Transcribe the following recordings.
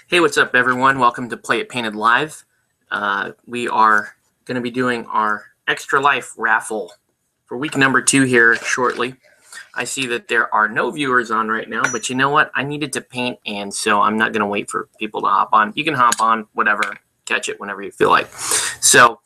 Hey, what's up, everyone? Welcome to Play It Painted Live. We are going to be doing our Extra Life raffle for week number 2 here shortly. I see that there are no viewers on right now, but you know what? I needed to paint, and so I'm not going to wait for people to hop on. You can hop on, whatever, catch it whenever you feel like. So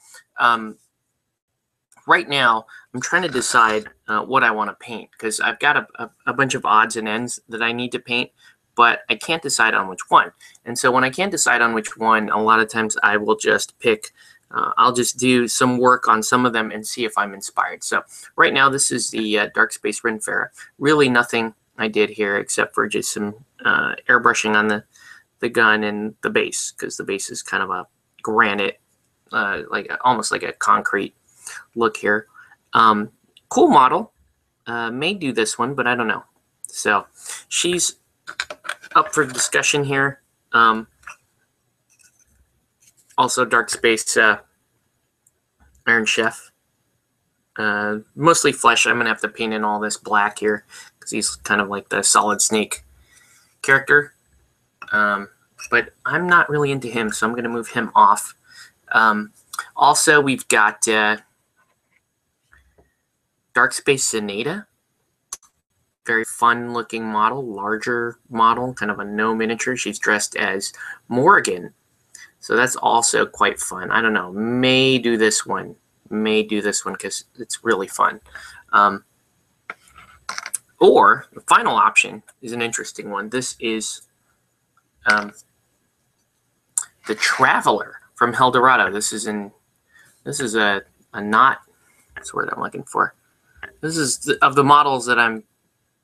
right now, I'm trying to decide what I want to paint because I've got a bunch of odds and ends that I need to paint, but I can't decide on which one. And so when I can't decide on which one, a lot of times I will just pick, I'll just do some work on some of them and see if I'm inspired. So right now, this is the Dark Space Rinfera. Really nothing I did here except for just some airbrushing on the gun and the base, because the base is kind of a granite, almost like a concrete look here. Cool model. May do this one, but I don't know. So she's up for discussion here. Also Dark Space Iron Chef. Mostly flesh. I'm going to have to paint in all this black here because he's kind of like the Solid Snake character. But I'm not really into him, so I'm going to move him off. Also, we've got Dark Space Zenata. Very fun looking model, larger model, kind of a no miniature. She's dressed as Morgan. So that's also quite fun. I don't know, may do this one because it's really fun. Or the final option is an interesting one. This is the Traveler from Eldorado. This is a not, that's the word I'm looking for. This is of the models that I'm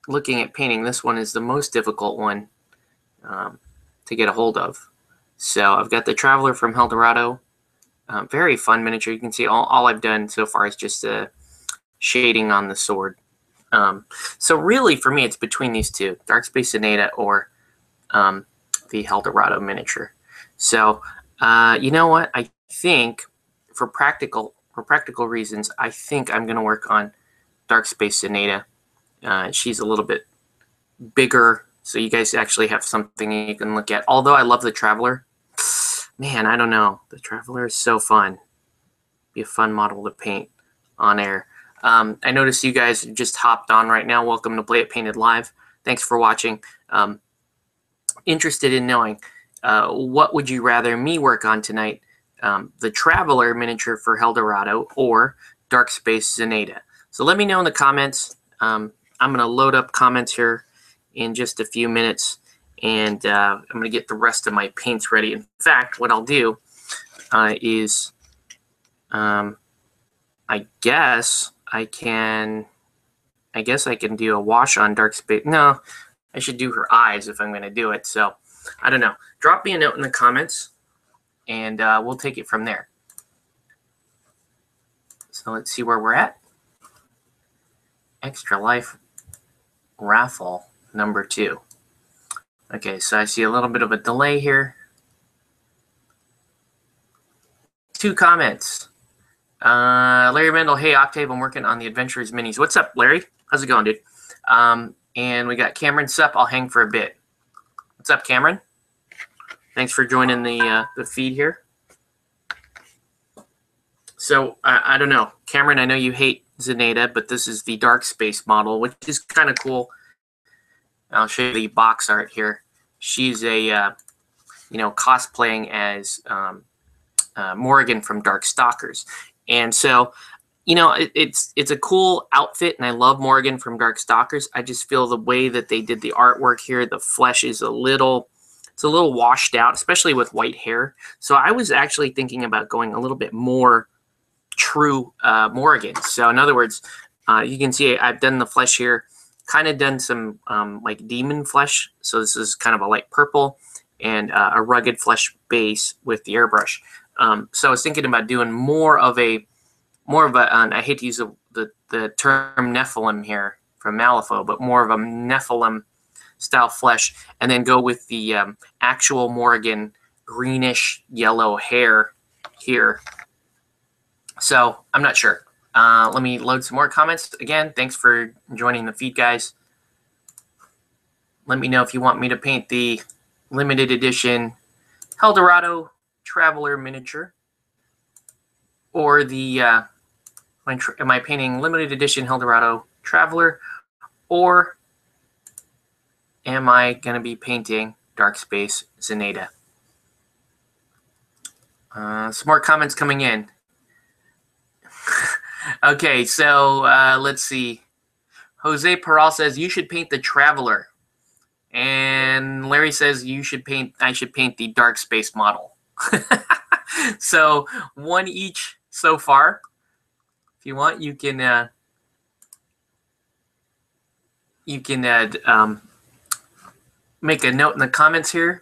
looking at painting, this one is the most difficult one to get a hold of. So I've got the Traveler from Eldorado. Very fun miniature. You can see all I've done so far is just shading on the sword. So really, for me, it's between these two, Dark Space Zenata or the Eldorado miniature. So you know what? I think for practical reasons, I think I'm going to work on Dark Space Zenata. She's a little bit bigger, so you guys actually have something you can look at. Although I love the Traveler. Man, I don't know. The Traveler is so fun. Be a fun model to paint on air. I noticed you guys just hopped on right now. Welcome to Play It Painted Live. Thanks for watching. Interested in knowing what would you rather me work on tonight? The Traveler miniature for Eldorado or Dark Space Zenata? So let me know in the comments. I'm going to load up comments here in just a few minutes, and I'm going to get the rest of my paints ready. In fact, what I'll do is I guess I can do a wash on Dark Space. No, I should do her eyes if I'm going to do it. So I don't know. Drop me a note in the comments, and we'll take it from there. So let's see where we're at. Extra Life raffle number 2. Okay, so I see a little bit of a delay here. 2 comments. Larry Mendel, hey Octave, I'm working on the Adventurers minis. What's up, Larry? How's it going, dude? And we got Cameron Sup, I'll hang for a bit. What's up, Cameron? Thanks for joining the feed here. So I don't know, Cameron, I know you hate Zenata, but this is the Dark Space model, which is kind of cool. I'll show you the box art here. She's a cosplaying as Morgan from Darkstalkers, and so it's a cool outfit, and I love Morgan from Darkstalkers. I just feel the way that they did the artwork here, the flesh is a little washed out, especially with white hair. So I was actually thinking about going a little bit more true Morgan. So in other words, you can see I've done the flesh here, kind of done some like demon flesh. So this is kind of a light purple and a rugged flesh base with the airbrush. So I was thinking about doing more of a I hate to use the term Nephilim here from Malifaux, but more of a Nephilim style flesh, and then go with the actual Morgan greenish yellow hair here. So I'm not sure. Let me load some more comments. Again, thanks for joining the feed, guys. Let me know if you want me to paint the limited edition Eldorado Traveler miniature, or the am I painting limited edition Eldorado Traveler, or am I going to be painting Dark Space Zenaida? Some more comments coming in. Okay, so let's see. Jose Peral says you should paint the Traveler, and Larry says I should paint the Dark Space model. So one each so far. If you want, you can make a note in the comments here.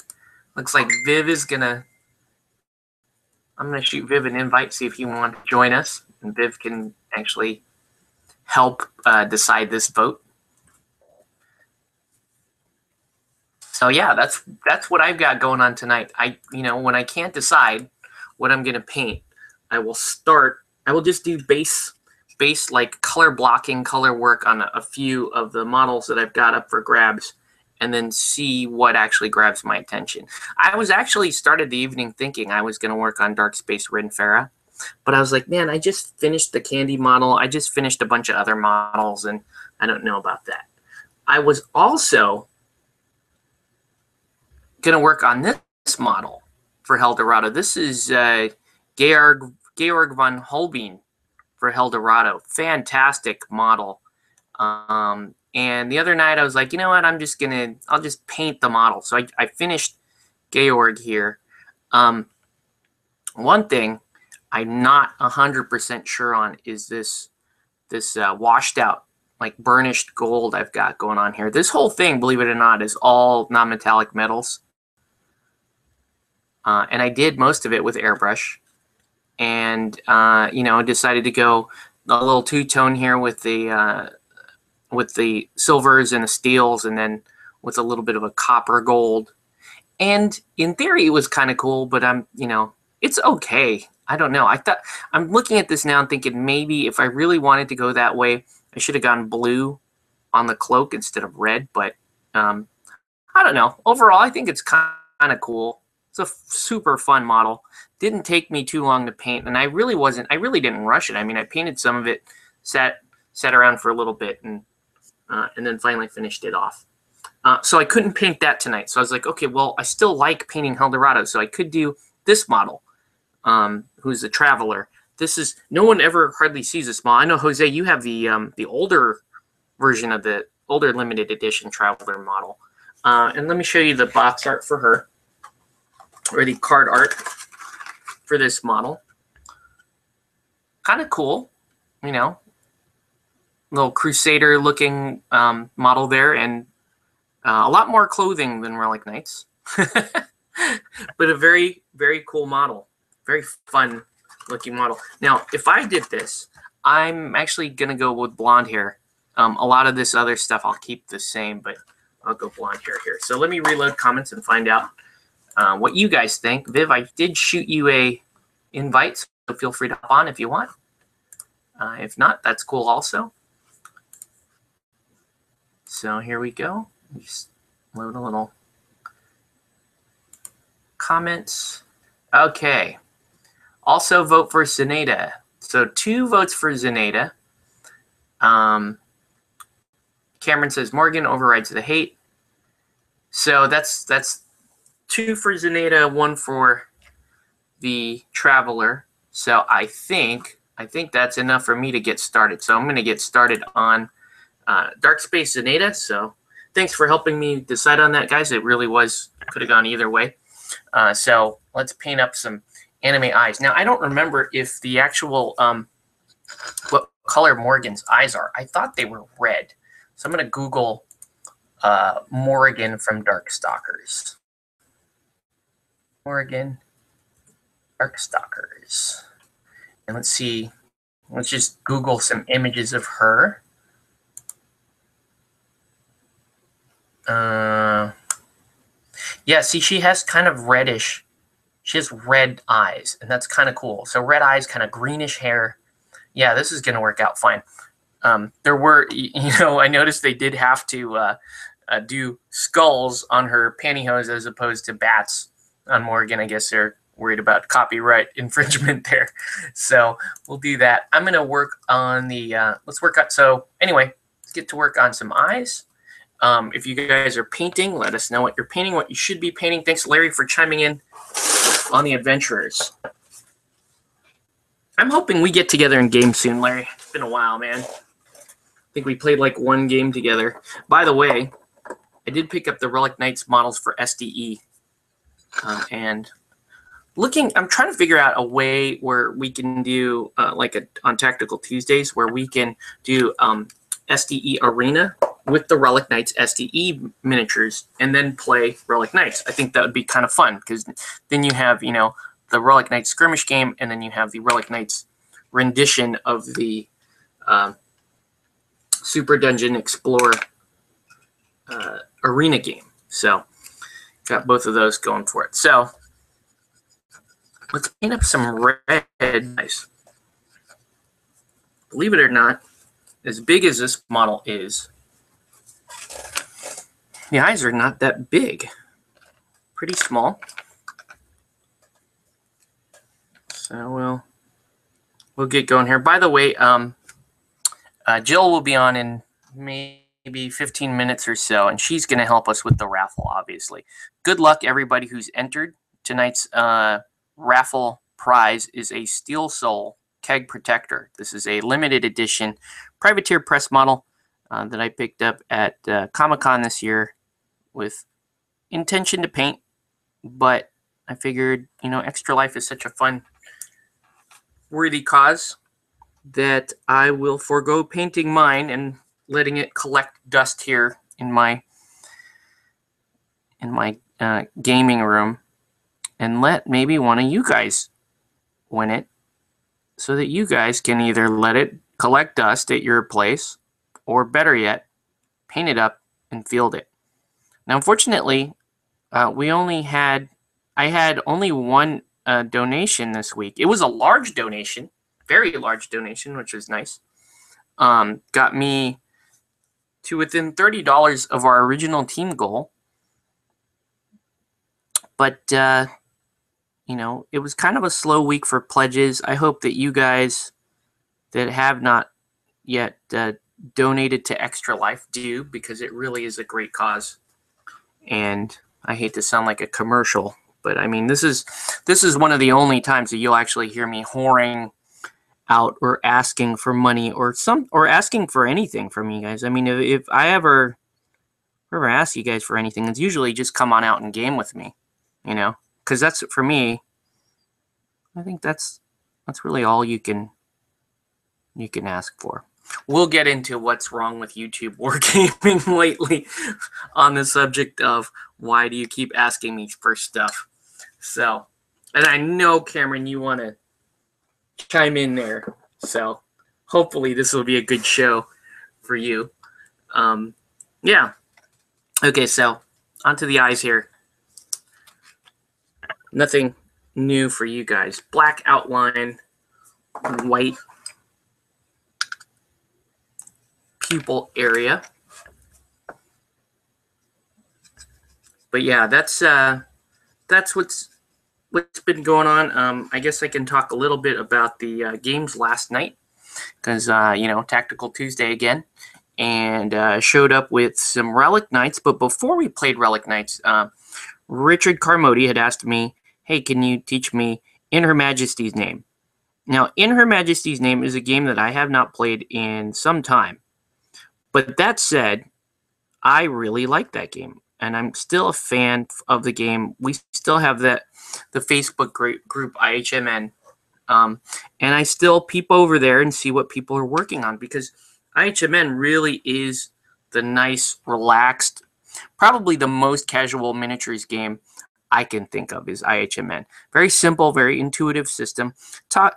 Looks like Viv is gonna. I'm gonna shoot Viv an invite, see if you want to join us, and Viv can actually help decide this vote. So yeah, that's what I've got going on tonight. When I can't decide what I'm gonna paint, I will just do base like color blocking, color work on a few of the models that I've got up for grabs, and then see what actually grabs my attention. I was actually started the evening thinking I was gonna work on Dark Space Rin Farah, but I was like, man, I just finished the Candy model. I just finished a bunch of other models, and I don't know about that. I was also going to work on this model for Eldorado. This is Georg von Holbein for Eldorado. Fantastic model. And the other night I was like, you know what? I'll just paint the model. So I finished Georg here. One thing I'm not 100% sure on is this washed out, like burnished gold I've got going on here. This whole thing, believe it or not, is all non-metallic metals. And I did most of it with airbrush, and decided to go a little two-tone here with the silvers and the steels, and then with a little bit of a copper gold. And in theory, it was kind of cool, but it's okay. I don't know. I'm looking at this now and thinking maybe if I really wanted to go that way, I should have gone blue on the cloak instead of red. But I don't know. Overall, I think it's kind of cool. It's a super fun model. Didn't take me too long to paint, and I really didn't rush it. I mean, I painted some of it, sat around for a little bit, and then finally finished it off. So I couldn't paint that tonight. So I was like, okay, well, I still like painting Eldorado, so I could do this model, who's the Traveler. No one ever hardly sees this model. I know, Jose, you have the older version of the older limited edition Traveler model. And let me show you the box art for her, or the card art for this model. Kind of cool, little Crusader looking model there, and a lot more clothing than Relic Knights. But a very, very cool model. Very fun looking model. Now, if I did this, I'm actually going to go with blonde hair. A lot of this other stuff I'll keep the same, but I'll go blonde hair here. So let me reload comments and find out what you guys think. Viv, I did shoot you a invite, so feel free to hop on if you want. If not, that's cool also. So here we go. Just load a little comments. Okay. Also vote for Zenaida. So 2 votes for Zenaida. Cameron says Morgan overrides the hate. So that's 2 for Zenaida, 1 for the Traveler. So I think that's enough for me to get started. So I'm going to get started on Dark Space Zenaida. So thanks for helping me decide on that, guys. It really could have gone either way. So let's paint up some anime eyes. Now, I don't remember if the actual what color Morgan's eyes are. I thought they were red. So I'm going to Google Morgan from Darkstalkers. Morgan Darkstalkers. And let's see. Let's just Google some images of her. Yeah, see, she has kind of reddish. She has red eyes, and that's kind of cool. So red eyes, kind of greenish hair. Yeah, this is going to work out fine. There were, I noticed they did have to do skulls on her pantyhose as opposed to bats on Morgan. I guess they're worried about copyright infringement there. So we'll do that. I'm going to work on the, let's work on, so anyway, let's get to work on some eyes. If you guys are painting, let us know what you're painting, what you should be painting. Thanks, Larry, for chiming in on the adventurers. I'm hoping we get together in game soon, Larry. It's been a while, man. I think we played like one game together. By the way, I did pick up the Relic Knights models for SDE. And I'm trying to figure out a way where we can do on Tactical Tuesdays where we can do SDE Arena with the Relic Knights SDE miniatures and then play Relic Knights. I think that would be kind of fun because then you have, the Relic Knights skirmish game and then you have the Relic Knights rendition of the Super Dungeon Explorer Arena game. So got both of those going for it. So let's paint up some red eyes. Believe it or not, as big as this model is, the eyes are not that big. Pretty small. So we'll get going here. By the way, Jill will be on in maybe 15 minutes or so, and she's going to help us with the raffle, obviously. Good luck, everybody who's entered. Tonight's raffle prize is a Steelsoul Keg Protector. This is a limited edition privateer press model that I picked up at Comic-Con this year with intention to paint, but I figured, Extra Life is such a fun, worthy cause that I will forego painting mine and letting it collect dust here in my gaming room and let maybe one of you guys win it so that you guys can either let it collect dust at your place or better yet, paint it up and field it. Now, unfortunately, I had only one donation this week. It was a large donation, very large donation, which was nice. Got me to within $30 of our original team goal. But, it was kind of a slow week for pledges. I hope that you guys that have not yet donated to Extra Life do, because it really is a great cause. And I hate to sound like a commercial, but I mean, this is one of the only times that you'll actually hear me whoring out or asking for money or asking for anything from you guys. I mean, if I ever ask you guys for anything, it's usually just come on out and game with me, because that's, for me, I think that's really all you can ask for. We'll get into what's wrong with YouTube wargaming lately on the subject of why do you keep asking me for stuff. So, and I know, Cameron, you want to chime in there. So hopefully this will be a good show for you. Yeah. Okay, so onto the eyes here. Nothing new for you guys. Black outline, white pupil area. But yeah, that's what's been going on. I guess I can talk a little bit about the games last night because Tactical Tuesday again, and showed up with some Relic Knights. But before we played Relic Knights, Richard Carmody had asked me, "Hey, can you teach me In Her Majesty's Name?" Now, In Her Majesty's Name is a game that I have not played in some time. But that said, I really like that game, and I'm still a fan of the game. We still have the Facebook group IHMN, and I still peep over there and see what people are working on, because IHMN really is the nice, relaxed, probably the most casual miniatures game I can think of is IHMN. Very simple, very intuitive system.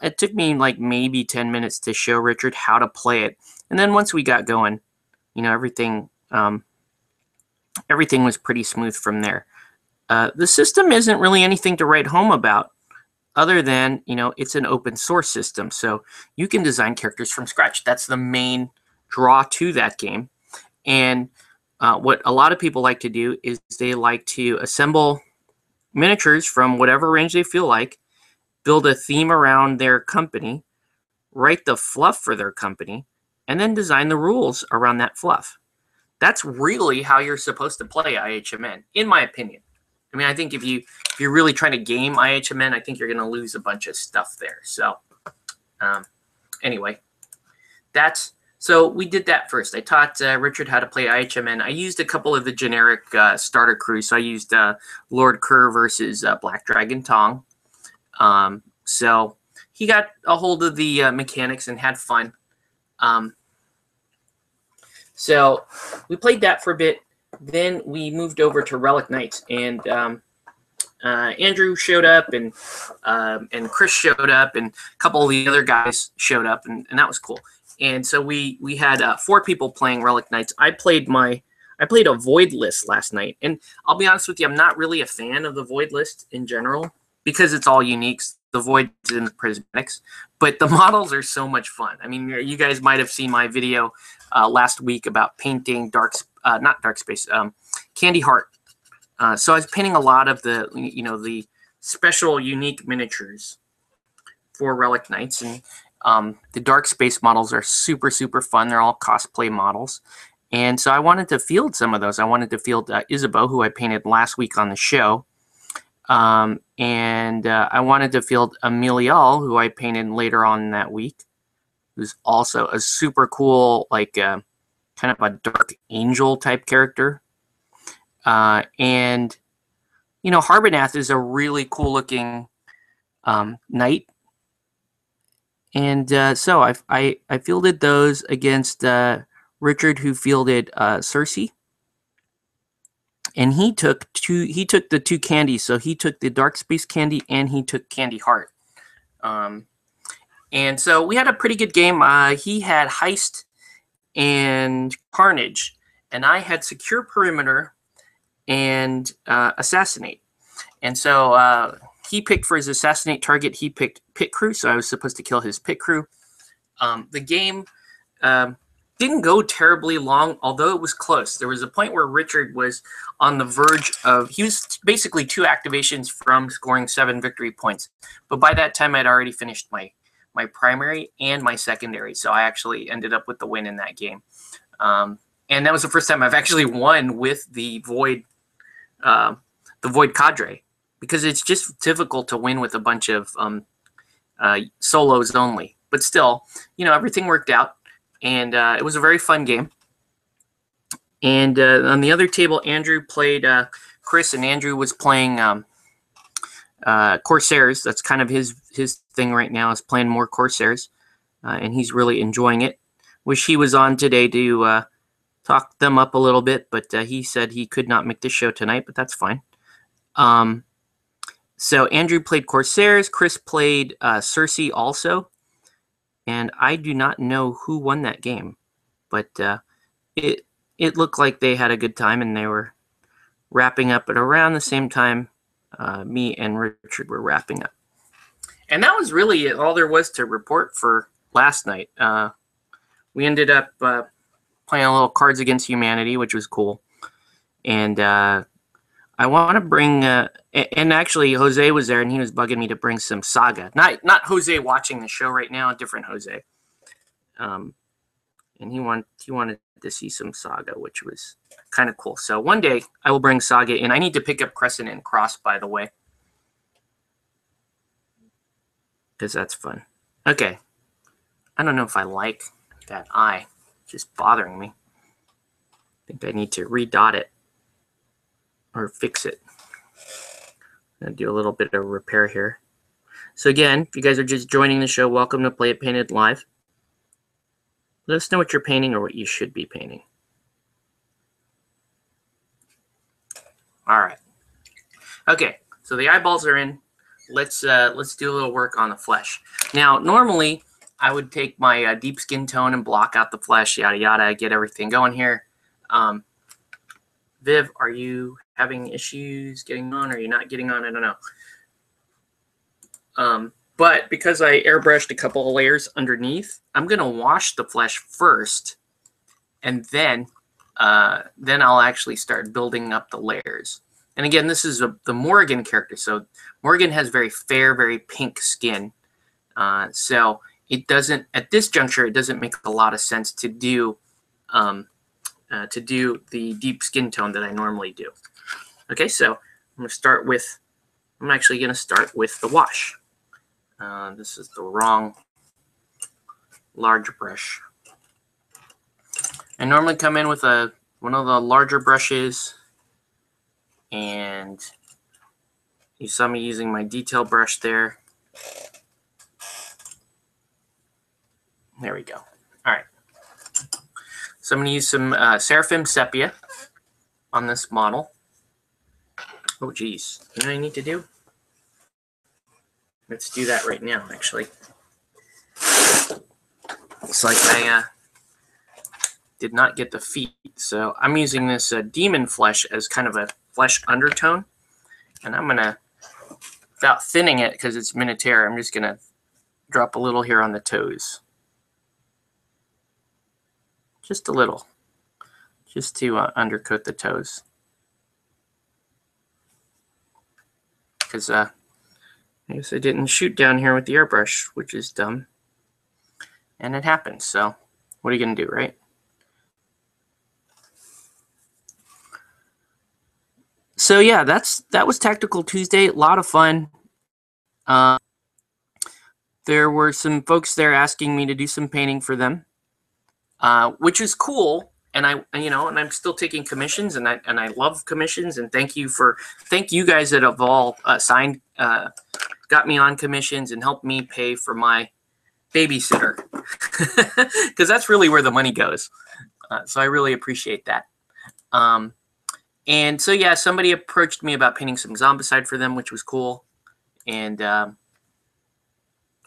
It took me like maybe 10 minutes to show Richard how to play it, and then once we got going, everything was pretty smooth from there. The system isn't really anything to write home about, other than, it's an open source system, so you can design characters from scratch. That's the main draw to that game. And what a lot of people like to do is they like to assemble miniatures from whatever range they feel like, build a theme around their company, write the fluff for their company, and then design the rules around that fluff. That's really how you're supposed to play IHMN, in my opinion. I mean, I think if you're really trying to game IHMN, I think you're going to lose a bunch of stuff there. So anyway, so we did that first. I taught Richard how to play IHMN. I used a couple of the generic starter crews. So I used Lord Kerr versus Black Dragon Tong. So he got a hold of the mechanics and had fun. So we played that for a bit. Then we moved over to Relic Knights, and Andrew showed up, and Chris showed up, and a couple of the other guys showed up, and that was cool. And so we had 4 people playing Relic Knights. I played a Void list last night, and I'll be honest with you, I'm not really a fan of the Void list in general because it's all uniques, the Voids and the Prismatics, but the models are so much fun. I mean, you guys might have seen my video last week about painting Candy Heart. So I was painting a lot of the special unique miniatures for Relic Knights, and the Dark Space models are super, super fun. They're all cosplay models. And so I wanted to field some of those. I wanted to field Isabeau, who I painted last week on the show. And I wanted to field Emilial, who I painted later on that week, who's also a super cool, like kind of a dark angel type character. And, Harbonath is a really cool looking knight. And so I fielded those against Richard, who fielded Cersei. And he took the 2 candies. So he took the Dark Space candy and he took Candy Heart. And so we had a pretty good game. He had Heist and Carnage, and I had Secure Perimeter and Assassinate. And so he picked for his Assassinate target, he picked Pit Crew, so I was supposed to kill his Pit Crew. The game didn't go terribly long, although it was close. There was a point where Richard was on the verge of, he was basically 2 activations from scoring 7 victory points. But by that time, I'd already finished my primary and my secondary, so I actually ended up with the win in that game. And that was the first time I've actually won with the Void cadre, because it's just difficult to win with a bunch of solos only. But still, everything worked out, and it was a very fun game. And on the other table, Andrew played Chris, and Andrew was playing Corsairs. That's kind of his thing right now, is playing more Corsairs, and he's really enjoying it. Wish he was on today to talk them up a little bit, but he said he could not make the show tonight, but that's fine. So Andrew played Corsairs, Chris played Cersei also, and I do not know who won that game, but it looked like they had a good time, and they were wrapping up at around the same time me and Richard were wrapping up. And that was really all there was to report for last night. We ended up playing a little Cards Against Humanity, which was cool. And I want to bring, and actually Jose was there, and he was bugging me to bring some Saga. Not Jose watching the show right now, a different Jose. And he wanted to see some Saga, which was kind of cool. So one day I will bring Saga in. I need to pick up Crescent and Cross, by the way, because that's fun. Okay. I don't know if I like that eye. It's just bothering me. I think I need to redot it or fix it. I'm going to do a little bit of repair here. So again, if you guys are just joining the show, welcome to Play It Painted Live. Let us know what you're painting or what you should be painting. All right. Okay, so the eyeballs are in. Let's do a little work on the flesh. Now, normally I would take my deep skin tone and block out the flesh, yada yada, get everything going here. Viv, are you having issues getting on? Or are you not getting on? I don't know. But because I airbrushed a couple of layers underneath, I'm going to wash the flesh first, and then I'll actually start building up the layers. And again, this is the Morgan character. So Morgan has very fair, very pink skin. So it doesn't, at this juncture, it doesn't make a lot of sense to do the deep skin tone that I normally do. Okay, so I'm actually going to start with the wash. This is the wrong large brush. I normally come in with one of the larger brushes, and you saw me using my detail brush there. There we go. All right. So I'm going to use some Seraphim Sepia on this model. Oh, geez. You know what I need to do? Let's do that right now, actually. Looks like I did not get the feet. So I'm using this demon flesh as kind of a flesh undertone. And I'm going to, without thinning it because it's Minotaur, I'm just going to drop a little here on the toes. Just a little. Just to undercoat the toes. Because I guess I didn't shoot down here with the airbrush, which is dumb. And it happens, so what are you going to do, right? So yeah, that was Tactical Tuesday. A lot of fun. There were some folks there asking me to do some painting for them, which is cool. And I'm still taking commissions, and I love commissions. And thank you guys that have all signed, got me on commissions and helped me pay for my babysitter, because that's really where the money goes. So I really appreciate that. And so yeah, somebody approached me about painting some Zombicide for them, which was cool. And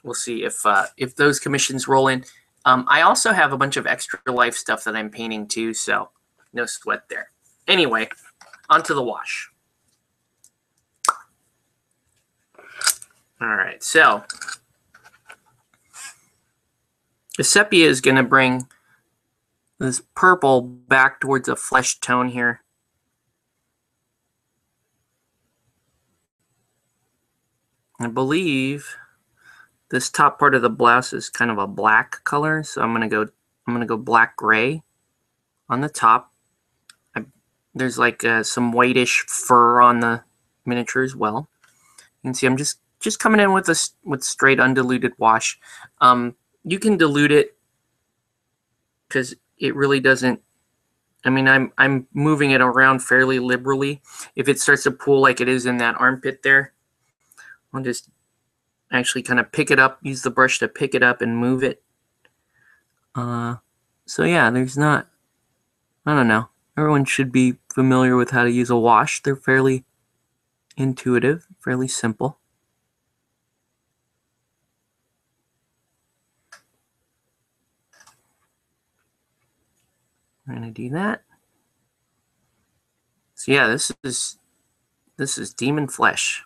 we'll see if those commissions roll in. I also have a bunch of Extra Life stuff that I'm painting too, so no sweat there. Anyway, onto the wash. All right, so the sepia is going to bring this purple back towards a flesh tone here. I believe this top part of the blouse is kind of a black color, so I'm gonna go black gray on the top. There's like some whitish fur on the miniature as well. You can see I'm just coming in with straight undiluted wash. You can dilute it because it really doesn't. I mean, I'm moving it around fairly liberally. If it starts to pool like it is in that armpit there, I'll just actually kind of pick it up, use the brush to pick it up and move it. So yeah, there's not, I don't know. Everyone should be familiar with how to use a wash. They're fairly intuitive, fairly simple. We're gonna do that. So yeah, this is demon flesh.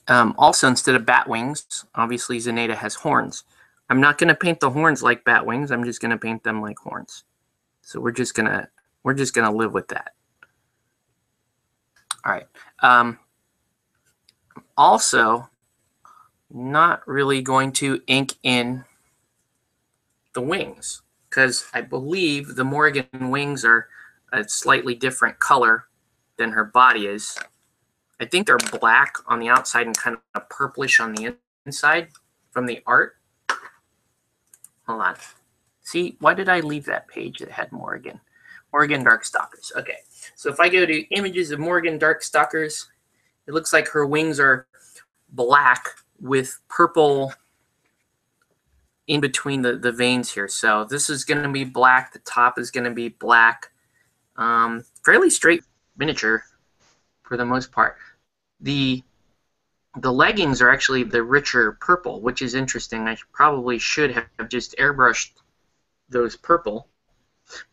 Also, instead of bat wings, obviously Zenaida has horns. I'm not going to paint the horns like bat wings. I'm just going to paint them like horns. So we're just gonna live with that. All right. Also, not really going to ink in the wings, because I believe the Morgan wings are a slightly different color than her body is. I think they're black on the outside and kind of purplish on the inside from the art. Hold on. See, why did I leave that page that had Morgan? Morgan Darkstalkers. Okay, so if I go to images of Morgan Darkstalkers, it looks like her wings are black with purple in between the veins here. So this is going to be black. The top is going to be black. Fairly straight miniature for the most part. The leggings are actually the richer purple, which is interesting. I probably should have just airbrushed those purple,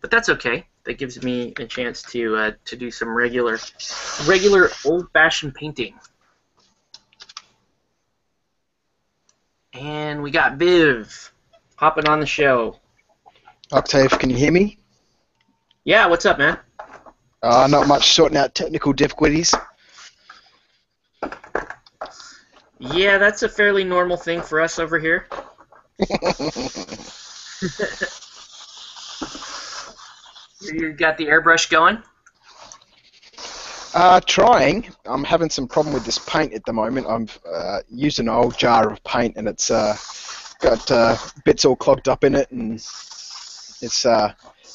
but that's okay. That gives me a chance to do some regular old-fashioned painting. And we got Viv hopping on the show. Octave, can you hear me? Yeah, what's up, man? Not much, sorting out technical difficulties. Yeah, that's a fairly normal thing for us over here. You got the airbrush going? Trying. I'm having some problem with this paint at the moment. I've used an old jar of paint, and it's got bits all clogged up in it, and it's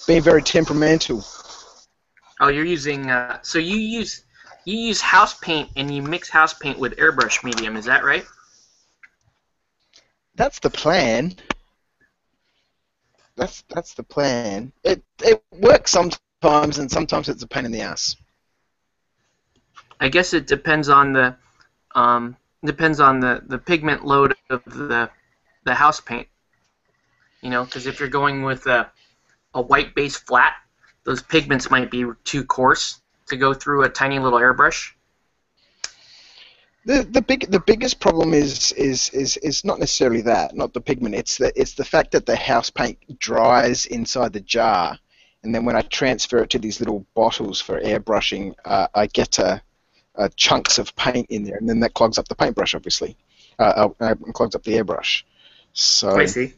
being very temperamental. Oh, you're using so you use house paint, and you mix house paint with airbrush medium, is that right? That's the plan. That's the plan. It works sometimes, and sometimes it's a pain in the ass. I guess it depends on the pigment load of the house paint. You know, because if you're going with a white base flat, those pigments might be too coarse to go through a tiny little airbrush. The biggest problem is not necessarily that, not the pigment. It's the fact that the house paint dries inside the jar, and then when I transfer it to these little bottles for airbrushing, I get chunks of paint in there, and then that clogs up the paintbrush, obviously. Clogs up the airbrush. So I see.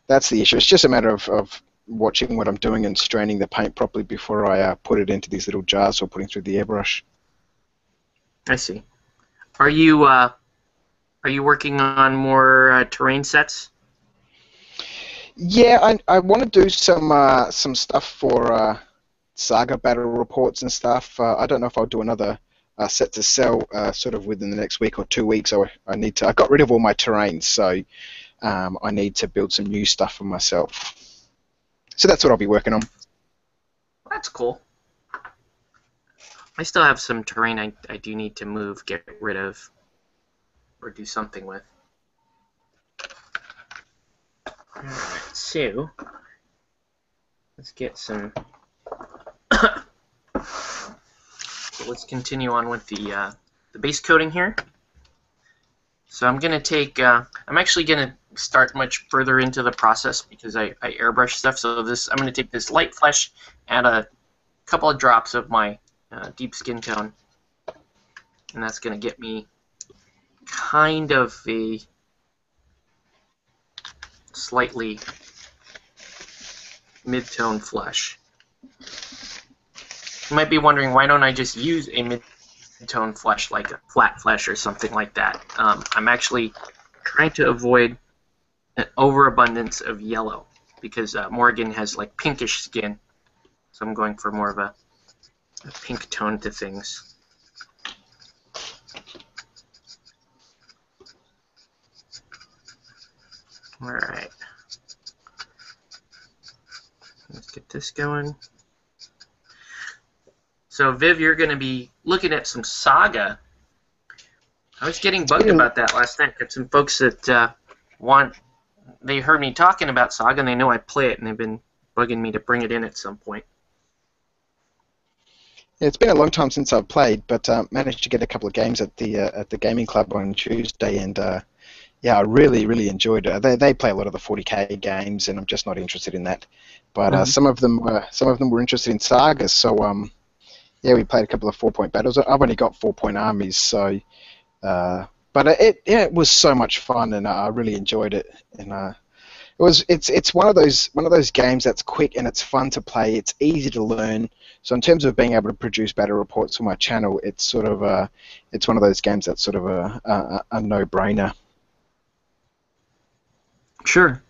That's the issue. It's just a matter of watching what I'm doing and straining the paint properly before I put it into these little jars or putting through the airbrush. I see. Are you working on more terrain sets? Yeah, I want to do some stuff for Saga battle reports and stuff. I don't know if I'll do another set to sell sort of within the next week or 2 weeks. I need to. I got rid of all my terrain, so I need to build some new stuff for myself. So that's what I'll be working on. That's cool. I still have some terrain I do need to move, get rid of, or do something with. Alright, so let's get some. So let's continue on with the base coating here. So I'm gonna take. I'm actually gonna start much further into the process because I airbrush stuff. So I'm gonna take this light flesh, add a couple of drops of my deep skin tone, and that's going to get me kind of a slightly mid-tone flesh. You might be wondering, why don't I just use a mid-tone flesh like a flat flesh or something like that? I'm actually trying to avoid an overabundance of yellow because Morgan has like pinkish skin, so I'm going for more of a pink tone to things. Alright. Let's get this going. So Viv, you're going to be looking at some Saga. I was getting bugged about that last night. Got some folks that they heard me talking about Saga and they know I play it and they've been bugging me to bring it in at some point. It's been a long time since I've played, but managed to get a couple of games at the gaming club on Tuesday, and yeah, I really enjoyed it. They play a lot of the 40k games, and I'm just not interested in that. But some of them were interested in Sagas, so yeah, we played a couple of 4-point battles. I've only got 4-point armies, so but it was so much fun, and I really enjoyed it, and it's one of those games that's quick and it's fun to play. It's easy to learn. So in terms of being able to produce battle reports for my channel, it's sort of it's one of those games that's sort of a no-brainer. Sure.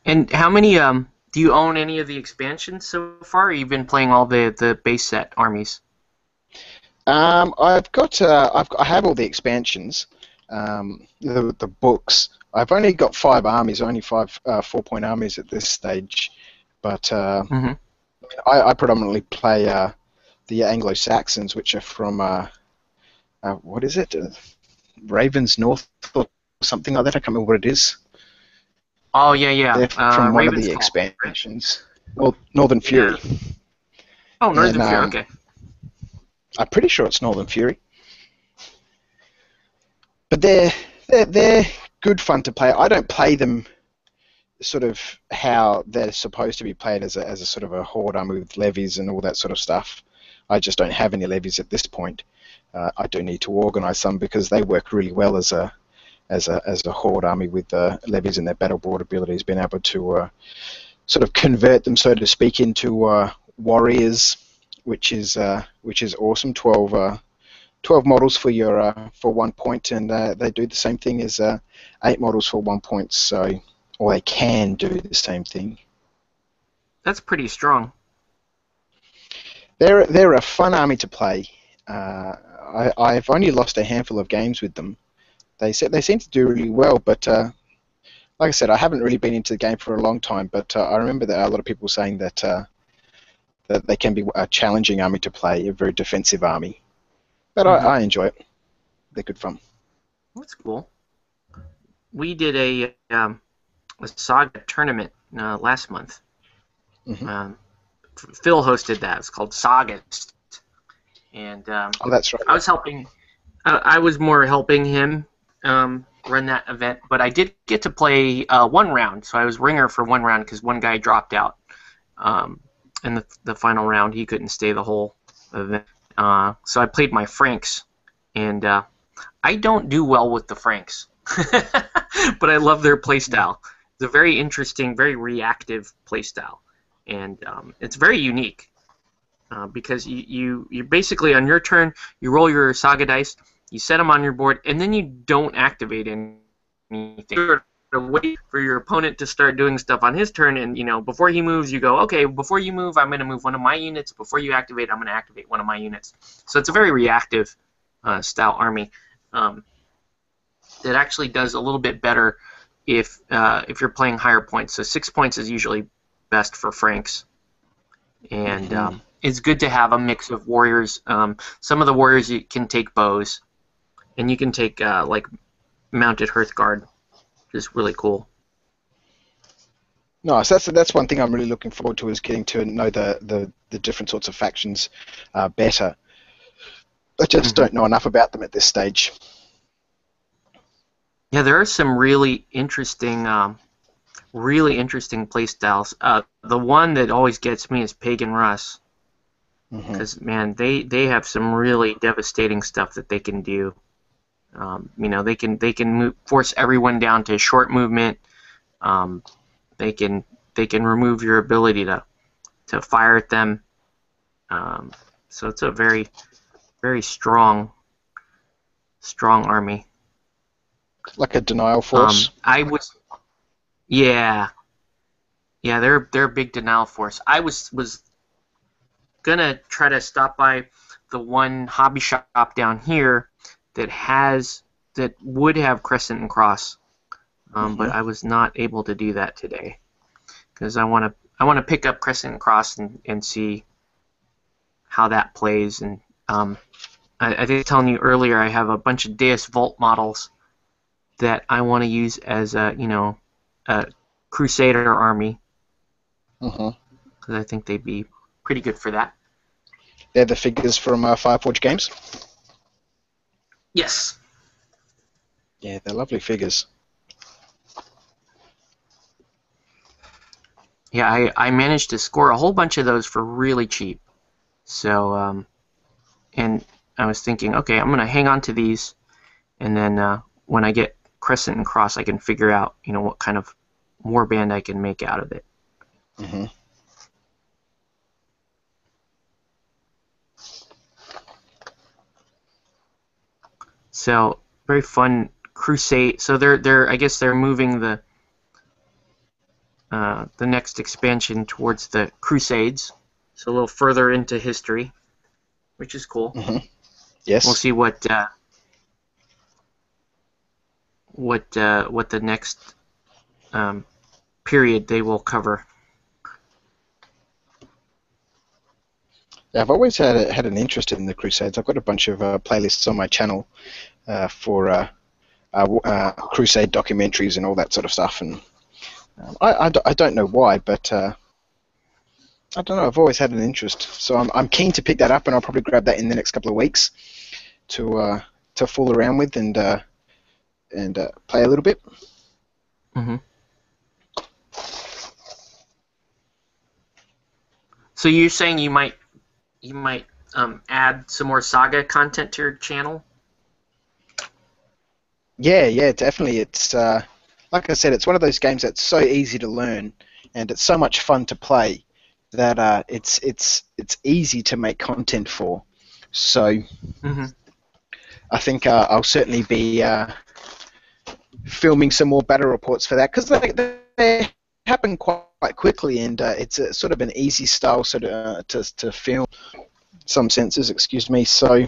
And how many do you own any of the expansions so far? Or you've been playing all the base set armies? I have all the expansions, the books. I've only got 5 armies, only 5 4-point armies at this stage, but I predominantly play the Anglo-Saxons, which are from what is it, Ravens North or something like that. I can't remember what it is. Oh yeah. They're from one of the expansions. Well, Northern Fury. Yeah. Oh, Northern Fury. Okay. I'm pretty sure it's Northern Fury. But they're good fun to play. I don't play them sort of how they're supposed to be played as a sort of a horde army with levies and all that sort of stuff. I just don't have any levies at this point. I do need to organise some because they work really well as a horde army with levies and their battle board abilities, being able to sort of convert them, so to speak, into warriors, which is awesome. 12 models for your for 1 point, and they do the same thing as 8 models for 1 point. So, or they can do the same thing. That's pretty strong. They're a fun army to play. I've only lost a handful of games with them. They seem to do really well, but like I said, I haven't really been into the game for a long time. But I remember that a lot of people saying that that they can be a challenging army to play, a very defensive army. But I enjoy it. They're good fun. That's cool. We did a Saga tournament last month. Phil hosted that. It's called Sagast. And oh, that's right. I was helping. I was more helping him run that event, but I did get to play 1 round. So I was ringer for 1 round because one guy dropped out in the final round. He couldn't stay the whole event. So I played my Franks, and I don't do well with the Franks, but I love their playstyle. It's a very interesting, very reactive playstyle, and it's very unique because you basically on your turn you roll your Saga dice, you set them on your board, and then you don't activate anything. You're to wait for your opponent to start doing stuff on his turn, and before he moves, you go, okay, before you move, I'm going to move one of my units. Before you activate, I'm going to activate one of my units. So it's a very reactive style army that actually does a little bit better if you're playing higher points. So 6 points is usually best for Franks, and it's good to have a mix of warriors. Some of the warriors you can take bows, and you can take like mounted Hearthguard. Is really cool. Nice. That's one thing I'm really looking forward to, is getting to know the different sorts of factions better. I just don't know enough about them at this stage. Yeah, there are some really interesting play styles. The one that always gets me is Pagan Russ, because man, they have some really devastating stuff that they can do. They can force everyone down to short movement. They can remove your ability to fire at them. So it's a very, very strong army. Like a denial force. Yeah, they're a big denial force. I was gonna try to stop by the one hobby shop down here that would have Crescent and Cross, but I was not able to do that today because I want to pick up Crescent and Cross and see how that plays. And I was telling you earlier, I have a bunch of Deus Vult models that I want to use as a Crusader army, because I think they'd be pretty good for that. They're the figures from Fireforge Games? Yes. Yeah, they're lovely figures. Yeah, I managed to score a whole bunch of those for really cheap. So, and I was thinking, okay, I'm going to hang on to these, and then when I get Crescent and Cross, I can figure out, what kind of warband I can make out of it. So, very fun Crusade. So I guess they're moving the next expansion towards the Crusades. So a little further into history, which is cool. Yes. We'll see what the next period they will cover. Yeah, I've always had an interest in the Crusades. I've got a bunch of playlists on my channel for Crusade documentaries and all that sort of stuff, and I don't know why, but I don't know. I've always had an interest, so I'm keen to pick that up, and I'll probably grab that in the next couple of weeks to fool around with and play a little bit. So you're saying you might add some more Saga content to your channel? Yeah, definitely. It's like I said, it's one of those games that's so easy to learn, and it's so much fun to play that it's easy to make content for. So Hmm. I think I'll certainly be filming some more battle reports for that because they happen quite quickly, and it's a, sort of an easy style sort of to film some senses. Excuse me. So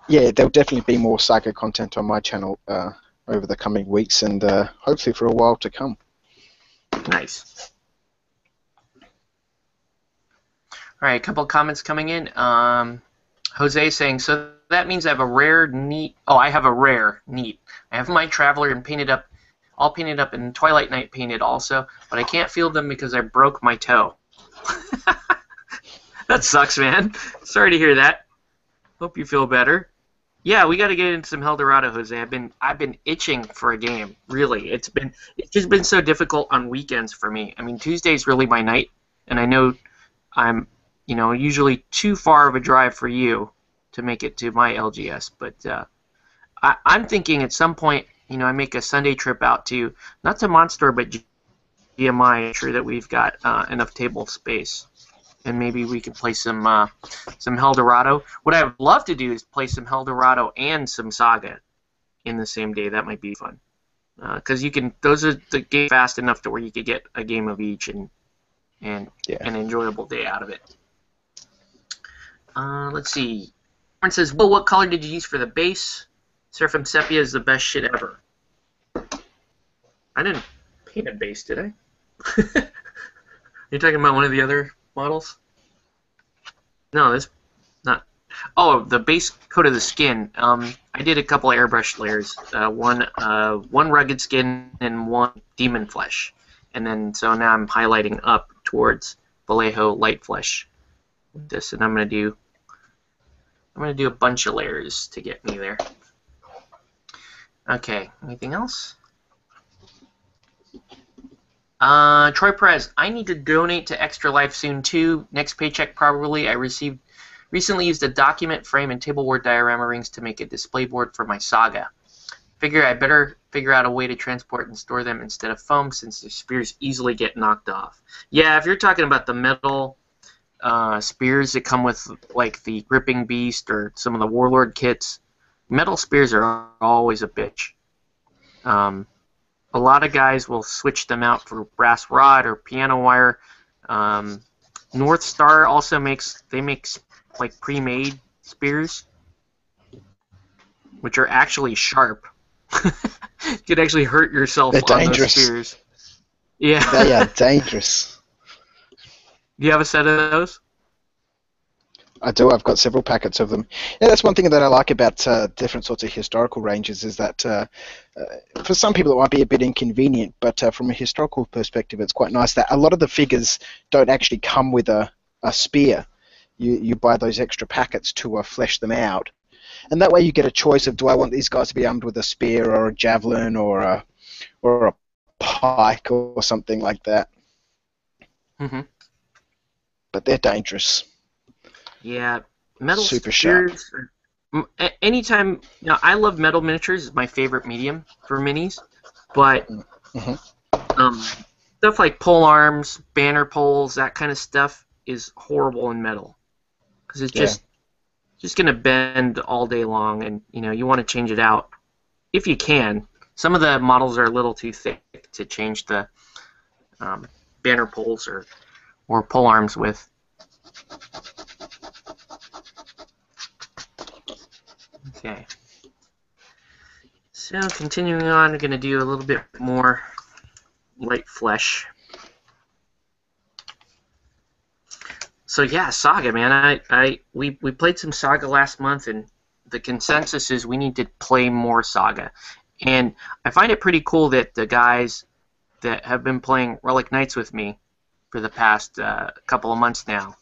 yeah, there'll definitely be more Saga content on my channel over the coming weeks and hopefully for a while to come. Nice. All right, a couple of comments coming in. Jose saying, so that means I have a rare neat. Oh, I have a rare neat. I have my Traveler and all painted up in Twilight Night painted also, but I can't field them because I broke my toe. That sucks, man. Sorry to hear that. Hope you feel better. Yeah, we got to get into some Eldorado, Jose. I've been itching for a game. Really, it's just been so difficult on weekends for me. I mean, Tuesday's really my night, and I know I'm, usually too far of a drive for you to make it to my LGS. But I'm thinking at some point, I make a Sunday trip out to not to Monster, but GMI. Sure that we've got enough table space. And maybe we can play some Eldorado. What I would love to do is play some Eldorado and some Saga in the same day. That might be fun. Because those are the game fast enough to where you could get a game of each and an enjoyable day out of it. Let's see. Warren says, well, what color did you use for the base? Seraphim Sepia is the best shit ever. I didn't paint a base, did I? You're talking about one of the other models? No, that's not. Oh, the base coat of the skin. I did a couple of airbrush layers. One rugged skin and one demon flesh, and then so now I'm highlighting up towards Vallejo light flesh with this, and I'm gonna do a bunch of layers to get me there. Okay, anything else? Troy Perez, I need to donate to Extra Life soon too. Next paycheck probably. I recently used a document frame and tableboard diorama rings to make a display board for my Saga. Figure I better figure out a way to transport and store them instead of foam since the spears easily get knocked off. Yeah, if you're talking about the metal spears that come with like the Gripping Beast or some of the Warlord kits, metal spears are always a bitch. A lot of guys will switch them out for brass rod or piano wire. North Star also makes like pre-made spears, which are actually sharp. You could actually hurt yourself They're on dangerous. those spears. Yeah. They are dangerous. Do you have a set of those? I do. I've got several packets of them. Yeah, that's one thing that I like about different sorts of historical ranges is that for some people it might be a bit inconvenient, but from a historical perspective it's quite nice that a lot of the figures don't actually come with a spear. You buy those extra packets to flesh them out. And that way you get a choice of, do I want these guys to be armed with a spear or a javelin or a pike or something like that. Mm-hmm. But they're dangerous. Yeah, metal Super spears. Anytime, I love metal miniatures. It's my favorite medium for minis. But stuff like pole arms, banner poles, that kind of stuff is horrible in metal because it's just gonna bend all day long, and you want to change it out if you can. Some of the models are a little too thick to change the banner poles or pole arms with. Okay. So continuing on, we're gonna do a little bit more light flesh. So yeah, Saga, man. We played some Saga last month, and the consensus is we need to play more Saga. And I find it pretty cool that the guys that have been playing Relic Knights with me for the past couple of months now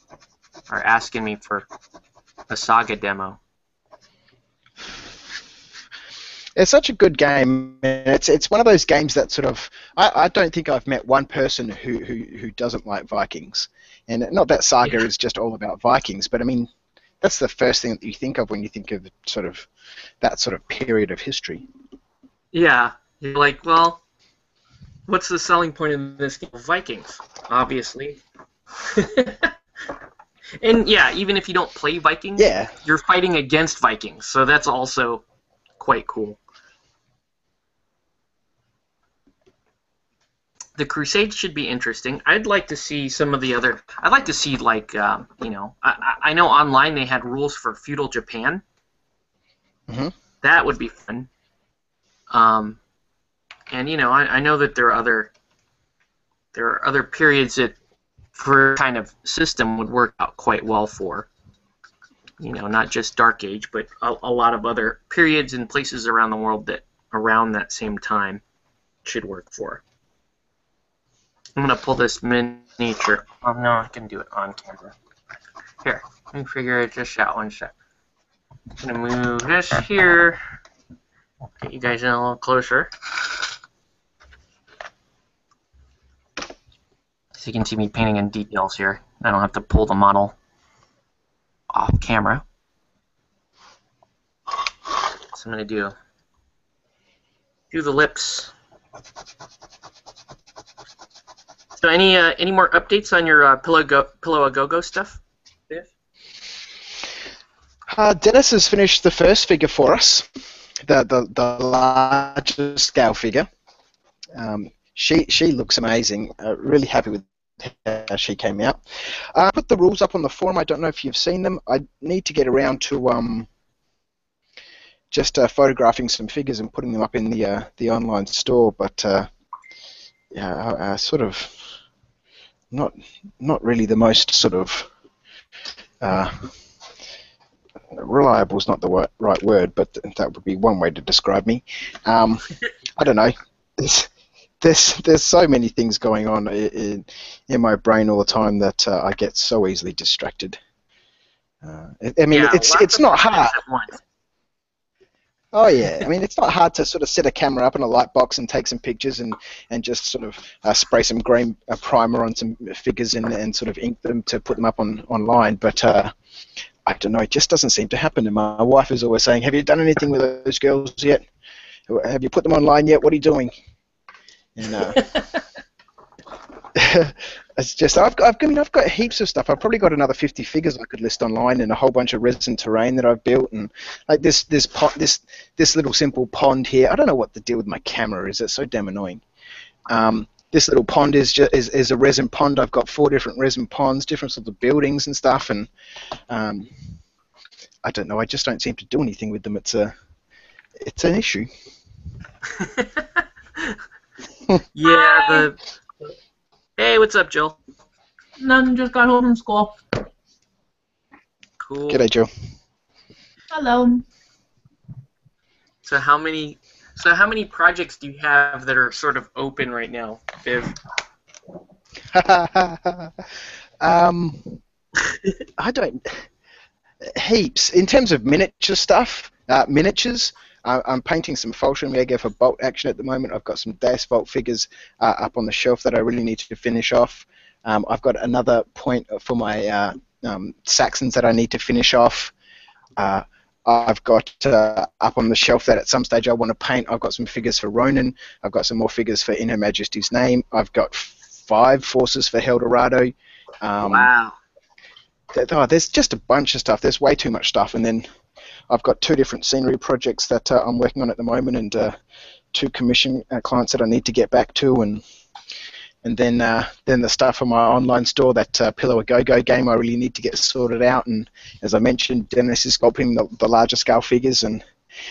are asking me for a Saga demo. It's such a good game. It's one of those games that sort of I don't think I've met one person who doesn't like Vikings. And not that Saga Yeah. is just all about Vikings, but I mean, that's the first thing that you think of when you think of sort of that sort of period of history. Yeah. You're like, well, what's the selling point in this game? Vikings, obviously. And yeah, even if you don't play Vikings, Yeah, you're fighting against Vikings, so that's also quite cool. The Crusades should be interesting. I'd like to see some of the other. I'd like to see I know online they had rules for feudal Japan. hmm That would be fun. Um, and I know that there are other periods that for kind of system would work out quite well for. Not just Dark Age, but a lot of other periods and places around the world that around that same time should work for. I'm gonna pull this miniature. Oh no, I can do it on camera. Here, let me figure it just out one sec. I'm gonna move this here. Get you guys in a little closer. So you can see me painting in details here. I don't have to pull the model off camera. So I'm gonna do the lips. So any more updates on your Pillow A Go Go stuff, Biff? Dennis has finished the first figure for us, the larger scale figure. She looks amazing. Really happy with how she came out. I put the rules up on the forum. I don't know if you've seen them. I need to get around to just photographing some figures and putting them up in the online store. But yeah, sort of not really the most sort of reliable is not the right word, but that would be one way to describe me. I don't know. There's so many things going on in my brain all the time that I get so easily distracted. I mean, Yeah, it's not hard. at once. Oh yeah, I mean it's not hard to sort of set a camera up in a light box and take some pictures and just sort of spray some green primer on some figures and sort of ink them to put them up online. But I don't know, it just doesn't seem to happen. And my wife is always saying, "Have you done anything with those girls yet? Have you put them online yet? What are you doing?" And it's just I've got heaps of stuff. I've probably got another 50 figures I could list online and a whole bunch of resin terrain that I've built and like this little simple pond here. I don't know what the deal with my camera is. It's so damn annoying. This little pond is a resin pond. I've got 4 different resin ponds, different sorts of buildings and stuff, and I don't know. I just don't seem to do anything with them. It's an issue. Yeah. Hey, what's up, Jill? None, just got home from school. Cool. G'day, Jill. Hello. So how many projects do you have that are sort of open right now, Viv? I don't. Heaps. In terms of miniature stuff, miniatures, I'm painting some Fallschirmjäger for bolt action at the moment. I've got some Das Bolt figures up on the shelf that I really need to finish off. I've got another point for my Saxons that I need to finish off. I've got up on the shelf that at some stage I want to paint. I've got some figures for Ronan. I've got some more figures for In Her Majesty's Name. I've got 5 forces for Eldorado. Wow. There's just a bunch of stuff. There's way too much stuff. And then I've got 2 different scenery projects that I'm working on at the moment and 2 commission clients that I need to get back to. And then the stuff for my online store, that Pillow A Go Go game, I really need to get sorted out. And as I mentioned, Dennis is sculpting the larger scale figures, and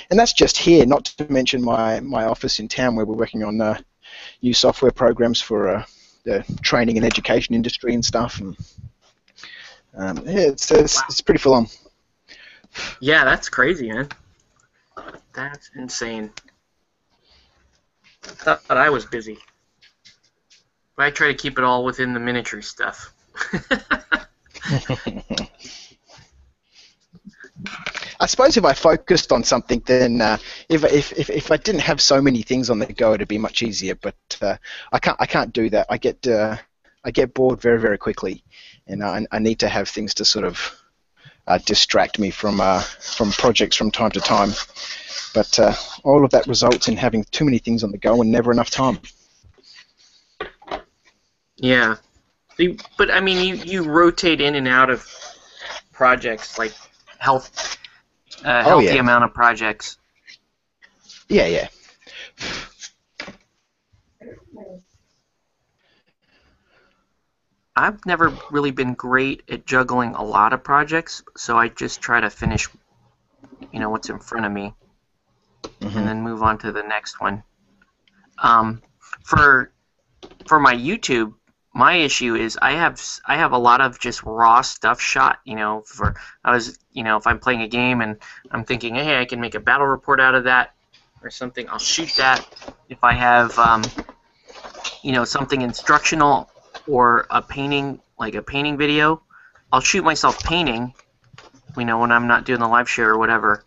that's just here. Not to mention my office in town where we're working on new software programs for the training and education industry and stuff. And yeah, it's pretty full on. Yeah, that's crazy, man. That's insane. I thought I was busy. But I try to keep it all within the miniature stuff. I suppose if I focused on something, then if I didn't have so many things on the go, it'd be much easier. But I can't do that. I I get bored very, very quickly, and I need to have things to sort of distract me from projects from time to time. But all of that results in having too many things on the go and never enough time. Yeah. But I mean, you rotate in and out of projects, like healthy amount of projects. Yeah. I've never really been great at juggling a lot of projects, so I just try to finish, what's in front of me, and then move on to the next one. For my YouTube, my issue is I have a lot of just raw stuff shot. If I'm playing a game and I'm thinking, hey, I can make a battle report out of that or something, I'll shoot that. If I have something instructional or a painting video, I'll shoot myself painting, when I'm not doing the live share or whatever.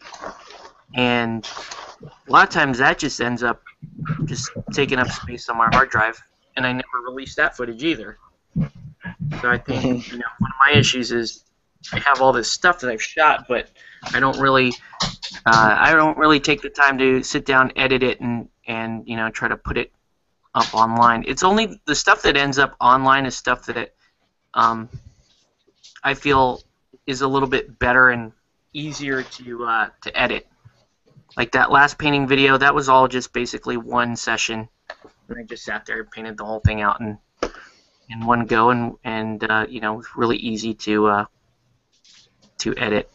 And a lot of times that just ends up just taking up space on my hard drive, and I never release that footage either. So I think one of my issues is I have all this stuff that I've shot, but I don't really take the time to sit down, edit it, and try to put it up online. It's only the stuff that ends up online is stuff that I feel is a little bit better and easier to edit. Like that last painting video, that was all just basically one session, and I just sat there and painted the whole thing out in one go, and it was really easy to edit.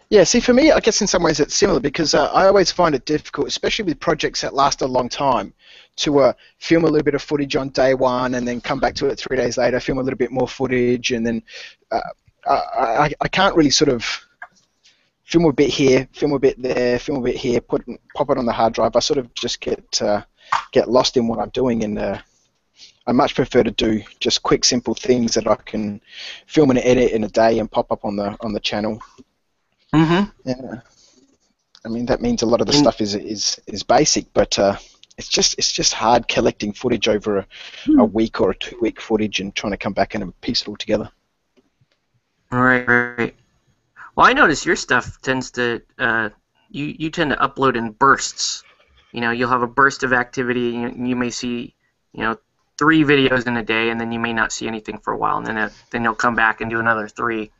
Yeah, see, for me, I guess in some ways it's similar because I always find it difficult, especially with projects that last a long time, to film a little bit of footage on day one and then come back to it 3 days later, film a little bit more footage, and then I can't really sort of film a bit here, film a bit there, film a bit here, pop it on the hard drive. I sort of just get lost in what I'm doing, and I much prefer to do just quick, simple things that I can film and edit in a day and pop up on the channel. Yeah, I mean that means a lot of the stuff is basic, but it's just hard collecting footage over a week or a 2-week footage and trying to come back and piece it all together. Right. Well, I notice your stuff tends to you tend to upload in bursts. You'll have a burst of activity, and you may see 3 videos in a day, and then you may not see anything for a while, and then you'll come back and do another 3.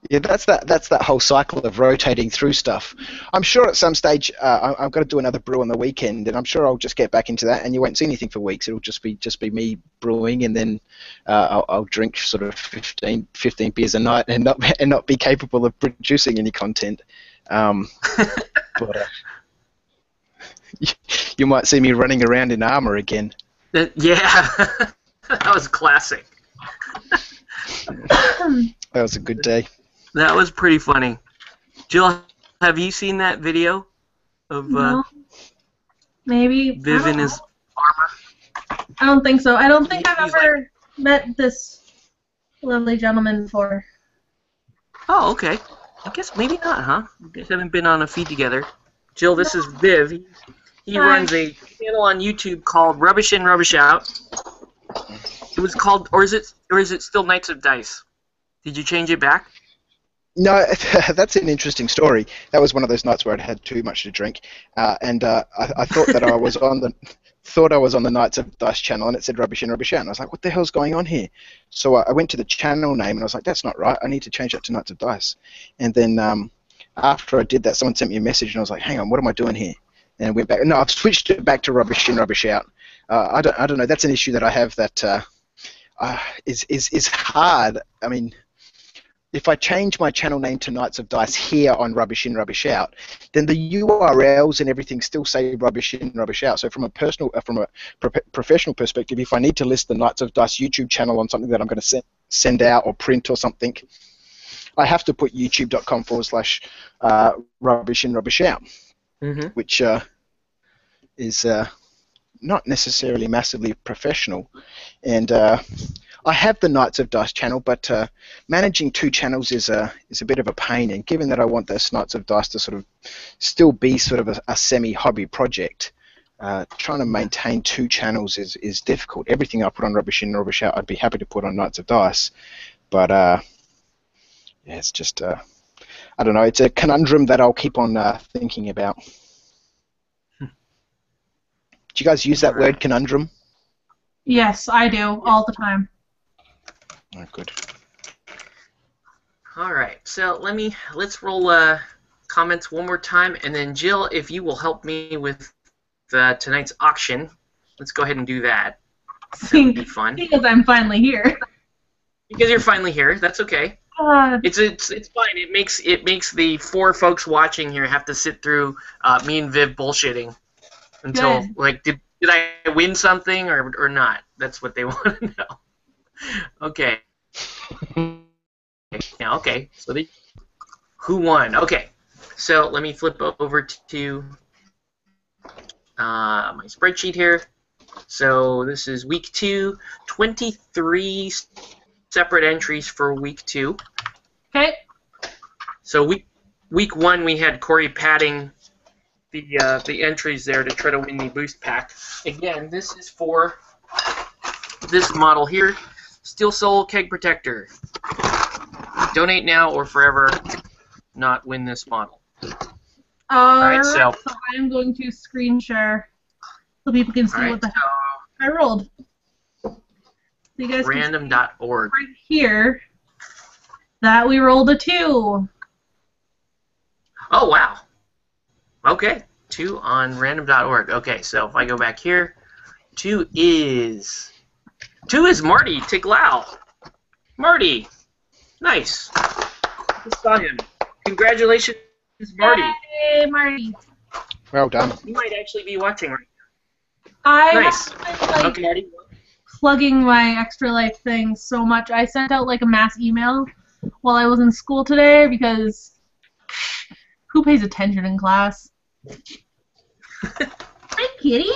Yeah, that's that whole cycle of rotating through stuff. I'm sure at some stage I've got to do another brew on the weekend, and I'm sure I'll just get back into that, and you won't see anything for weeks. It'll just be me brewing, and then I'll drink sort of 15 beers a night and not be capable of producing any content. But you might see me running around in armor again. Yeah, that was classic. That was a good day. That was pretty funny. Jill, have you seen that video of No. Maybe Viv in his armor? I don't think so. I don't think I've ever met this lovely gentleman before. Oh, okay. I guess maybe not, huh? You guys haven't been on a feed together. Jill, this is Viv. He runs a channel on YouTube called Rubbish In, Rubbish Out. It was called, or is it still Knights of Dice? Did you change it back? No, that's an interesting story. That was one of those nights where I'd had too much to drink, and I thought that I was on the Knights of Dice channel, and it said Rubbish In, Rubbish Out, and I was like, what the hell's going on here? So I went to the channel name, and I was like, that's not right. I need to change that to Knights of Dice. And then after I did that, someone sent me a message, and I was like, hang on, what am I doing here? And I went back. No, I've switched it back to Rubbish In, Rubbish Out. I don't know. That's an issue that I have that is hard. I mean, if I change my channel name to Knights of Dice here on Rubbish In, Rubbish Out, then the URLs and everything still say Rubbish In, Rubbish Out. So from a professional perspective, if I need to list the Knights of Dice YouTube channel on something that I'm going to send out or print or something, I have to put youtube.com/Rubbish In, Rubbish Out, which is not necessarily massively professional. And I have the Knights of Dice channel, but managing 2 channels is a bit of a pain. And given that I want this Knights of Dice to sort of still be sort of a semi-hobby project, trying to maintain 2 channels is difficult. Everything I put on Rubbish In, Rubbish Out, I'd be happy to put on Knights of Dice, but yeah, it's just I don't know. It's a conundrum that I'll keep on thinking about. Do you guys use that word, conundrum? Yes, I do, all the time. Oh, good. All right, so let's roll comments one more time, and then Jill, if you will help me with tonight's auction, let's go ahead and do that. That would be fun. Because I'm finally here. Because you're finally here, that's okay. It's fine. It makes the 4 folks watching here have to sit through me and Viv bullshitting until Good. like did I win something or not? That's what they want to know. Okay. Yeah. Okay. So who won? Okay. So let me flip over to my spreadsheet here. So this is week 2, 23 separate entries for week 2. Okay. So week 1 we had Corey padding the entries there to try to win the boost pack. Again, this is for this model here, Steelsoul Keg Protector. Donate now or forever not win this model. Alright, so I'm going to screen share so people can see what the hell I rolled. So you guys random.org. right here that we rolled a 2. Oh, wow. Okay. 2 on random.org. Okay, so if I go back here, 2 is Marty Tiglau. Marty. Nice. Just saw him. Congratulations, Marty. Hey, Marty. Well done. You might actually be watching right Nice. now. Okay, Marty. Plugging my Extra Life thing so much. I sent out like a mass email while I was in school today because who pays attention in class? Hi, kitty.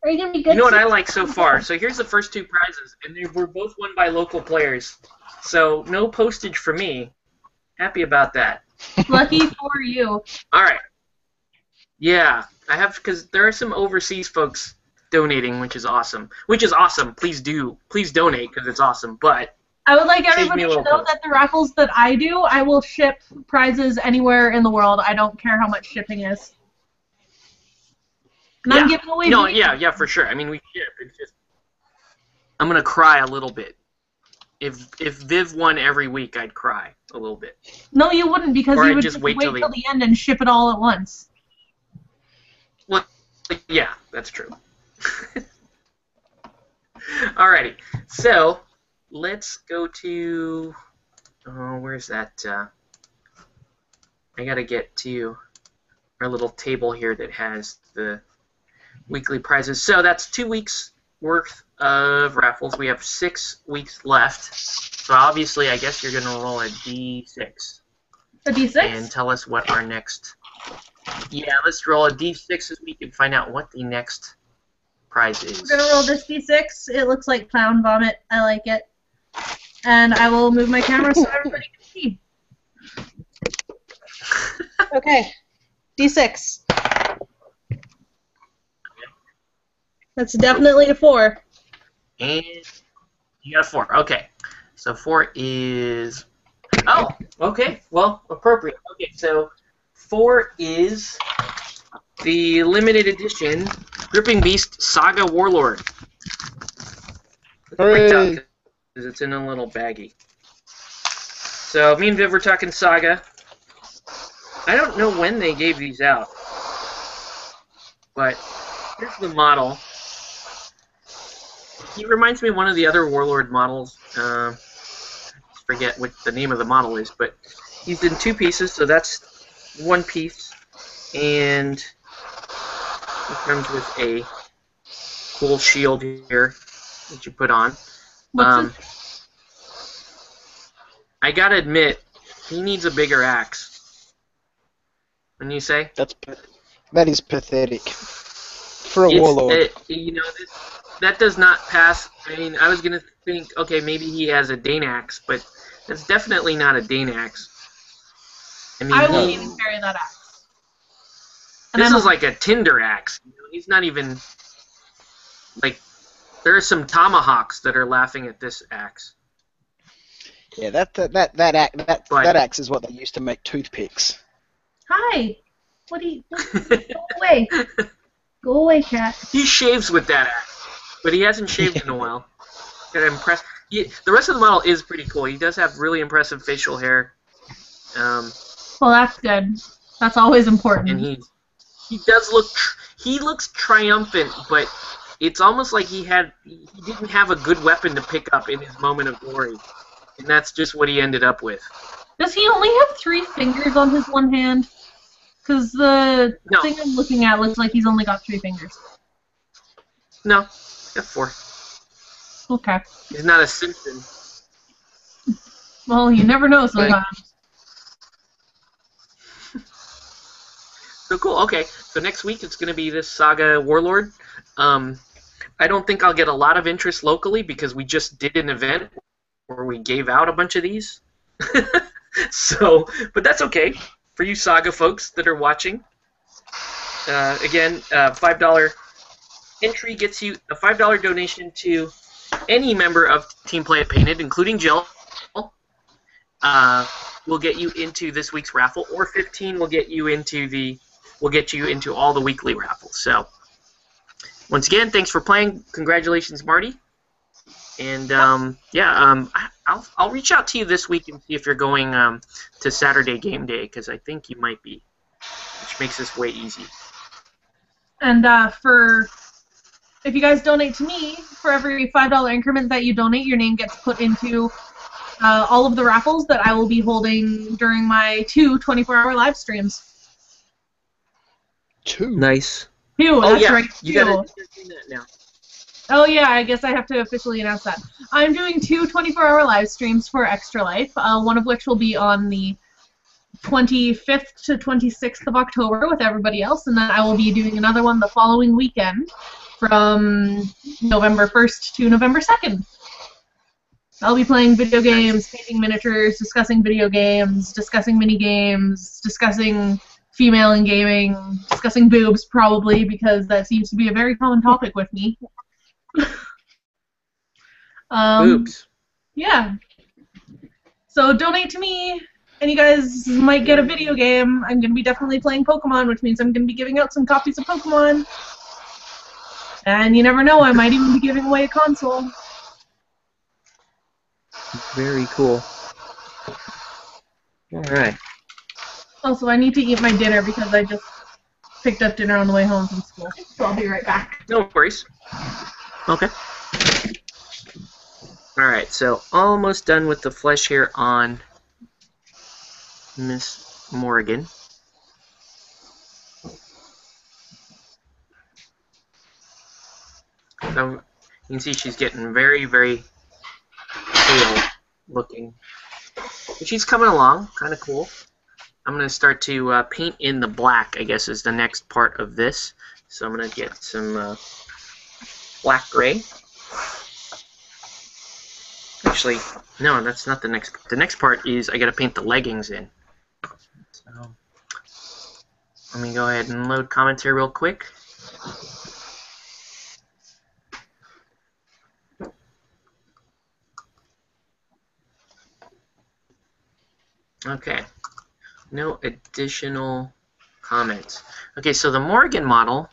Are you gonna be good? You know what I like so far? So here's the first 2 prizes, and they were both won by local players. So no postage for me. Happy about that. Lucky for you. All right. Yeah, I have because there are some overseas folks donating, which is awesome. Please donate because it's awesome. But I would like Save me everybody a to little know post. that the raffles that I do, I will ship prizes anywhere in the world. I don't care how much shipping is. And I'm giving away. No, yeah, for sure. I mean, we ship. It's just I'm gonna cry a little bit. If Viv won every week, I'd cry a little bit. No, you wouldn't because Or you I'd would just just wait wait till till the end and ship it all at once. Well, yeah, that's true. Alrighty, so let's go to. Oh, where's that? I gotta get to our little table here that has the weekly prizes. So that's 2 weeks worth of raffles. We have 6 weeks left. So obviously, I guess you're gonna roll a d6. A D6? And tell us what our next. Yeah, let's roll a d6 so we can find out what the next prize is. We're gonna roll this D6. It looks like clown vomit. I like it. And I will move my camera so everybody can see. Okay. D6. That's definitely a 4. And you got a 4. Okay. So 4 is. Oh, okay. Well, appropriate. Okay, so 4 is the limited edition Gripping Beast Saga Warlord. Because it's in a little baggie. So me and Viv were talking Saga. I don't know when they gave these out, but here's the model. He reminds me of one of the other Warlord models. I forget what the name of the model is, but he's in 2 pieces, so that's 1 piece, and it comes with a cool shield here that you put on. I gotta admit, he needs a bigger axe. Wouldn't you say? That is pathetic for a warlord. That does not pass. I mean, I was gonna think, okay, maybe he has a Dane axe, but that's definitely not a Dane axe. I won't even carry that axe. And This I'm is like a Tinder axe. You know, he's not even like. There are some tomahawks that are laughing at this axe. Yeah, that axe is what they used to make toothpicks. Hi. What do you? Go away. Go away, cat. He shaves with that axe, but he hasn't shaved in a while. Got impress. The rest of the model is pretty cool. He does have really impressive facial hair. Well, that's good. That's always important. And he does look. He looks triumphant, but it's almost like he didn't have a good weapon to pick up in his moment of glory, and that's just what he ended up with. Does he only have 3 fingers on his one hand? Because the thing I'm looking at looks like he's only got 3 fingers. No, got 4. Okay. He's not a Simpson. Well, you never know sometimes. So cool. Okay, so next week it's going to be this Saga Warlord. I don't think I'll get a lot of interest locally because we just did an event where we gave out a bunch of these. So, but that's okay for you Saga folks that are watching. Again, $5 entry gets you a $5 donation to any member of Team Play It Painted, including Jill. Will get you into this week's raffle, or 15 will get you into all the weekly raffles. So, once again, thanks for playing. Congratulations, Marty. And I'll reach out to you this week and see if you're going to Saturday game day, because I think you might be, which makes this way easy. And if you guys donate to me, for every $5 increment that you donate, your name gets put into all of the raffles that I will be holding during my 2 24-hour live streams. 2? Nice. 2, that's yeah. right. 2. You gotta do that now. Oh yeah, I guess I have to officially announce that. I'm doing 2 24-hour live streams for Extra Life, one of which will be on the 25th to 26th of October with everybody else, and then I will be doing another one the following weekend from November 1st to November 2nd. I'll be playing video games, painting miniatures, discussing video games, discussing mini games, discussing female in gaming, discussing boobs probably, because that seems to be a very common topic with me. Boobs. Yeah. So donate to me, and you guys might get a video game. I'm going to be definitely playing Pokemon, which means I'm going to be giving out some copies of Pokemon. And you never know, I might even be giving away a console. Very cool. Alright. Also, I need to eat my dinner because I just picked up dinner on the way home from school. So I'll be right back. No worries. Okay. Alright, so almost done with the flesh here on Miss Morgan. So you can see she's getting very, very pale looking. But she's coming along, kind of cool. I'm going to start to paint in the black, I guess, is the next part of this. So I'm going to get some black gray. Actually, no, that's not the next part. The next part is I got to paint the leggings in. So let me go ahead and load comments here real quick. Okay, no additional comments. Okay, so the Morgan model,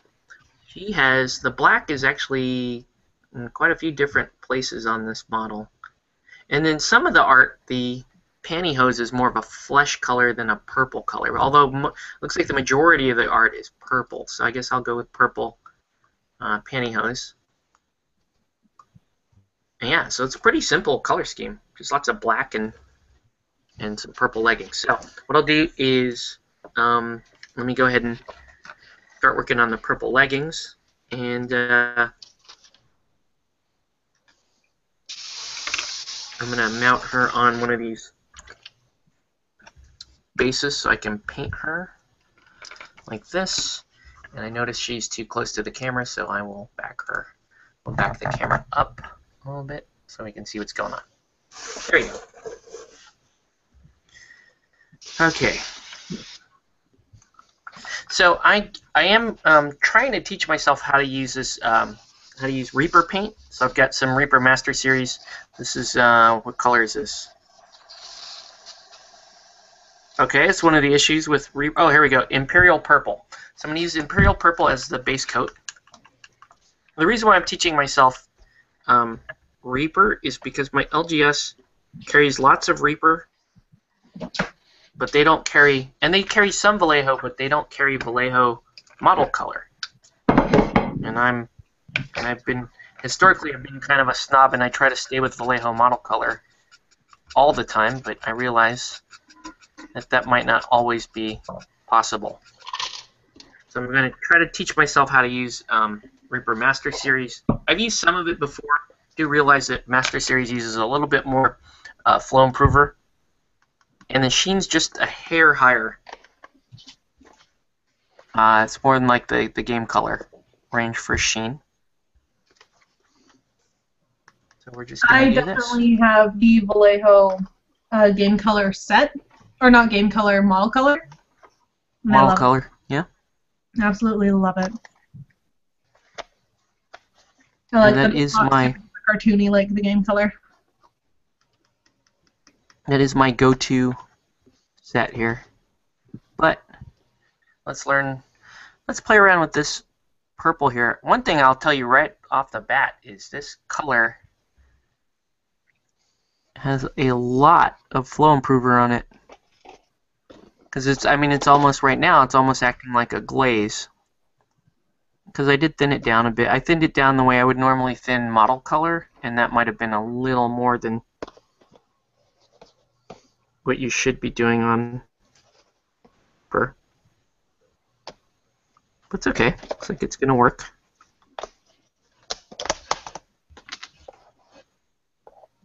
she has, the black is actually in quite a few different places on this model. And then some of the art, the pantyhose is more of a flesh color than a purple color, although looks like the majority of the art is purple, so I guess I'll go with purple pantyhose. And yeah, so it's a pretty simple color scheme, just lots of black and some purple leggings. So what I'll do is let me go ahead and start working on the purple leggings, and I'm going to mount her on one of these bases so I can paint her like this. And I notice she's too close to the camera, so I will back the camera up a little bit so we can see what's going on. There you go. Okay. So I am trying to teach myself how to use this how to use Reaper paint. So I've got some Reaper Master Series. This is what color is this? Okay, it's one of the issues with Reaper. Oh, here we go. Imperial Purple. So I'm going to use Imperial Purple as the base coat. The reason why I'm teaching myself Reaper is because my LGS carries lots of Reaper, but they don't carry, and they carry some Vallejo, but they don't carry Vallejo model color. And historically I've been kind of a snob, and I try to stay with Vallejo model color all the time, but I realize that might not always be possible. So I'm going to try to teach myself how to use Reaper Master Series. I've used some of it before. I do realize that Master Series uses a little bit more flow improver, and the sheen's just a hair higher. It's more than like the game color range for sheen. So we're just going to do this. I definitely have the Vallejo game color set, or not game color, model color. Model color, yeah. Absolutely love it. I like that is my cartoony, like the game color. That is my go-to set here. But let's play around with this purple here. One thing I'll tell you right off the bat is this color has a lot of flow improver on it. Because it's almost right now, it's almost acting like a glaze. Because I did thin it down a bit. I thinned it down the way I would normally thin model color, and that might have been a little more than what you should be doing on Reaper. But it's okay. Looks like it's going to work.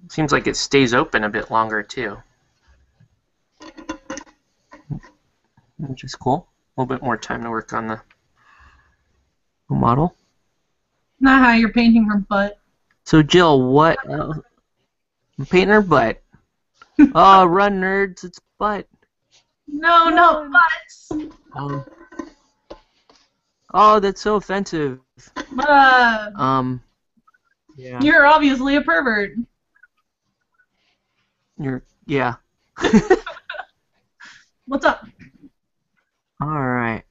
Seems like it stays open a bit longer, too. Which is cool. A little bit more time to work on the model. Not how you're painting her butt. So, Jill, what? I'm painting her butt. Oh, run, nerds! It's butt. No, not butts. Oh, that's so offensive. Yeah. You're obviously a pervert. Yeah. What's up? All right.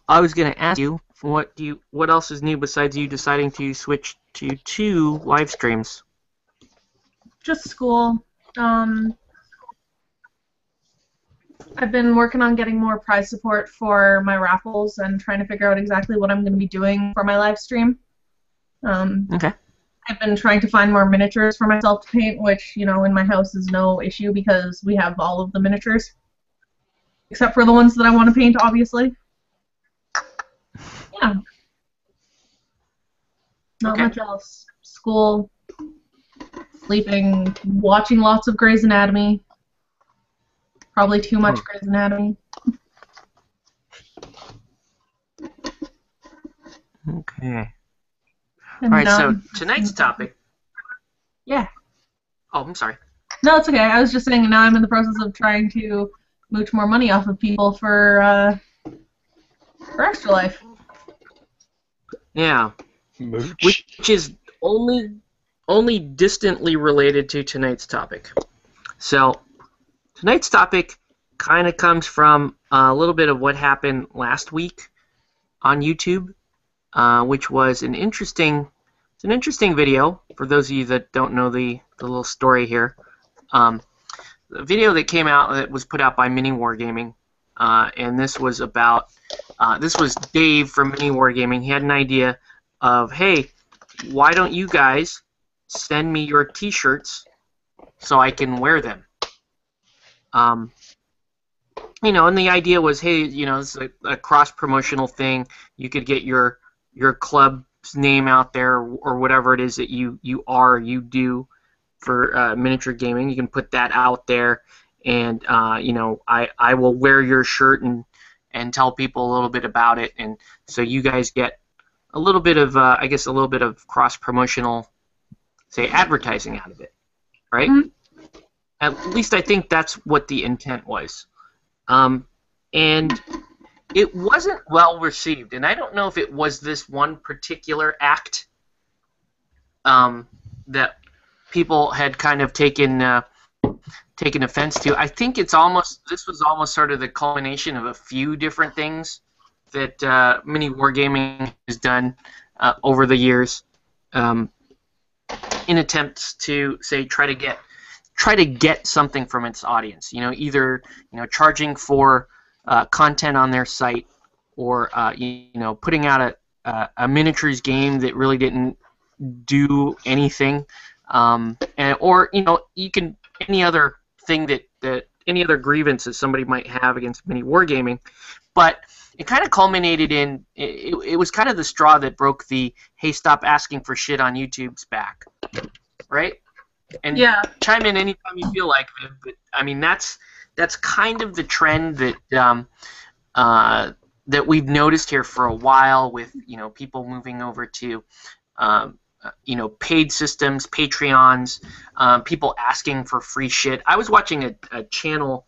I was gonna ask you what else is new besides you deciding to switch to 2 live streams? Just school. I've been working on getting more prize support for my raffles and trying to figure out exactly what I'm going to be doing for my live stream. Okay. I've been trying to find more miniatures for myself to paint, which, you know, in my house is no issue because we have all of the miniatures. Except for the ones that I want to paint, obviously. Yeah. Not much else. School, sleeping, watching lots of Grey's Anatomy. Probably too much Grey's Anatomy. Okay. And all right, so tonight's topic... Yeah. Oh, I'm sorry. No, it's okay. I was just saying now I'm in the process of trying to mooch more money off of people for Extra Life. Yeah. Mooch. Which is only distantly related to tonight's topic. So, tonight's topic kind of comes from a little bit of what happened last week on YouTube, which was an interesting video for those of you that don't know the little story here. The video that came out that was put out by Mini Wargaming, and this was about this was Dave from Mini Wargaming. He had an idea of, hey, why don't you guys send me your T-shirts so I can wear them? You know, and the idea was, hey, you know, it's a cross-promotional thing. You could get your club's name out there or whatever it is that you do for miniature gaming. You can put that out there, and you know, I will wear your shirt and tell people a little bit about it, and so you guys get a little bit of, I guess, a little bit of cross-promotional, say, advertising out of it, right? Mm-hmm. At least I think that's what the intent was. And and it wasn't well received. And I don't know if it was this one particular act that people had kind of taken offense to. I think this was almost sort of the culmination of a few different things that Mini Wargaming has done over the years, in attempts to try to get something from its audience. Either charging for content on their site, or putting out a miniatures game that really didn't do anything, or you can any other thing that any other grievances somebody might have against Mini Wargaming. But it kind of culminated in it was kind of the straw that broke the "hey, stop asking for shit on YouTube's" back, right? And chime in anytime you feel like it. But I mean, that's kind of the trend that that we've noticed here for a while, with people moving over to paid systems, Patreons, people asking for free shit. I was watching a channel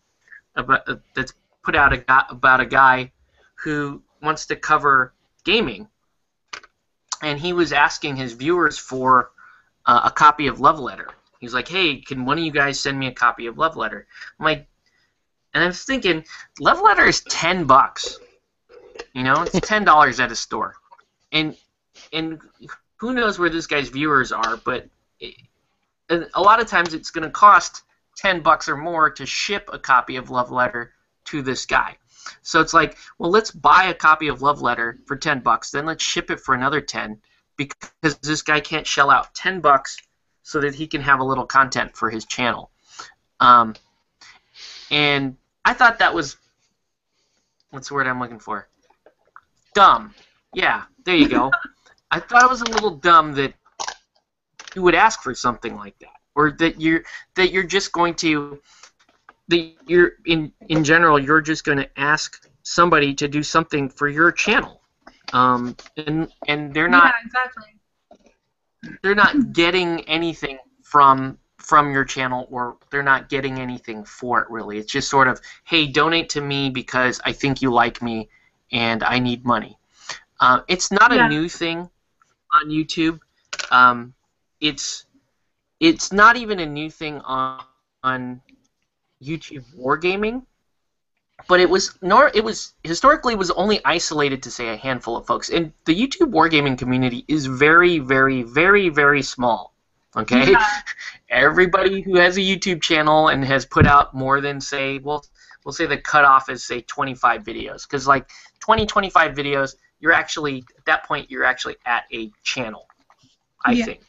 that's put out about a guy who wants to cover gaming, and he was asking his viewers for a copy of Love Letter. He's like, "Hey, can one of you guys send me a copy of Love Letter?" I'm like, and I was thinking, Love Letter is $10. It's $10 at a store, and who knows where this guy's viewers are, but a lot of times it's going to cost $10 or more to ship a copy of Love Letter to this guy. So it's like, well, let's buy a copy of Love Letter for $10, then let's ship it for another 10, because this guy can't shell out $10 so that he can have a little content for his channel. And I thought that was, what's the word I'm looking for? Dumb. Yeah, there you go. I thought it was a little dumb that you would ask for something like that, or that you're just going to, that you're in general, you're just going to ask somebody to do something for your channel, and they're not. Yeah, exactly. They're not getting anything from your channel, or they're not getting anything for it, really. It's just sort of, hey, donate to me because I think you like me and I need money. It's not a new thing on YouTube. It's not even a new thing on YouTube Wargaming, but it was historically was only isolated to, say, a handful of folks. And the YouTube Wargaming community is very, very, very, very small. Okay, everybody who has a YouTube channel and has put out more than, say, we'll say the cutoff is, say, 25 videos, because like 25 videos, you're actually at that point you're actually at a channel, I think.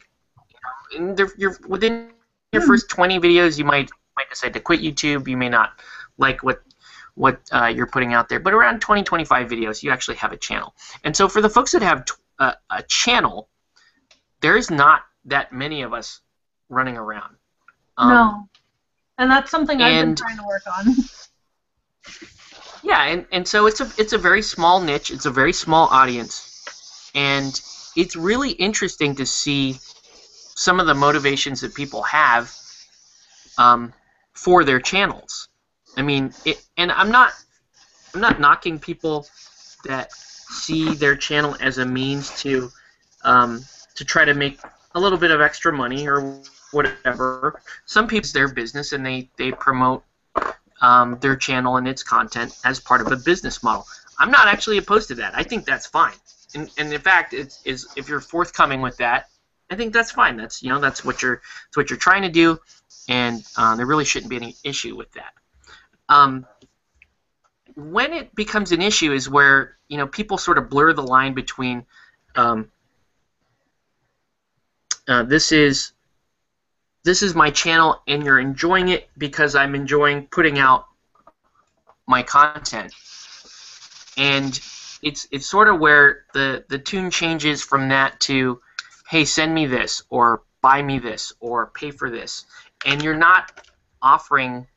And you're within your first 20 videos, you might decide to quit YouTube. You may not like what you're putting out there, but around 25 videos, you actually have a channel. And so for the folks that have a channel, there is not that many of us running around. No, and that's something I've been trying to work on. Yeah, and so it's a very small niche. It's a very small audience, and it's really interesting to see some of the motivations that people have for their channels. I mean, and I'm not knocking people that see their channel as a means to try to make a little bit of extra money or whatever. Some people, it's their business, and they promote their channel and its content as part of a business model. I'm not actually opposed to that. I think that's fine. And in fact, if you're forthcoming with that, I think that's fine. That's what you're trying to do, and there really shouldn't be any issue with that. When it becomes an issue is where people sort of blur the line between this is my channel and you're enjoying it because I'm enjoying putting out my content, and it's sort of where the tune changes from that to, hey, send me this, or buy me this, or pay for this, and you're not offering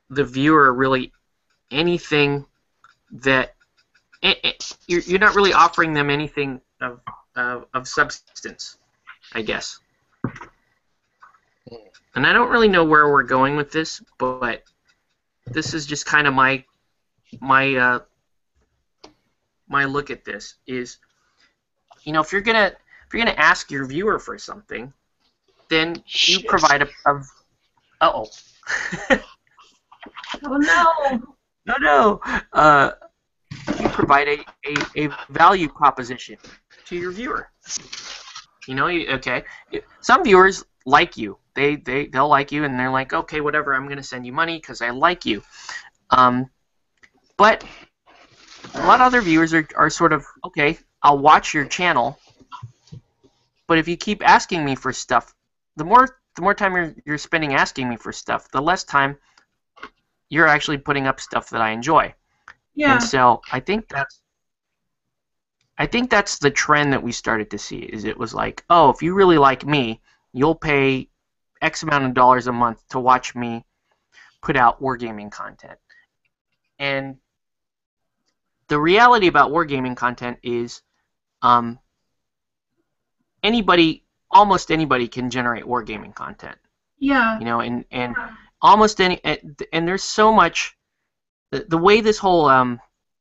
the viewer really anything that you're not really offering them anything of substance, I guess. And I don't really know where we're going with this, but this is just kind of my my my look at this is, you know, if you're gonna ask your viewer for something, then you Shit. provide a uh-oh. Oh no. No. You provide a value proposition to your viewer. You know, okay. Some viewers like you. They'll like you, and they're like, okay, whatever. I'm gonna send you money because I like you. But a lot of other viewers are sort of, okay, I'll watch your channel, but if you keep asking me for stuff, the more time you're spending asking me for stuff, the less time you're actually putting up stuff that I enjoy. Yeah. And so I think that's the trend that we started to see. Is it was like, oh, if you really like me, you'll pay X amount of dollars a month to watch me put out wargaming content. And the reality about wargaming content is, almost anybody can generate wargaming content. Yeah. You know, and almost any, and there's so much. The way this whole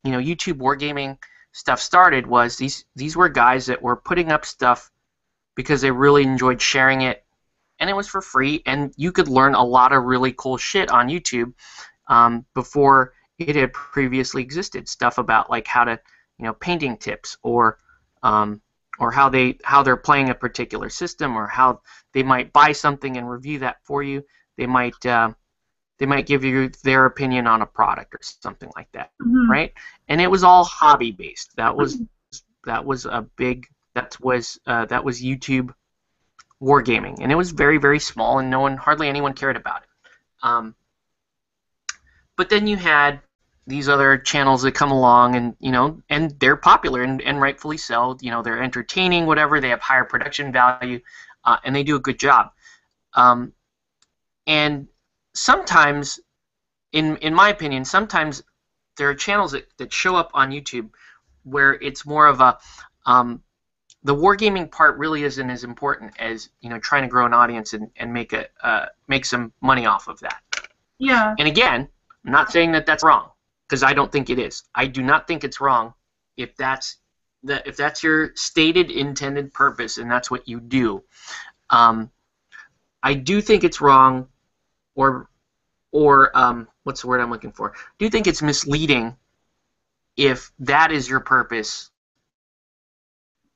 you know, YouTube wargaming stuff started was these were guys that were putting up stuff because they really enjoyed sharing it, and it was for free, and you could learn a lot of really cool shit on YouTube before it had previously existed. Stuff about like how to, you know, painting tips, or how they're playing a particular system, or how they might buy something and review that for you. They might give you their opinion on a product or something like that, right? And it was all hobby based. That was YouTube wargaming, and it was very, very small, and hardly anyone cared about it. But then you had these other channels that come along, and you know, and they're popular, and rightfully so. You know, they're entertaining, whatever. They have higher production value, and they do a good job. And sometimes, in my opinion, sometimes there are channels that show up on YouTube where it's more of a the wargaming part really isn't as important as, you know, trying to grow an audience and make some money off of that. Yeah. And again, I'm not saying that that's wrong, because I don't think it is. I do not think it's wrong if that's your stated intended purpose and that's what you do. I do think it's wrong, or what's the word I'm looking for? I do think it's misleading if that is your purpose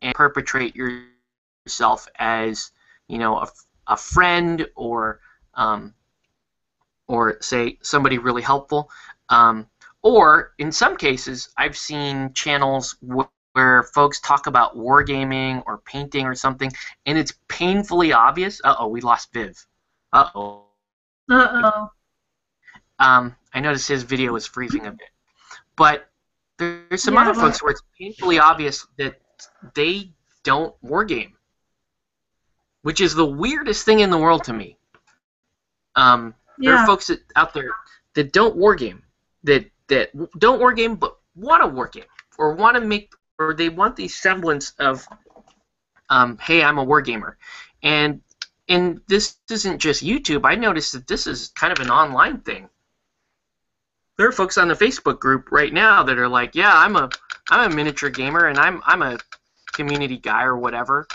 and perpetrate yourself as, you know, a friend, or say somebody really helpful. Or in some cases, I've seen channels where folks talk about wargaming or painting or something, and it's painfully obvious. Uh-oh, we lost Viv. Uh-oh. Uh-oh. I noticed his video was freezing a bit. But there's some other folks where it's painfully obvious that they don't wargame, which is the weirdest thing in the world to me. There are folks out there that don't wargame, that don't wargame but want to wargame, or want to make, or they want the semblance of, hey, I'm a wargamer. And this isn't just YouTube. I noticed that this is kind of an online thing. There are folks on the Facebook group right now that are like, yeah, I'm a miniature gamer, and I'm a community guy or whatever,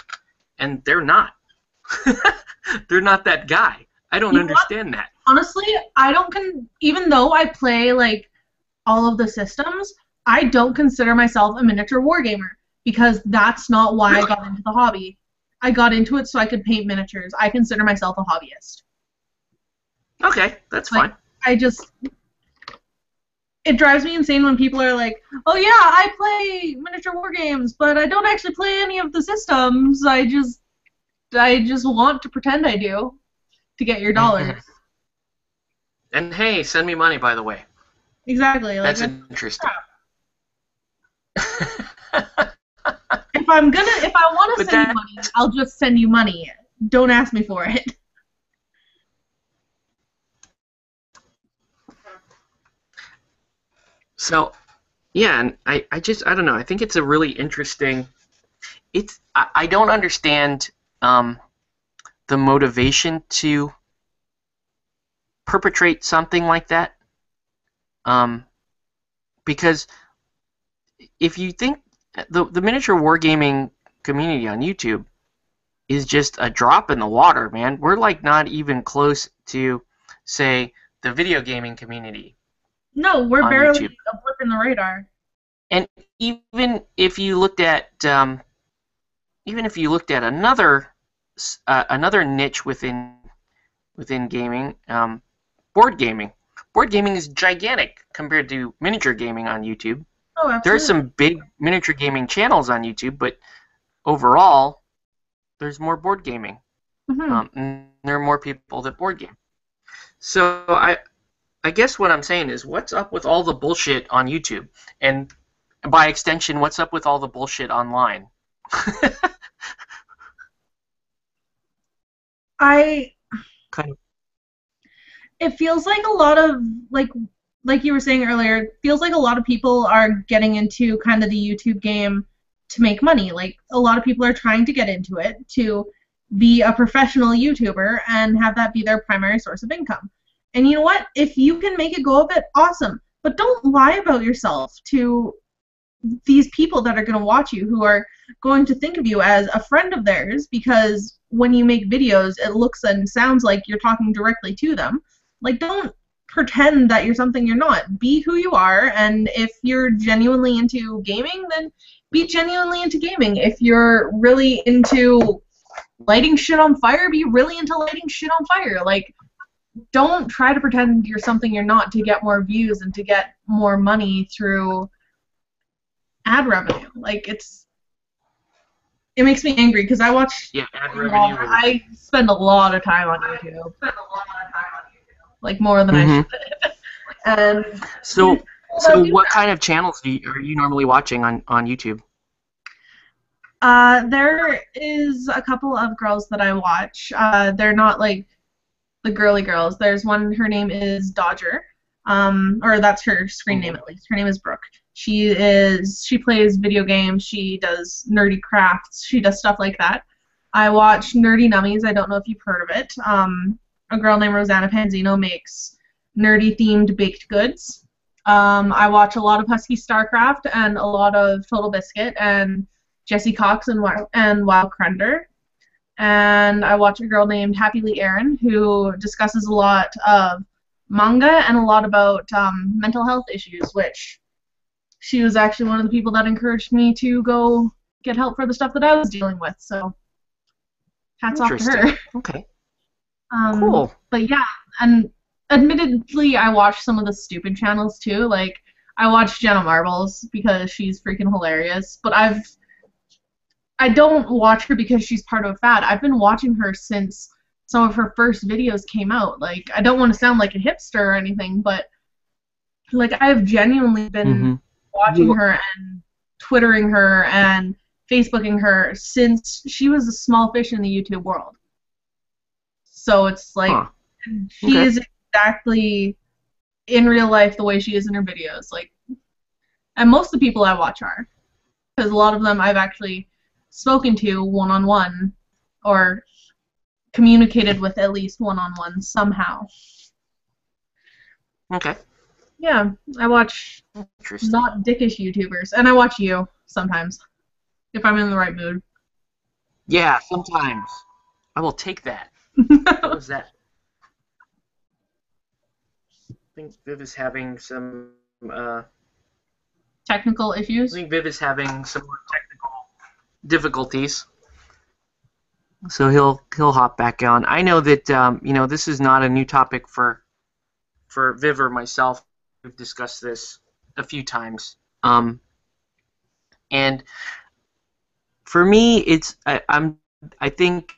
and they're not. They're not that guy. I don't understand that. Honestly, I don't even though I play like all of the systems, I don't consider myself a miniature wargamer, because that's not why I got into the hobby. I got into it so I could paint miniatures. I consider myself a hobbyist. Okay, that's fine. It drives me insane when people are like, oh yeah, I play miniature war games, but I don't actually play any of the systems. I just want to pretend I do to get your dollars. And hey, send me money, by the way. Exactly. That's interesting. If I want to send you money, I'll just send you money. Don't ask me for it. So, yeah, and I don't know. I think it's a really interesting. I don't understand the motivation to perpetrate something like that. because if you think the miniature wargaming community on YouTube is just a drop in the water, man. We're like not even close to, say, the video gaming community. No, we're on barely YouTube. a blip in the radar. And even if you looked at another niche within gaming, board gaming. Board gaming is gigantic compared to miniature gaming on YouTube. Oh, absolutely. There are some big miniature gaming channels on YouTube, but overall, there's more board gaming. And there are more people that board game. So I guess what I'm saying is, what's up with all the bullshit on YouTube? And by extension, what's up with all the bullshit online? It feels like a lot of, like you were saying earlier, it feels like a lot of people are getting into kind of the YouTube game to make money. Like, a lot of people are trying to get into it to be a professional YouTuber and have that be their primary source of income. And you know what? If you can make a go of it, awesome. But don't lie about yourself to these people that are going to watch you, who are going to think of you as a friend of theirs, because when you make videos, it looks and sounds like you're talking directly to them. Like, don't pretend that you're something you're not. Be who you are, and if you're genuinely into gaming, then be genuinely into gaming. If you're really into lighting shit on fire, be really into lighting shit on fire. Like, don't try to pretend you're something you're not to get more views and to get more money through ad revenue. Like, it makes me angry because I watch. Yeah, ad revenue. I spend a lot of time on YouTube. Like, more than I should. And so what kind of channels are you normally watching on YouTube? There is a couple of girls that I watch. They're not like the girly girls. There's one, her name is Dodger, or that's her screen name at least. Her name is Brooke. She plays video games. She does nerdy crafts. She does stuff like that. I watch Nerdy Nummies. I don't know if you've heard of it. A girl named Rosanna Panzino makes nerdy-themed baked goods. I watch a lot of Husky Starcraft and a lot of Total Biscuit and Jesse Cox and Wild Crender. And I watch a girl named Happy Lee Aaron, who discusses a lot of manga and a lot about mental health issues, which she was actually one of the people that encouraged me to go get help for the stuff that I was dealing with. So hats off to her. Okay. Cool. But yeah, and admittedly, I watch some of the stupid channels too. Like, I watch Jenna Marbles because she's freaking hilarious. But I don't watch her because she's part of a fad. I've been watching her since some of her first videos came out. Like, I don't want to sound like a hipster or anything, but like, I have genuinely been watching her and Twittering her and Facebooking her since she was a small fish in the YouTube world. So it's like, she is exactly in real life the way she is in her videos. Like, and most of the people I watch are, because a lot of them I've actually spoken to one-on-one or communicated with at least one-on-one somehow. Okay. Yeah, I watch not dickish YouTubers, and I watch you sometimes if I'm in the right mood. Yeah, sometimes. I will take that. What was that? I think Viv is having some technical issues. I think Viv is having some more technical difficulties, so he'll hop back on. I know that this is not a new topic for Viv or myself. We've discussed this a few times, and for me, I think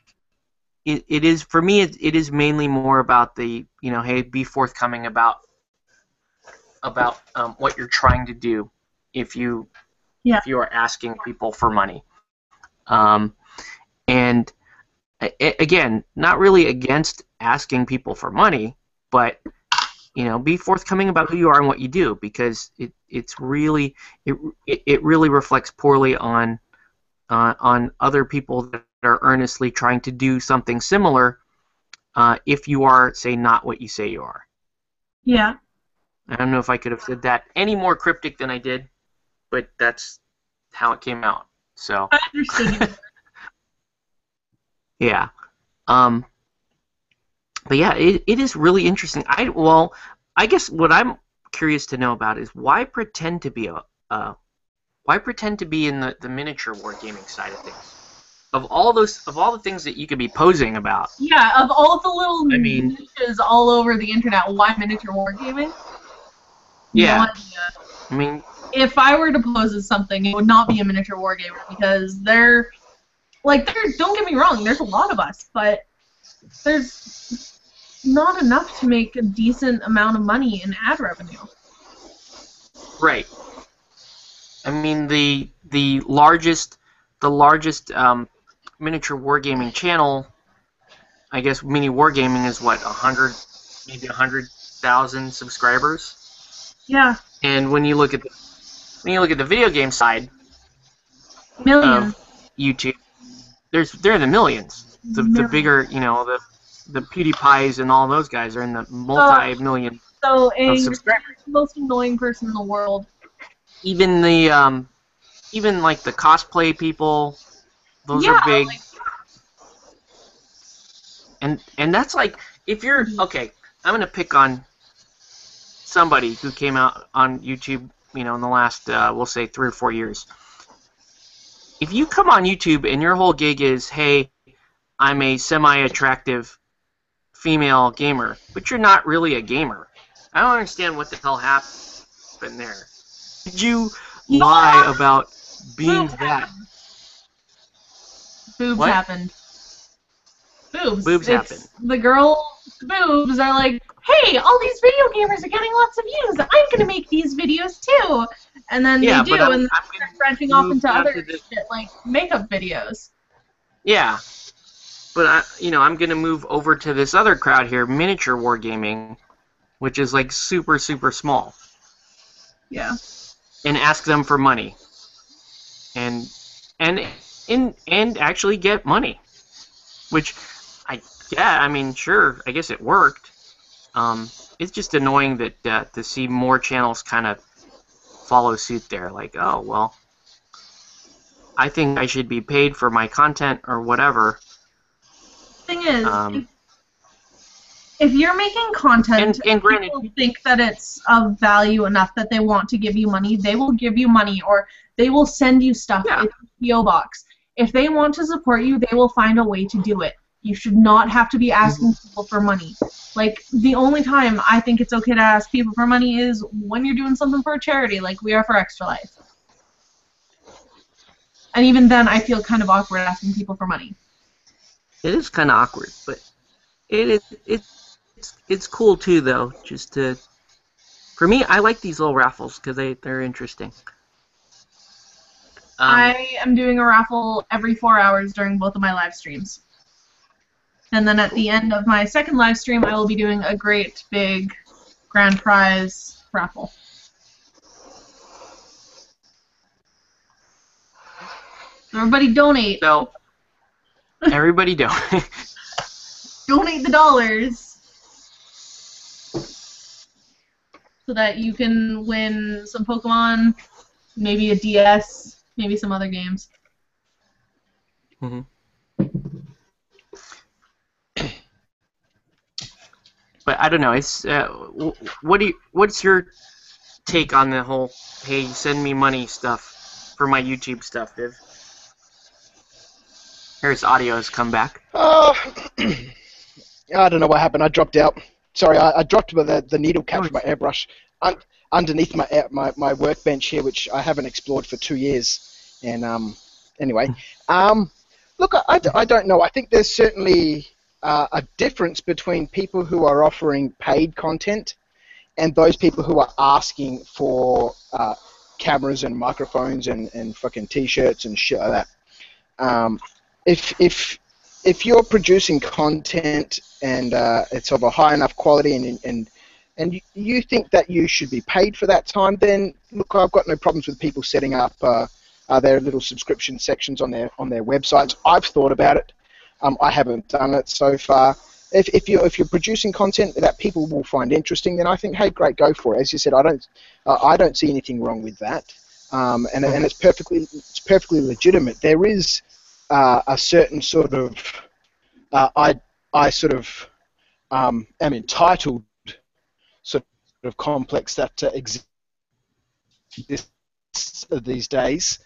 it is for me. It is mainly more about the hey, be forthcoming about what you're trying to do if you are asking people for money. And again, not really against asking people for money, but be forthcoming about who you are and what you do, because it really reflects poorly on other people that are earnestly trying to do something similar. If you are, say, not what you say you are. Yeah. I don't know if I could have said that any more cryptic than I did, but that's how it came out. So. I understood. Yeah. But yeah, it is really interesting. I guess what I'm curious to know about is why pretend to be in the miniature wargaming side of things? Of all the things that you could be posing about. Yeah, of all the little niches all over the internet, why miniature wargaming? Yeah. No idea. I mean, if I were to pose as something, it would not be a miniature wargamer because don't get me wrong, there's a lot of us, but there's not enough to make a decent amount of money in ad revenue. Right. I mean, the largest miniature wargaming channel, I guess mini wargaming is what, 100,000 subscribers. Yeah. And when you look at the video game side millions of YouTube, they're in the millions. The bigger, the PewDiePies and all those guys are in the multi-million of subscribers. The most annoying person in the world. Even the like the cosplay people, those are big. And that's like, if you're okay, I'm gonna pick on somebody who came out on YouTube, in the last we'll say 3 or 4 years. If you come on YouTube and your whole gig is, hey, I'm a semi-attractive female gamer, but you're not really a gamer, I don't understand what the hell happened there. Did you lie about being that? Boobs what? happened. Boobs happened. The girl boobs are like, hey, all these video gamers are getting lots of views. I'm going to make these videos too. And then they do, and then they're branching off into other shit like makeup videos. Yeah. But I'm going to move over to this other crowd here, miniature wargaming, which is like super, super small. Yeah. And ask them for money. And actually get money. Which, sure, I guess it worked. It's just annoying that to see more channels kind of follow suit there. Like, oh, well, I think I should be paid for my content or whatever. Thing is, if you're making content and granted, people think that it's of value enough that they want to give you money, they will give you money, or they will send you stuff in a PO box. If they want to support you, they will find a way to do it. You should not have to be asking people for money. Like, the only time I think it's okay to ask people for money is when you're doing something for a charity, like we are for Extra Life. And even then, I feel kind of awkward asking people for money. It is kind of awkward, but it's cool too, though. Just for me, I like these little raffles because they're interesting. I am doing a raffle every 4 hours during both of my live streams. And then at the end of my second live stream, I will be doing a great big grand prize raffle. Everybody donate. So, everybody donate. Donate the dollars so that you can win some Pokemon, maybe a DS, maybe some other games. Mm-hmm. But I don't know. It's what's your take on the whole hey, send me money stuff for my YouTube stuff, Viv? Here's audio has come back. I don't know what happened. I dropped out. Sorry, I dropped the needle cap for my airbrush underneath my workbench here, which I haven't explored for 2 years. And anyway, look, I don't know. I think there's certainly a difference between people who are offering paid content and those people who are asking for cameras and microphones and fucking t-shirts and shit like that. If you're producing content and it's of a high enough quality and you think that you should be paid for that time, then look, I've got no problems with people setting up their little subscription sections on their websites. I've thought about it. I haven't done it so far. if you're producing content that people will find interesting, then I think, hey, great, go for it. As you said, I don't see anything wrong with that, and it's perfectly legitimate. There is a certain sort of I sort of am entitled sort of complex that exists these days.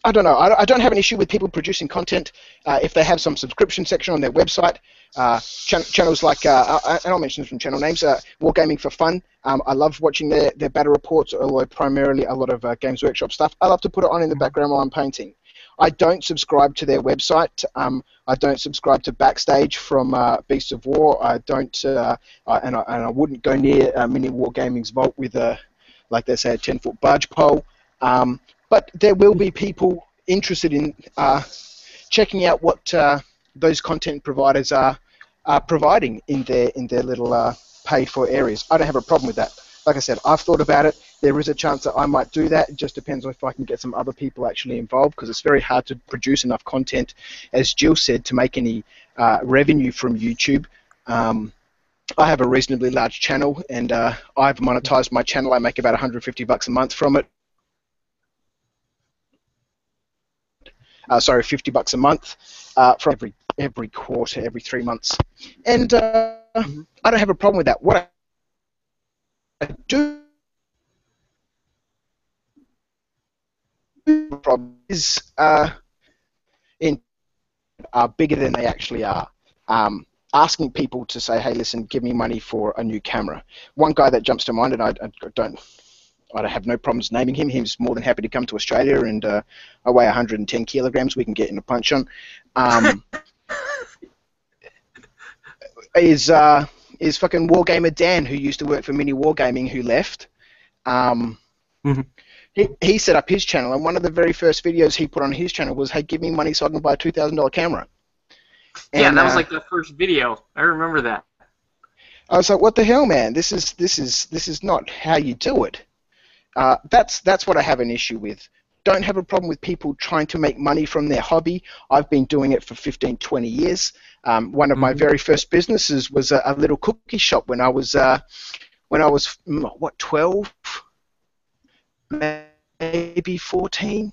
I don't know. I don't have an issue with people producing content if they have some subscription section on their website. Channels like, and I'll mention some channel names, Wargaming for Fun. I love watching their battle reports, although primarily a lot of Games Workshop stuff. I love to put it on in the background while I'm painting. I don't subscribe to their website. I don't subscribe to Backstage from Beasts of War. I don't, and I wouldn't go near Mini Wargaming's vault with, like they say, a 10-foot barge pole. But there will be people interested in checking out what those content providers are providing in their little paid-for areas. I don't have a problem with that. Like I said, I've thought about it. There is a chance that I might do that. It just depends if I can get some other people actually involved, because it's very hard to produce enough content, as Jill said, to make any revenue from YouTube. I have a reasonably large channel, and I've monetized my channel. I make about $150 a month from it. Sorry, $50 a month for every quarter, every 3 months, and I don't have a problem with that. What I do problem is bigger than they actually are. Asking people to say, "Hey, listen, give me money for a new camera." One guy that jumps to mind, and I have no problems naming him. He's more than happy to come to Australia, and I weigh 110 kilograms. We can get in a punch on. Is fucking Wargamer Dan, who used to work for Mini Wargaming, who left. He set up his channel, and one of the very first videos he put on his channel was, "Hey, give me money so I can buy a $2,000 camera." And, yeah, that was like the first video. I remember that. I was like, "What the hell, man? This is not how you do it." That's what I have an issue with. Don't have a problem with people trying to make money from their hobby. I've been doing it for 15, 20 years. One of my very first businesses was a little cookie shop when I was what, 12, maybe 14.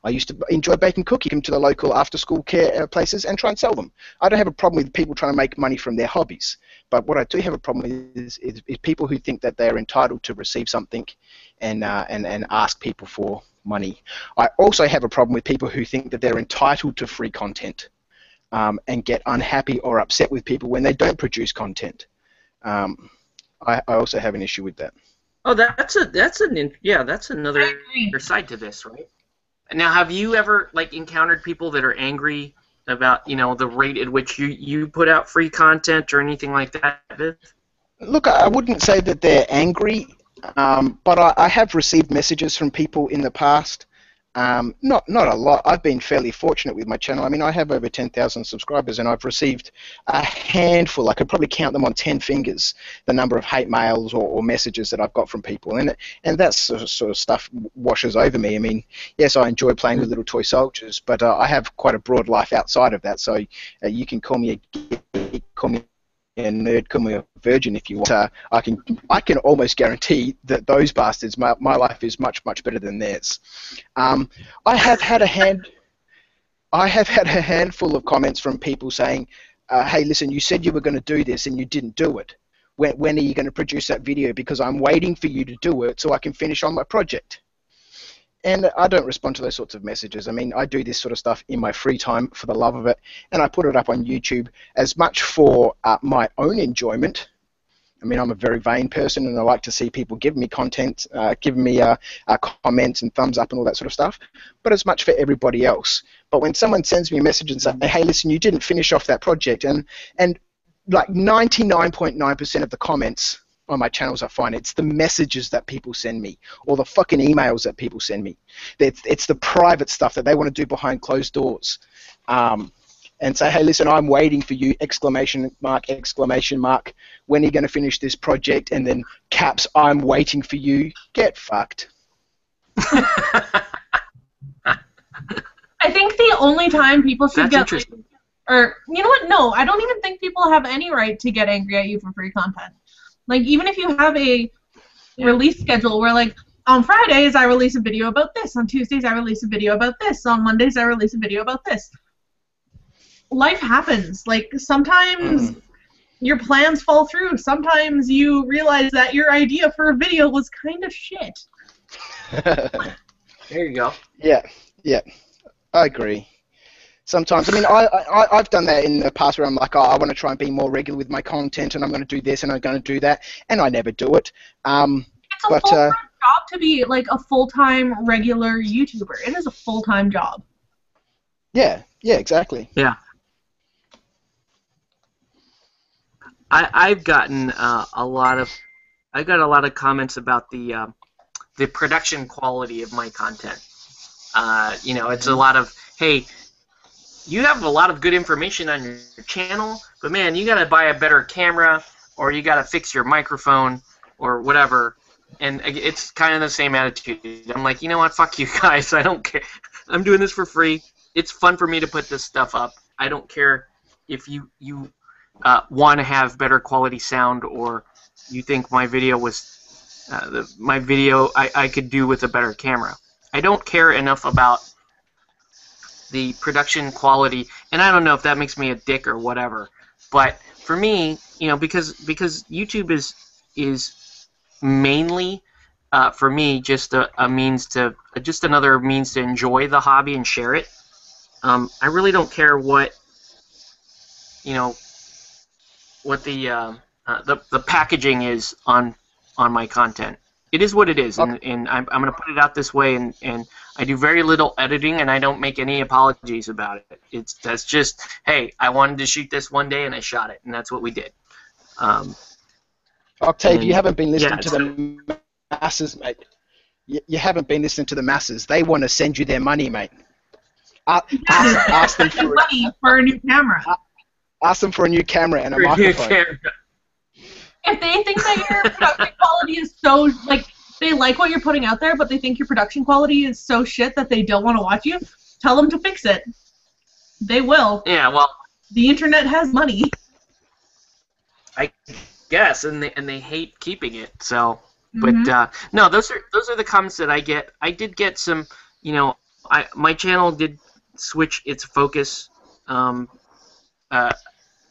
I used to enjoy baking cookies, come to the local after-school care places and try and sell them. I don't have a problem with people trying to make money from their hobbies. But what I do have a problem with is people who think that they're entitled to receive something and ask people for money. I also have a problem with people who think that they're entitled to free content and get unhappy or upset with people when they don't produce content. I also have an issue with that. Oh, that's another side to this, right? Now, have you ever encountered people that are angry about the rate at which you put out free content or anything like that? Look, I wouldn't say that they're angry, but I have received messages from people in the past. Not a lot. I've been fairly fortunate with my channel. I mean, I have over 10,000 subscribers, and I've received a handful. I could probably count them on 10 fingers, the number of hate mails or messages that I've got from people, and that sort of stuff washes over me. I mean, yes, I enjoy playing with little toy soldiers, but I have quite a broad life outside of that. So you can call me a geek, call me a nerd, call me a virgin if you want. I can almost guarantee that those bastards, my life is much better than theirs. I have had a handful of comments from people saying, "Hey, listen, you said you were going to do this and you didn't do it. When are you going to produce that video? Because I'm waiting for you to do it so I can finish on my project." And I don't respond to those sorts of messages. I mean, I do this sort of stuff in my free time for the love of it, and I put it up on YouTube as much for my own enjoyment. I mean, I'm a very vain person, and I like to see people give me content, giving me comments and thumbs up and all that sort of stuff, but as much for everybody else. But when someone sends me a message and says, "Hey, listen, you didn't finish off that project," and like 99.9% of the comments on my channels are fine. It's the messages that people send me, or the fucking emails that people send me. It's the private stuff that they want to do behind closed doors, and say, "Hey, listen, I'm waiting for you!" Exclamation mark! Exclamation mark! When are you going to finish this project? And then caps! I'm waiting for you. Get fucked. I think the only time people should get Or, you know what? No, I don't even think people have any right to get angry at you for free content. Like, even if you have a release schedule where, like, on Fridays I release a video about this, on Tuesdays I release a video about this, on Mondays I release a video about this. Life happens. Like, sometimes your plans fall through. Sometimes you realize that your idea for a video was kind of shit. There you go. Yeah, I agree. Sometimes, I mean, I've done that in the past where I'm like, oh, I want to try and be more regular with my content, and I'm going to do this, and I'm going to do that, and I never do it. It's a full-time job to be, like, a full-time regular YouTuber. It is a full-time job. Yeah, exactly. Yeah. I've gotten a lot of comments about the production quality of my content. You know, it's a lot of, hey, you have a lot of good information on your channel, but man, you gotta buy a better camera, or you gotta fix your microphone, or whatever. And it's kind of the same attitude. I'm like, you know what, fuck you guys, I don't care. I'm doing this for free. It's fun for me to put this stuff up. I don't care if you want to have better quality sound, or you think my video was I could do with a better camera. I don't care enough about the production quality, and I don't know if that makes me a dick or whatever, but for me, you know, because YouTube is mainly for me just a means to another means to enjoy the hobby and share it. I really don't care what, you know, what the packaging is on my content. It is what it is, and I'm going to put it out this way, and I do very little editing, and I don't make any apologies about it. That's just, hey, I wanted to shoot this one day, and I shot it, and that's what we did. Octave, you haven't been listening to the masses, mate. You haven't been listening to the masses. They want to send you their money, mate. Ask them for money for a new camera. Ask them for a new camera and a microphone. If they think that your production quality is so, like, they like what you're putting out there, but they think your production quality is so shit that they don't want to watch you, tell them to fix it. They will. Yeah, well, the internet has money. I guess, and they hate keeping it. So, but no, those are the comments that I get. I did get some, you know, my channel did switch its focus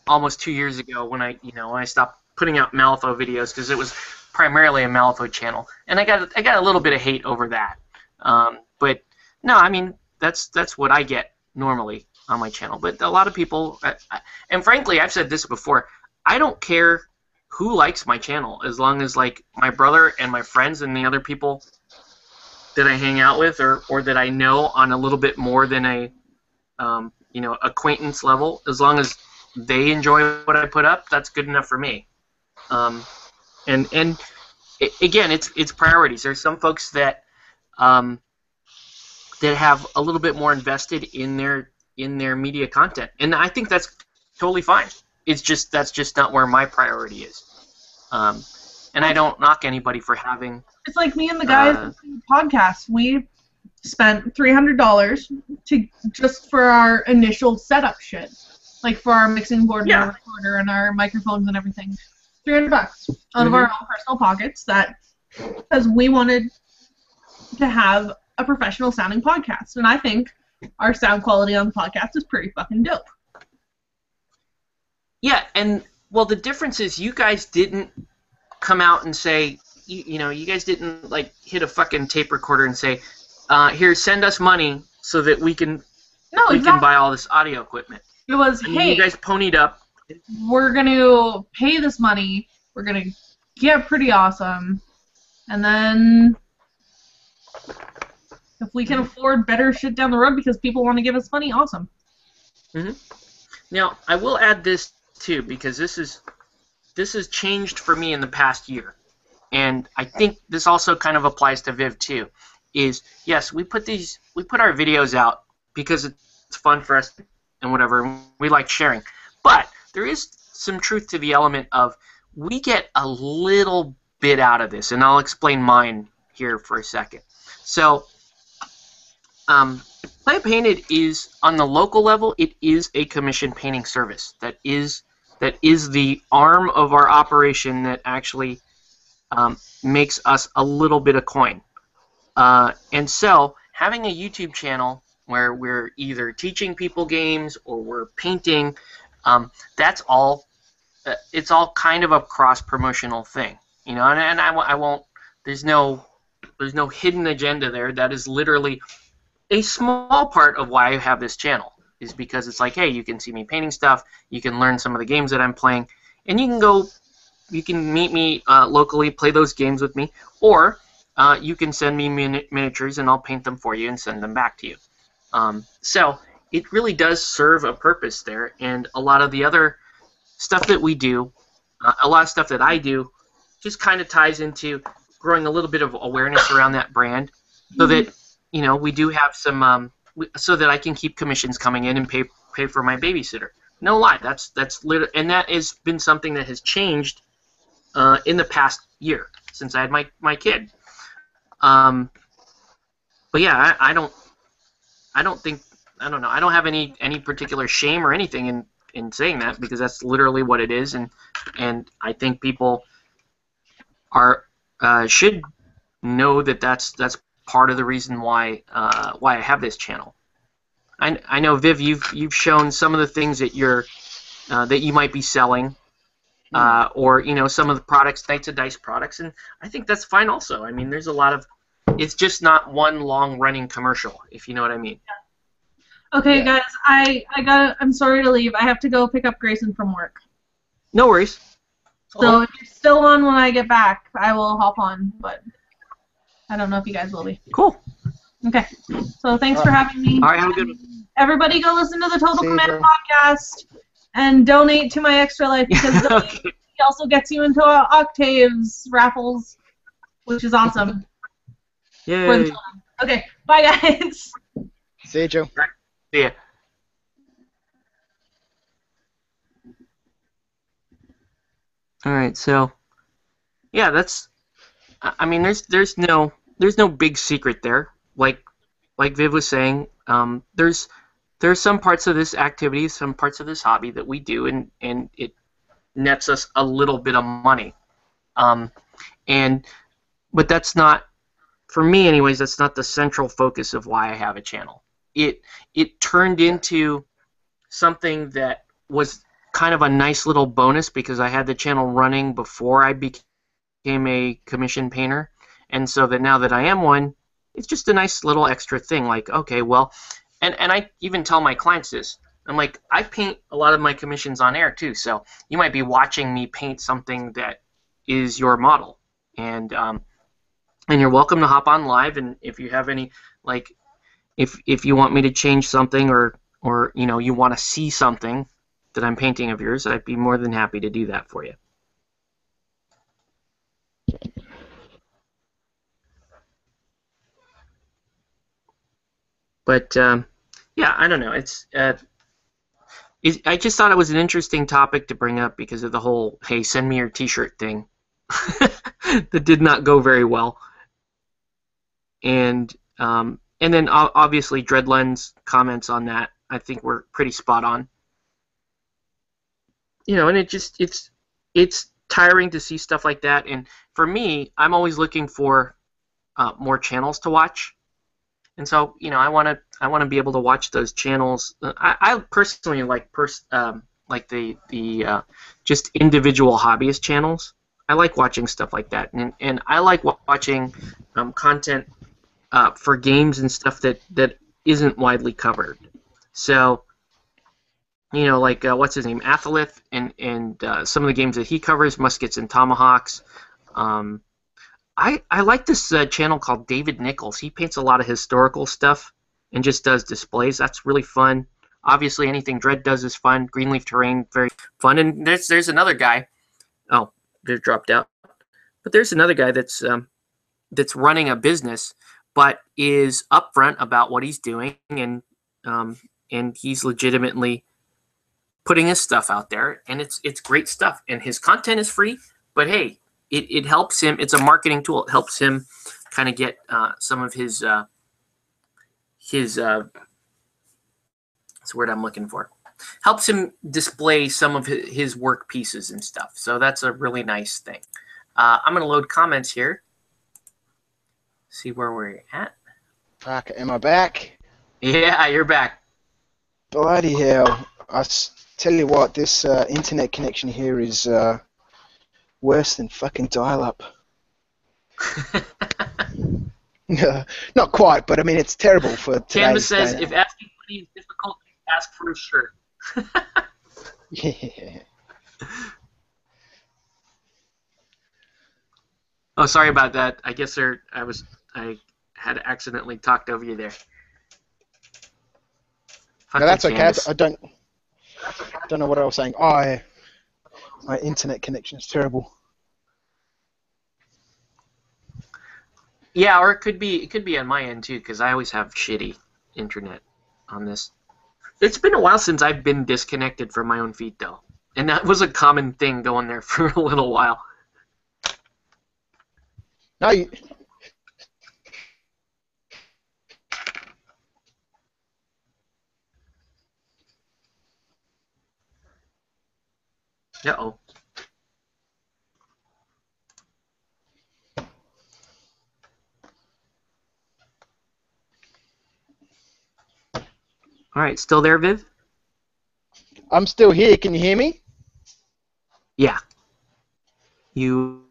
almost 2 years ago when I stopped putting out Malifaux videos, because it was primarily a Malifaux channel, and I got a little bit of hate over that. But no, I mean that's what I get normally on my channel. But a lot of people, and frankly, I've said this before, I don't care who likes my channel, as long as, like, my brother and my friends and the other people that I hang out with, or that I know on a little bit more than a you know, acquaintance level, as long as they enjoy what I put up, that's good enough for me. And again, it's priorities. There's some folks that that have a little bit more invested in their media content, and I think that's totally fine. It's just that's just not where my priority is. And I don't knock anybody for having. It's like me and the guys on the podcast. We spent $300 just for our initial setup shit, like for our mixing board and our recorder and our microphones and everything. $300 out of our own personal pockets, that because we wanted to have a professional sounding podcast, and I think our sound quality on the podcast is pretty fucking dope. Yeah, and well, the difference is you guys didn't come out and say, you know, you guys didn't like hit a fucking tape recorder and say, here, send us money so that we can can buy all this audio equipment. It was, hey, you guys ponied up. We're going to pay this money. We're going to get pretty awesome. And then if we can afford better shit down the road because people want to give us money, awesome. Now, I will add this, too, because this has changed for me in the past year. And I think this also kind of applies to Viv, too, is, yes, we put our videos out because it's fun for us and whatever, and we like sharing. But there is some truth to the element of we get a little bit out of this, and I'll explain mine here for a second. So Play It Painted is, on the local level, it is a commission painting service. That is the arm of our operation that actually makes us a little bit of coin. And so having a YouTube channel where we're either teaching people games or we're painting, that's all. It's all kind of a cross-promotional thing, you know. And I won't. There's no hidden agenda there. That is literally a small part of why I have this channel, is because it's like, hey, you can see me painting stuff, you can learn some of the games that I'm playing, and you can meet me locally, play those games with me, or you can send me miniatures and I'll paint them for you and send them back to you. So it really does serve a purpose there, and a lot of the other stuff that we do, a lot of stuff that I do, just kind of ties into growing a little bit of awareness around that brand, so that, you know, we do have some, so that I can keep commissions coming in and pay for my babysitter. No lie, that's literally, and that has been something that has changed in the past year since I had my kid. But yeah, I don't know. I don't have any particular shame or anything in saying that, because that's literally what it is, and I think people should know that that's part of the reason why I have this channel. I know, Viv, you've shown some of the things that that you might be selling, or, you know, some of the products, Knights of Dice products, and I think that's fine also. I mean, there's a lot of, it's just not one long running commercial, if you know what I mean. Okay, guys, I'm sorry to leave. I have to go pick up Grayson from work. No worries. So if you're still on when I get back, I will hop on, but I don't know if you guys will be. Cool. Okay. So thanks for having me. All right, have a good one. Everybody go listen to the Total Command podcast and donate to my Extra Life, because Okay. he also gets you into octaves raffles, which is awesome. Yay. Okay, bye guys. See you, Joe. See ya. All right, so yeah, that's. I mean, there's no big secret there. Like Viv was saying, there's some parts of this activity, some parts of this hobby that we do, and it nets us a little bit of money. But that's not, for me anyways, that's not the central focus of why I have a channel. It turned into something that was kind of a nice little bonus, because I had the channel running before I became a commission painter, and so that now that I am one, it's just a nice little extra thing. Like, okay, well, and I even tell my clients this. I'm like, I paint a lot of my commissions on air too, so you might be watching me paint something that is your model, and you're welcome to hop on live, and if you have any, like, if you want me to change something, or you know, you want to see something that I'm painting of yours, I'd be more than happy to do that for you. But yeah, I don't know. I just thought it was an interesting topic to bring up because of the whole "hey, send me your T-shirt" thing that did not go very well, and then obviously Dreadlen's comments on that, I think, were pretty spot on. You know, and it's tiring to see stuff like that, and for me, I'm always looking for more channels to watch. And so, you know, I want to be able to watch those channels. I personally like the just individual hobbyist channels. I like watching stuff like that, and I like watching content for games and stuff that isn't widely covered. So, you know, like what's his name, Athalith, and some of the games that he covers, Muskets and Tomahawks. I like this channel called David Nichols. He paints a lot of historical stuff and just does displays. That's really fun. Obviously, anything Dread does is fun. Greenleaf Terrain, very fun. And there's another guy. Oh, they dropped out. But there's another guy that's running a business, but is upfront about what he's doing, and he's legitimately putting his stuff out there, and it's great stuff. And his content is free, but hey, it helps him. It's a marketing tool. It helps him kind of get some of his his that's the word I'm looking for. Helps him display some of his work pieces and stuff. So that's a really nice thing. I'm going to load comments here. See where we're at. Fuck, am I back? Yeah, you're back. Bloody hell. Tell you what, this internet connection here is worse than fucking dial-up. Not quite, but I mean, it's terrible for today's Canvas says, day. if asking money is difficult, ask for a shirt. Yeah. Oh, sorry about that. I guess I had accidentally talked over you there. No, that's okay. I don't know what I was saying. My internet connection is terrible. Yeah, or it could be on my end too, because I always have shitty internet on this. It's been a while since I've been disconnected from my own feed, though, and that was a common thing going there for a little while. No, Uh-oh. All right, still there, Viv? I'm still here. Can you hear me? Yeah. You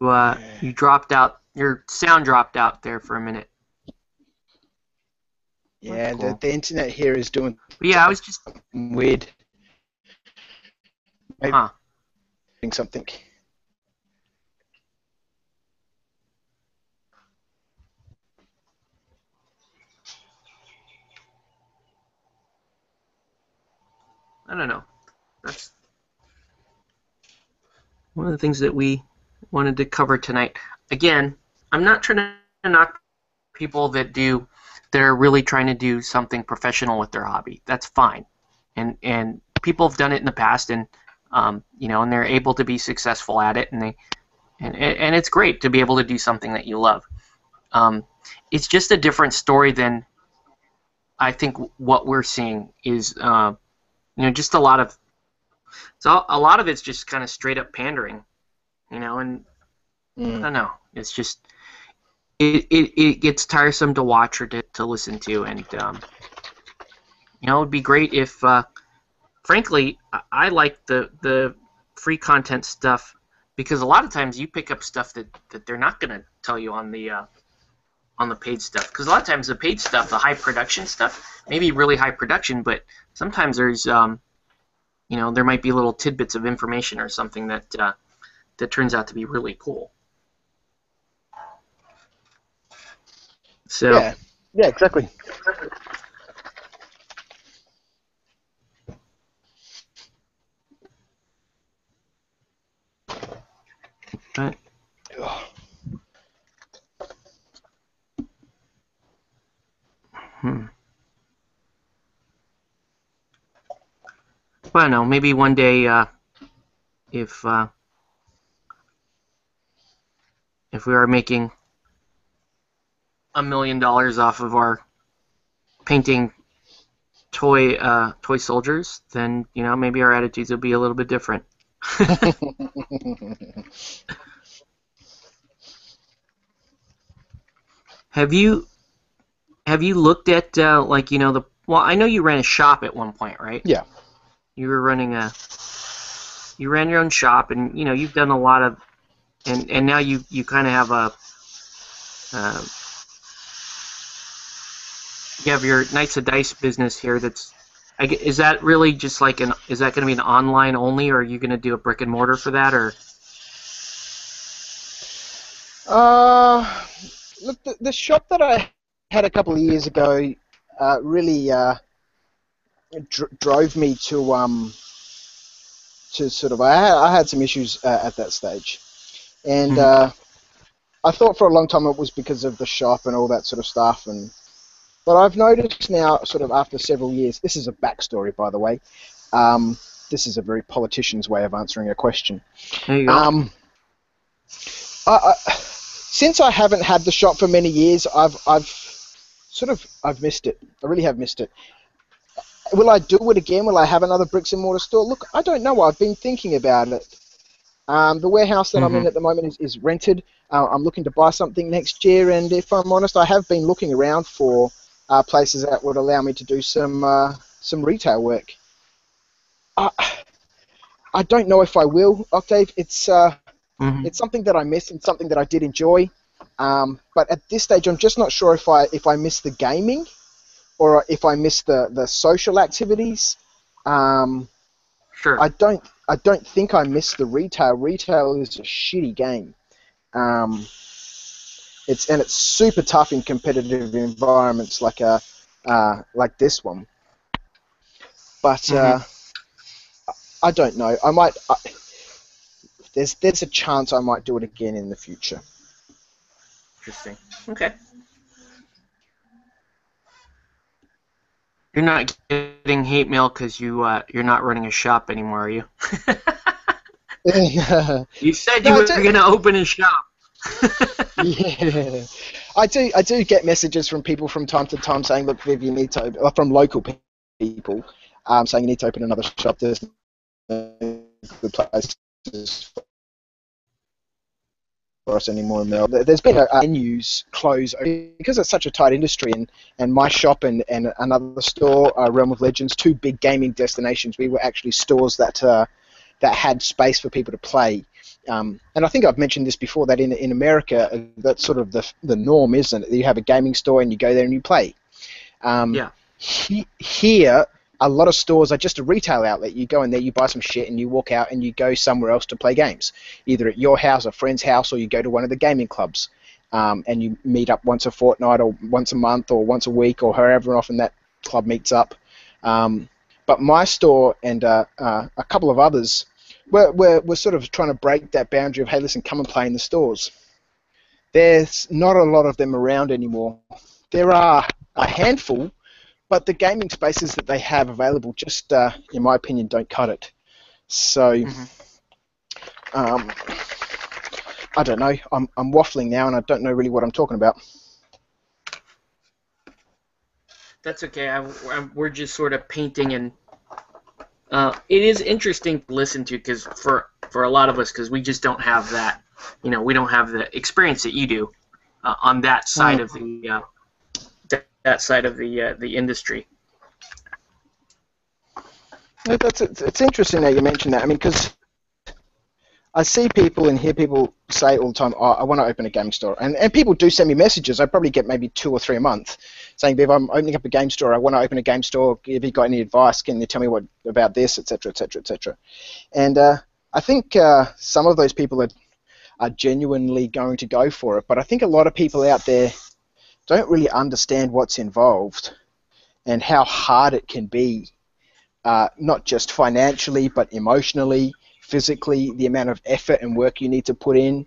dropped out. Your sound dropped out there for a minute. Yeah, Cool. the internet here is doing Yeah, I was just weird. Maybe doing something. I don't know. That's one of the things that we wanted to cover tonight. Again, I'm not trying to knock people that are really trying to do something professional with their hobby. That's fine, and people have done it in the past, and and they're able to be successful at it, and it's great to be able to do something that you love. It's just a different story than I think what we're seeing is just a lot of it's just kind of straight up pandering, and I don't know. It's just it gets tiresome to watch or to listen to, and it would be great if, frankly, I like the free content stuff, because a lot of times you pick up stuff that they're not going to tell you on the paid stuff, because a lot of times the paid stuff, the high production stuff, maybe really high production, but sometimes there's there might be little tidbits of information or something that turns out to be really cool. So yeah, exactly. Right. Well, I don't know. Maybe one day, if we are making $1 million off of our painting toy soldiers, then maybe our attitudes will be a little bit different. Have you looked at well, I know you ran a shop at one point, right? Yeah. You ran your own shop, and you've done a lot of, and now you kind of have you have your Knights of Dice business here. Is that really just is that going to be an online only, or are you going to do a brick and mortar for that, or? Look, the shop that I had a couple of years ago really drove me to sort of I had some issues at that stage, and I thought for a long time it was because of the shop and all that sort of stuff, but I've noticed now, sort of after several years, this is a backstory, by the way. This is a very politician's way of answering a question. There you go. Since I haven't had the shop for many years, I've I've missed it. I really have missed it. Will I do it again? Will I have another bricks and mortar store? Look, I don't know. I've been thinking about it. The warehouse that I'm in at the moment is rented. I'm looking to buy something next year, and if I'm honest, I have been looking around for places that would allow me to do some retail work. I don't know if I will, Octave. It's something that I miss and something that I did enjoy. But at this stage, I'm just not sure if I miss the gaming or if I miss the social activities. Sure. I don't think I miss the retail. Retail is a shitty game. It's super tough in competitive environments like this one. But I don't know. I might. There's a chance I might do it again in the future. Interesting. Okay. You're not getting hate mail because you're not running a shop anymore, are you? You said you were going to open a shop. Yeah, I do get messages from people from time to time saying, "Look, Viv, you need to open," from local people, saying you need to open another shop. There's no good places for us anymore. There's been menus close because it's such a tight industry, and my shop and another store, Realm of Legends, two big gaming destinations. We were actually stores that had space for people to play. And I think I've mentioned this before, that in America, that's sort of the norm, isn't it? You have a gaming store and you go there and you play. Yeah. Here, a lot of stores are just a retail outlet. You go in there, you buy some shit, and you walk out and you go somewhere else to play games, either at your house, a friend's house, or you go to one of the gaming clubs, and you meet up once a fortnight or once a month or once a week or however often that club meets up. But my store and a couple of others, we're sort of trying to break that boundary of, hey, listen, come and play in the stores. There's not a lot of them around anymore. There are a handful, but the gaming spaces that they have available just, in my opinion, don't cut it. So, I don't know. I'm waffling now, and I don't know really what I'm talking about. That's okay. We're just sort of painting, and it is interesting to listen to because for a lot of us, because we just don't have that, we don't have the experience that you do on that side of the the industry. It's interesting that you mentioned that. I mean, because I see people and hear people say all the time, "Oh, I want to open a gaming store," and people do send me messages. I probably get maybe 2 or 3 a month saying, "Viv, I'm opening up a game store. I want to open a game store. Have you got any advice? Can you tell me about this, etc., etc., etc." And I think some of those people are genuinely going to go for it, but I think a lot of people out there don't really understand what's involved and how hard it can be, not just financially, but emotionally, physically, the amount of effort and work you need to put in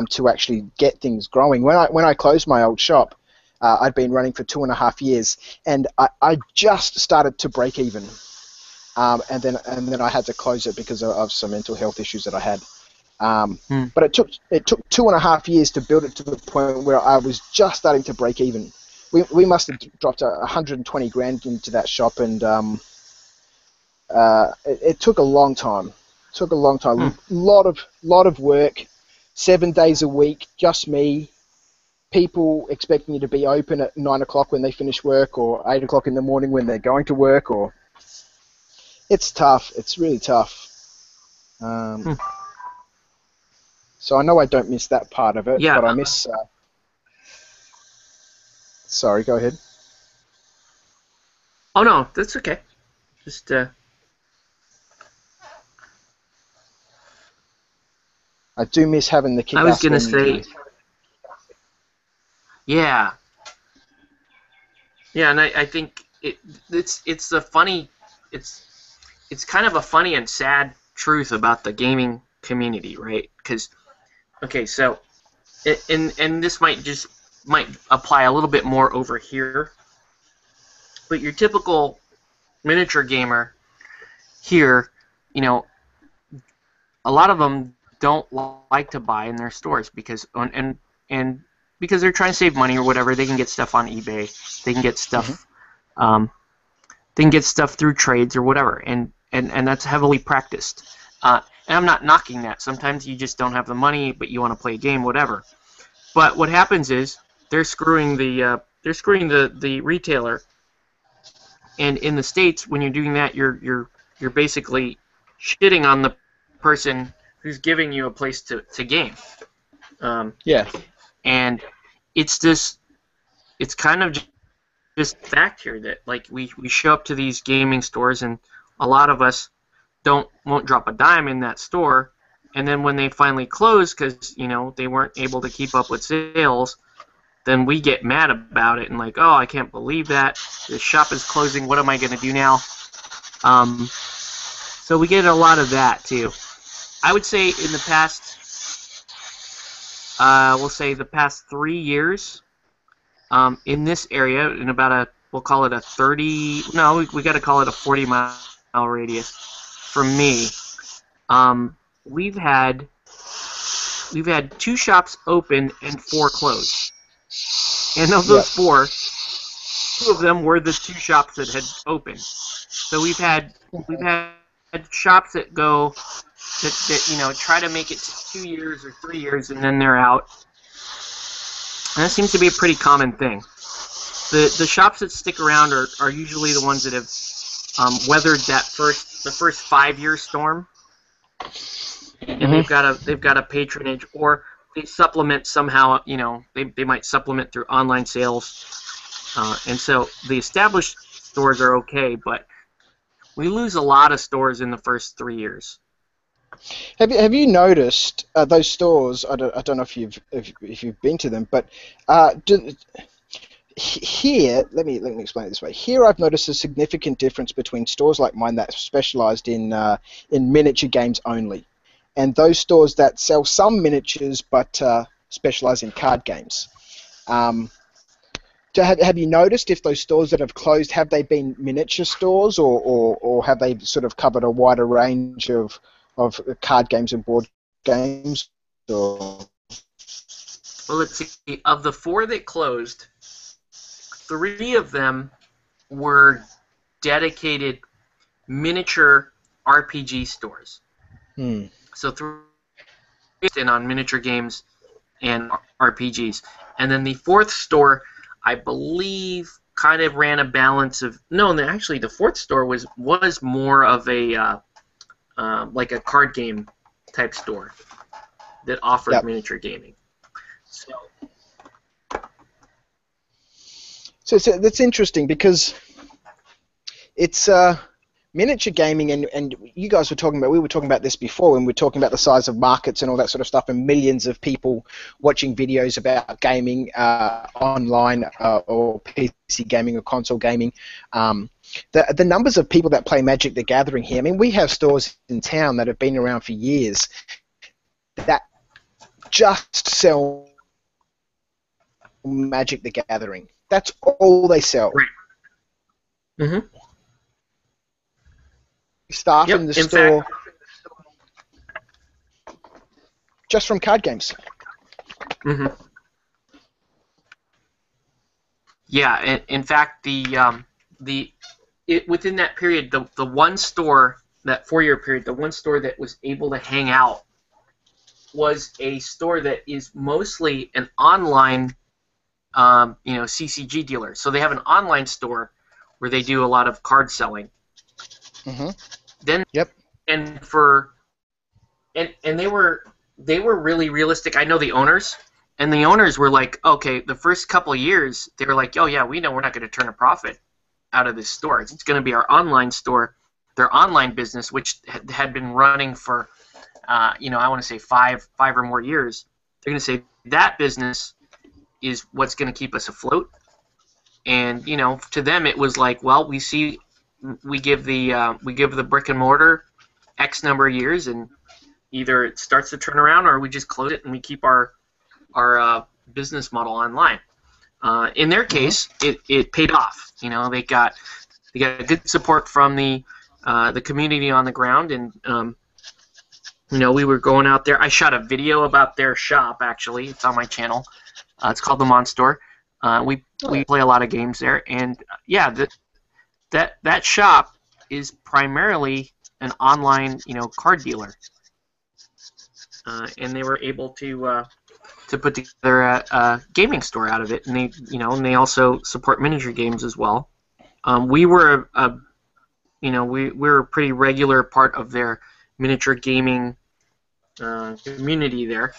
to actually get things growing. When I closed my old shop, I'd been running for 2.5 years, and I just started to break even, and then I had to close it because of some mental health issues that I had. But it took 2.5 years to build it to the point where I was just starting to break even. We must have dropped 120 grand into that shop, and it took a long time. Lot of work, 7 days a week, just me. People expecting you to be open at 9 o'clock when they finish work, or 8 o'clock in the morning when they're going to work. Or it's tough. It's really tough. So I know I don't miss that part of it, but I miss. Sorry, go ahead. Oh no, that's okay. Just. I do miss having the kick. I was gonna say. Yeah. Yeah, and I think it's the funny, it's kind of a funny and sad truth about the gaming community, right? Because, okay, so, and this might apply a little bit more over here, but your typical miniature gamer here, a lot of them don't like to buy in their stores because and because they're trying to save money or whatever, they can get stuff on eBay. They can get stuff. They can get stuff through trades or whatever, and that's heavily practiced. And I'm not knocking that. Sometimes you just don't have the money, but you want to play a game, whatever. But what happens is they're screwing the retailer. And in the States, when you're doing that, you're basically shitting on the person who's giving you a place to game. Yeah. And it's kind of just fact here that like we show up to these gaming stores, and a lot of us won't drop a dime in that store, and then when they finally close because they weren't able to keep up with sales, then we get mad about it and like, oh, I can't believe that the shop is closing. What am I going to do now? So we get a lot of that too. I would say in the past, we'll say the past 3 years, in this area, in about we'll call it a 30, no, we got to call it a 40-mile radius from me. We've had 2 shops open and 4 closed. And of those 4, 2 of them were the 2 shops that had opened. So we've had shops that go that try to make it to 2 years or 3 years and then they're out. And that seems to be a pretty common thing. The shops that stick around are usually the ones that have weathered the first 5-year storm, and they've got a patronage, or they supplement somehow. They might supplement through online sales, and so the established stores are okay, but we lose a lot of stores in the first 3 years. Have you noticed those stores? I don't know if you've been to them, but here, let me explain it this way. Here, I've noticed a significant difference between stores like mine that specialised in miniature games only, and those stores that sell some miniatures but specialise in card games. Have you noticed if those stores that have closed, have they been miniature stores, or have they sort of covered a wider range of card games and board games? Or? Well, let's see. Of the 4 that closed, 3 of them were dedicated miniature RPG stores. So 3 in on miniature games and RPGs. And then the 4th store, I believe, kind of ran a balance of... No, actually, the 4th store was more of a... like a card game type store that offered miniature gaming. So that's interesting because it's miniature gaming, and you guys we were talking about this before when we were talking about the size of markets and all that sort of stuff, and millions of people watching videos about gaming online or PC gaming or console gaming. The numbers of people that play Magic the Gathering here, I mean, we have stores in town that have been around for years that just sell Magic the Gathering. That's all they sell. Right. Mm-hmm. Staff in the store just from card games. Mm-hmm. Yeah, in fact, within that period, the one store, that 4-year period, the one store that was able to hang out was a store that is mostly an online, CCG dealer. So they have an online store where they do a lot of card selling. Mm-hmm. Then, and they were really realistic. I know the owners, and the owners were like, okay, the first couple of years, they were like, oh yeah, we know we're not going to turn a profit out of this store. It's going to be our online store, their online business, which had been running for, I want to say five or more years. They're going to say that business is what's going to keep us afloat. And to them, it was like, well, we give the brick and mortar X number of years, and either it starts to turn around or we just close it and we keep our business model online. In their case, it paid off. They got good support from the community on the ground, and we were going out there. I shot a video about their shop. Actually, it's on my channel. It's called the Monstore. We play a lot of games there, and yeah, that shop is primarily an online card dealer, and they were able to put together a gaming store out of it, and they also support miniature games as well. We were we were a pretty regular part of their miniature gaming community there.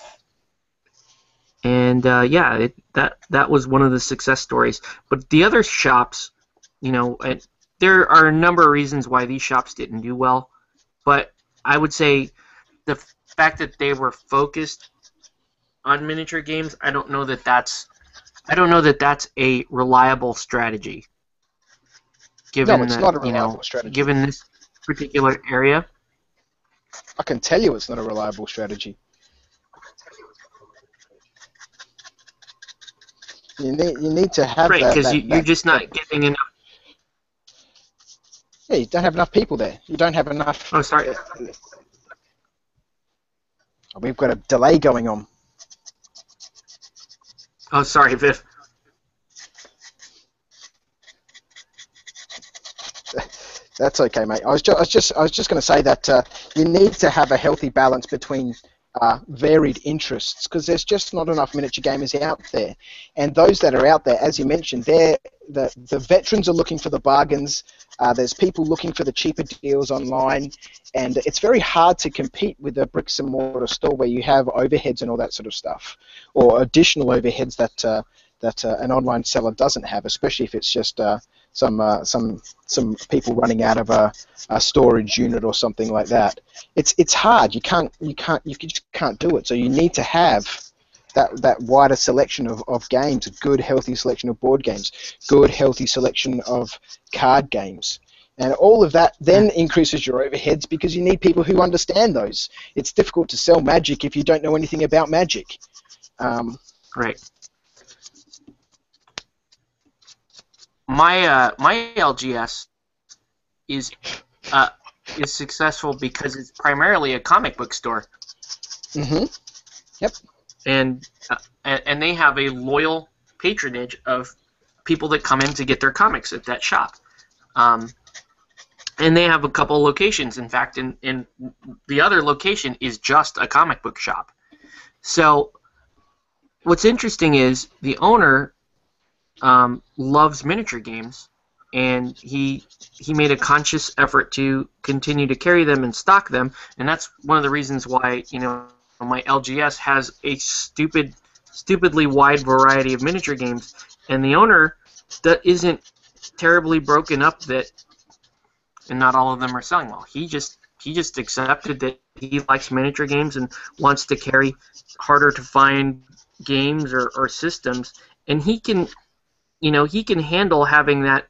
And yeah, that was one of the success stories. But the other shops, there are a number of reasons why these shops didn't do well. But I would say the fact that they were focused on miniature games, I don't know that that's a reliable strategy. Given No, it's not a reliable strategy. Given this particular area. I can tell you it's not a reliable strategy. You need to have right, because you're just not getting enough. Yeah, you don't have enough people there. You don't have enough. Oh, sorry. We've got a delay going on. Oh, sorry, Viv. That's okay, mate. I was just going to say that you need to have a healthy balance between varied interests, because there's just not enough miniature gamers out there. And those that are out there, as you mentioned, the veterans are looking for the bargains. There's people looking for the cheaper deals online, and it's very hard to compete with a bricks and mortar store where you have overheads and all that sort of stuff, or additional overheads that an online seller doesn't have, especially if it's just some people running out of a storage unit or something like that. It's hard. You just can't do it. So you need to have that wider selection of games, a good healthy selection of board games, good healthy selection of card games. And all of that then increases your overheads because you need people who understand those. It's difficult to sell Magic if you don't know anything about Magic. Right. My LGS is successful because it's primarily a comic book store. Mm-hmm. Yep. And they have a loyal patronage of people that come in to get their comics at that shop. And they have a couple locations. In fact, in the other location is just a comic book shop. So what's interesting is the owner loves miniature games, and he made a conscious effort to continue to carry them and stock them, and that's one of the reasons why my LGS has a stupidly wide variety of miniature games, and the owner that isn't terribly broken up that, and not all of them are selling well. He just accepted that he likes miniature games and wants to carry harder to find games or systems, and he can handle having that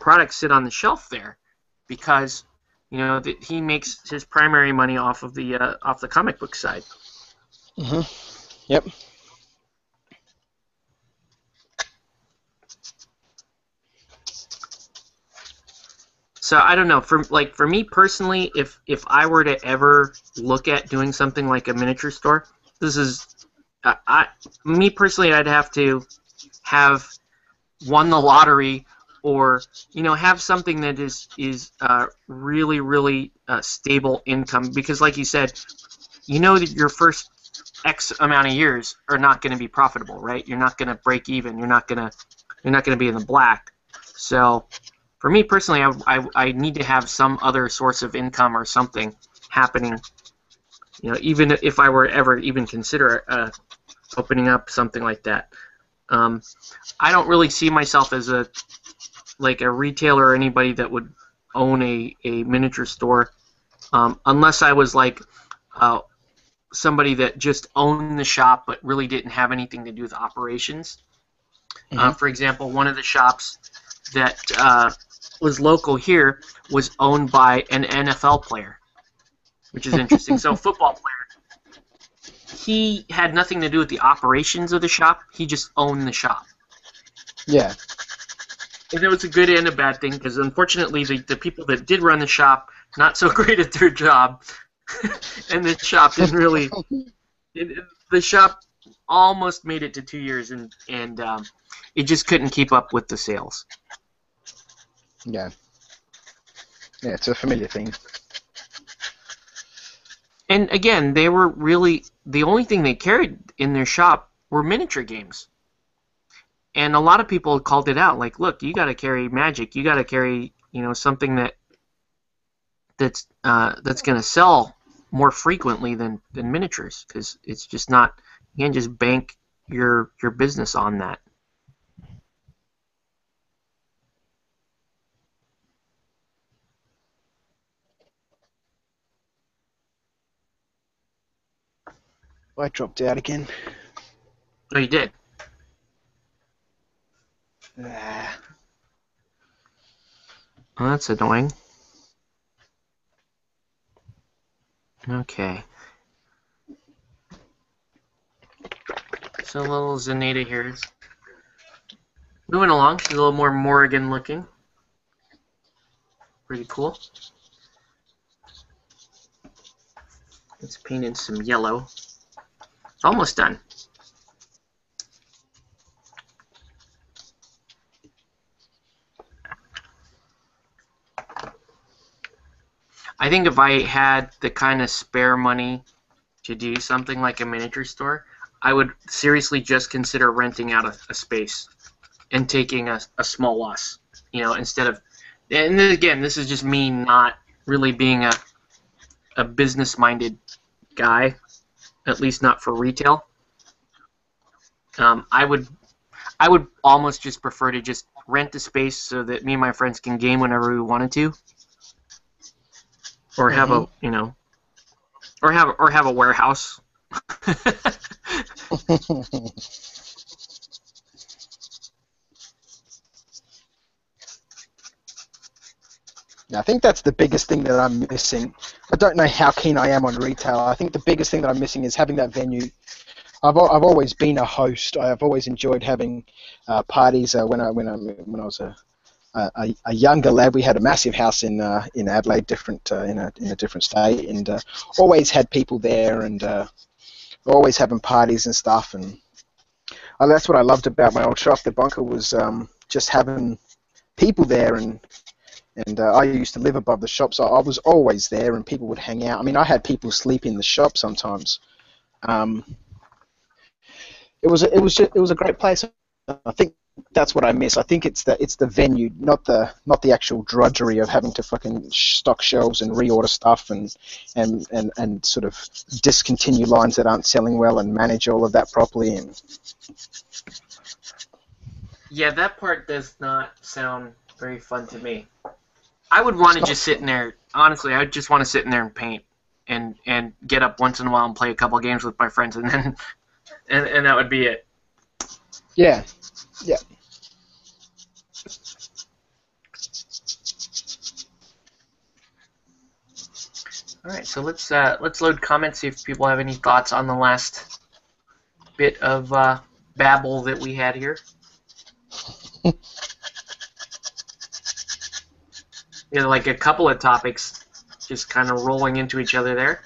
product sit on the shelf there, because that he makes his primary money off of the comic book side. Mm-hmm. Yep. So I don't know. For me personally, if I were to ever look at doing something like a miniature store, this is me personally, I'd have to have won the lottery, or have something that is really, really stable income, because like you said, that your first X amount of years are not going to be profitable, right? You're not going to break even. You're not going to be in the black. So for me personally, I need to have some other source of income or something happening. Even if I were ever even consider opening up something like that. I don't really see myself as a retailer or anybody that would own a miniature store, unless I was like somebody that just owned the shop but really didn't have anything to do with operations. Mm-hmm. For example, one of the shops that was local here was owned by an NFL player, which is interesting. So a football player. He had nothing to do with the operations of the shop. He just owned the shop. Yeah. And it was a good and a bad thing, because unfortunately the people that did run the shop, not so great at their job, and the shop didn't really... The shop almost made it to 2 years, and it just couldn't keep up with the sales. Yeah. Yeah, it's a familiar thing. And again, they were really the only thing they carried in their shop were miniature games. And a lot of people called it out, like, look, you got to carry Magic, you got to carry, something that's going to sell more frequently than miniatures, because it's just not. You can't just bank your business on that. I dropped out again. Oh, you did? Ah. Well, that's annoying. Okay. So little Zaneta here is moving along. She's a little more Morrigan looking. Pretty cool. Let's paint in some yellow. Almost done. I think if I had the kind of spare money to do something like a miniature store, I would seriously just consider renting out a space and taking a small loss, instead of. And again, this is just me not really being a business-minded guy, at least not for retail. I would almost just prefer to just rent the space so that me and my friends can game whenever we wanted to. Or have a or have a warehouse. I think that's the biggest thing that I'm missing. I don't know how keen I am on retail. I think the biggest thing that I'm missing is having that venue. I've always been a host. I've always enjoyed having parties. When I was a younger lad, we had a massive house in Adelaide, in a different state, and always had people there, and always having parties and stuff. And that's what I loved about my old shop, the Bunker, was just having people there, and I used to live above the shop, so I was always there, and people would hang out. I mean, I had people sleep in the shop sometimes. It was a great place. I think that's what I miss. I think it's the venue, not the actual drudgery of having to fucking stock shelves and reorder stuff and sort of discontinue lines that aren't selling well and manage all of that properly. And yeah, that part does not sound very fun to me. I would want to just sit in there. Honestly, I would just want to sit in there and paint and get up once in a while and play a couple games with my friends, and then and that would be it. Yeah. Yeah. All right, so let's load comments, see if people have any thoughts on the last bit of babble that we had here. Yeah, like a couple of topics just kind of rolling into each other there.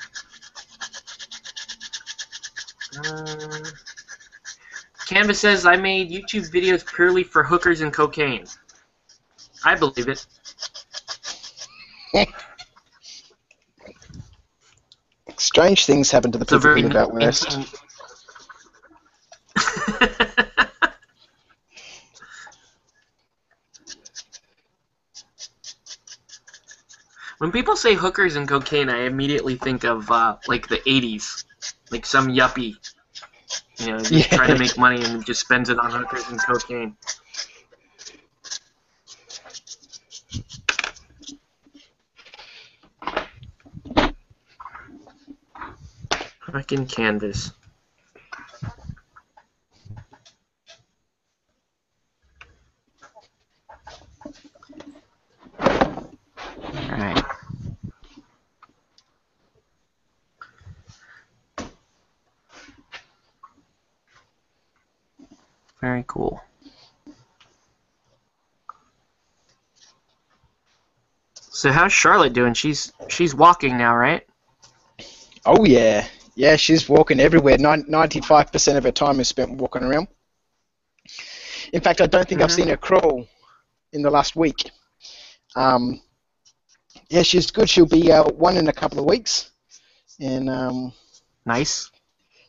Canvas says, I made YouTube videos purely for hookers and cocaine. I believe it. Strange things happen to the people who live out west. When people say hookers and cocaine, I immediately think of like the 80s, like some yuppie, just trying to make money and just spends it on hookers and cocaine. Fucking Canvas. Alright. Very cool. So how's Charlotte doing? She's walking now, right? Oh yeah. Yeah, she's walking everywhere. 95% of her time is spent walking around. In fact, I don't think I've seen her crawl in the last week. Yeah, she's good. She'll be 1 in a couple of weeks, and Nice.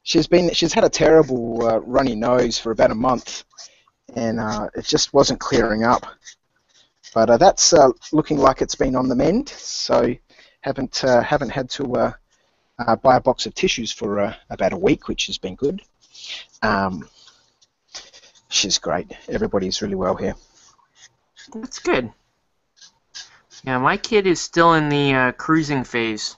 she's had a terrible runny nose for about a month, and it just wasn't clearing up. But that's looking like it's been on the mend. So haven't had to buy a box of tissues for about a week, which has been good. She's great. Everybody's really well here. That's good. Yeah, my kid is still in the cruising phase.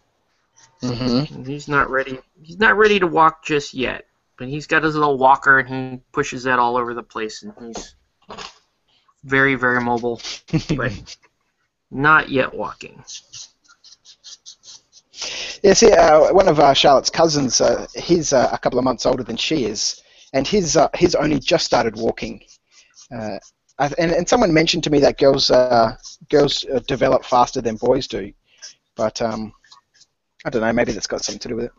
Mm-hmm. He's not ready. He's not ready to walk just yet. But he's got his little walker, and he pushes that all over the place, and he's very, very mobile, but not yet walking. Yeah, see, one of Charlotte's cousins, he's a couple of months older than she is, and he's only just started walking. And someone mentioned to me that girls develop faster than boys do, but I don't know, maybe that's got something to do with it.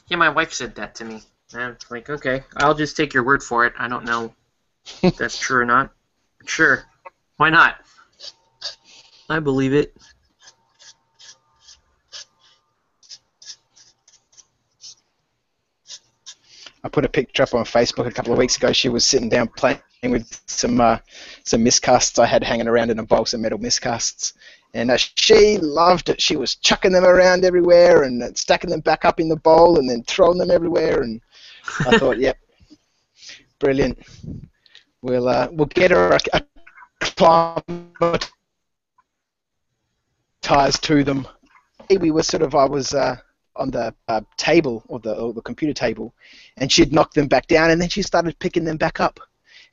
Yeah, my wife said that to me. And I'm like, okay, I'll just take your word for it. I don't know if that's true or not. Sure, why not? I believe it. I put a picture up on Facebook a couple of weeks ago. She was sitting down playing with some miscasts I had hanging around in a box of metal miscasts. And she loved it. She was chucking them around everywhere and stacking them back up in the bowl and then throwing them everywhere. And I thought, yep, brilliant. We'll get her acclimatized to them. We were I was on the table or the computer table, and she'd knock them back down, and then she started picking them back up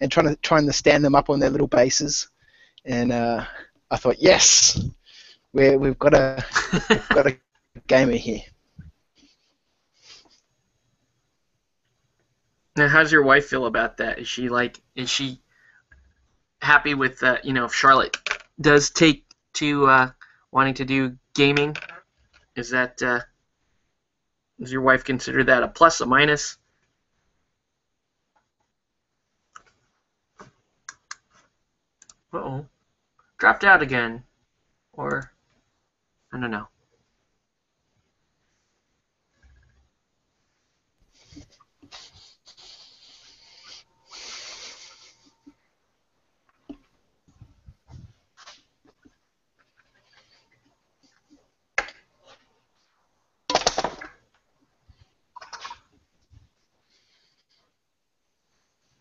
and trying to stand them up on their little bases. And I thought, yes, we've got a gamer here. Now, how's your wife feel about that? Is she happy with if Charlotte does take to wanting to do gaming? Does your wife consider that a plus, a minus? Uh-oh. Dropped out again. Or, I don't know.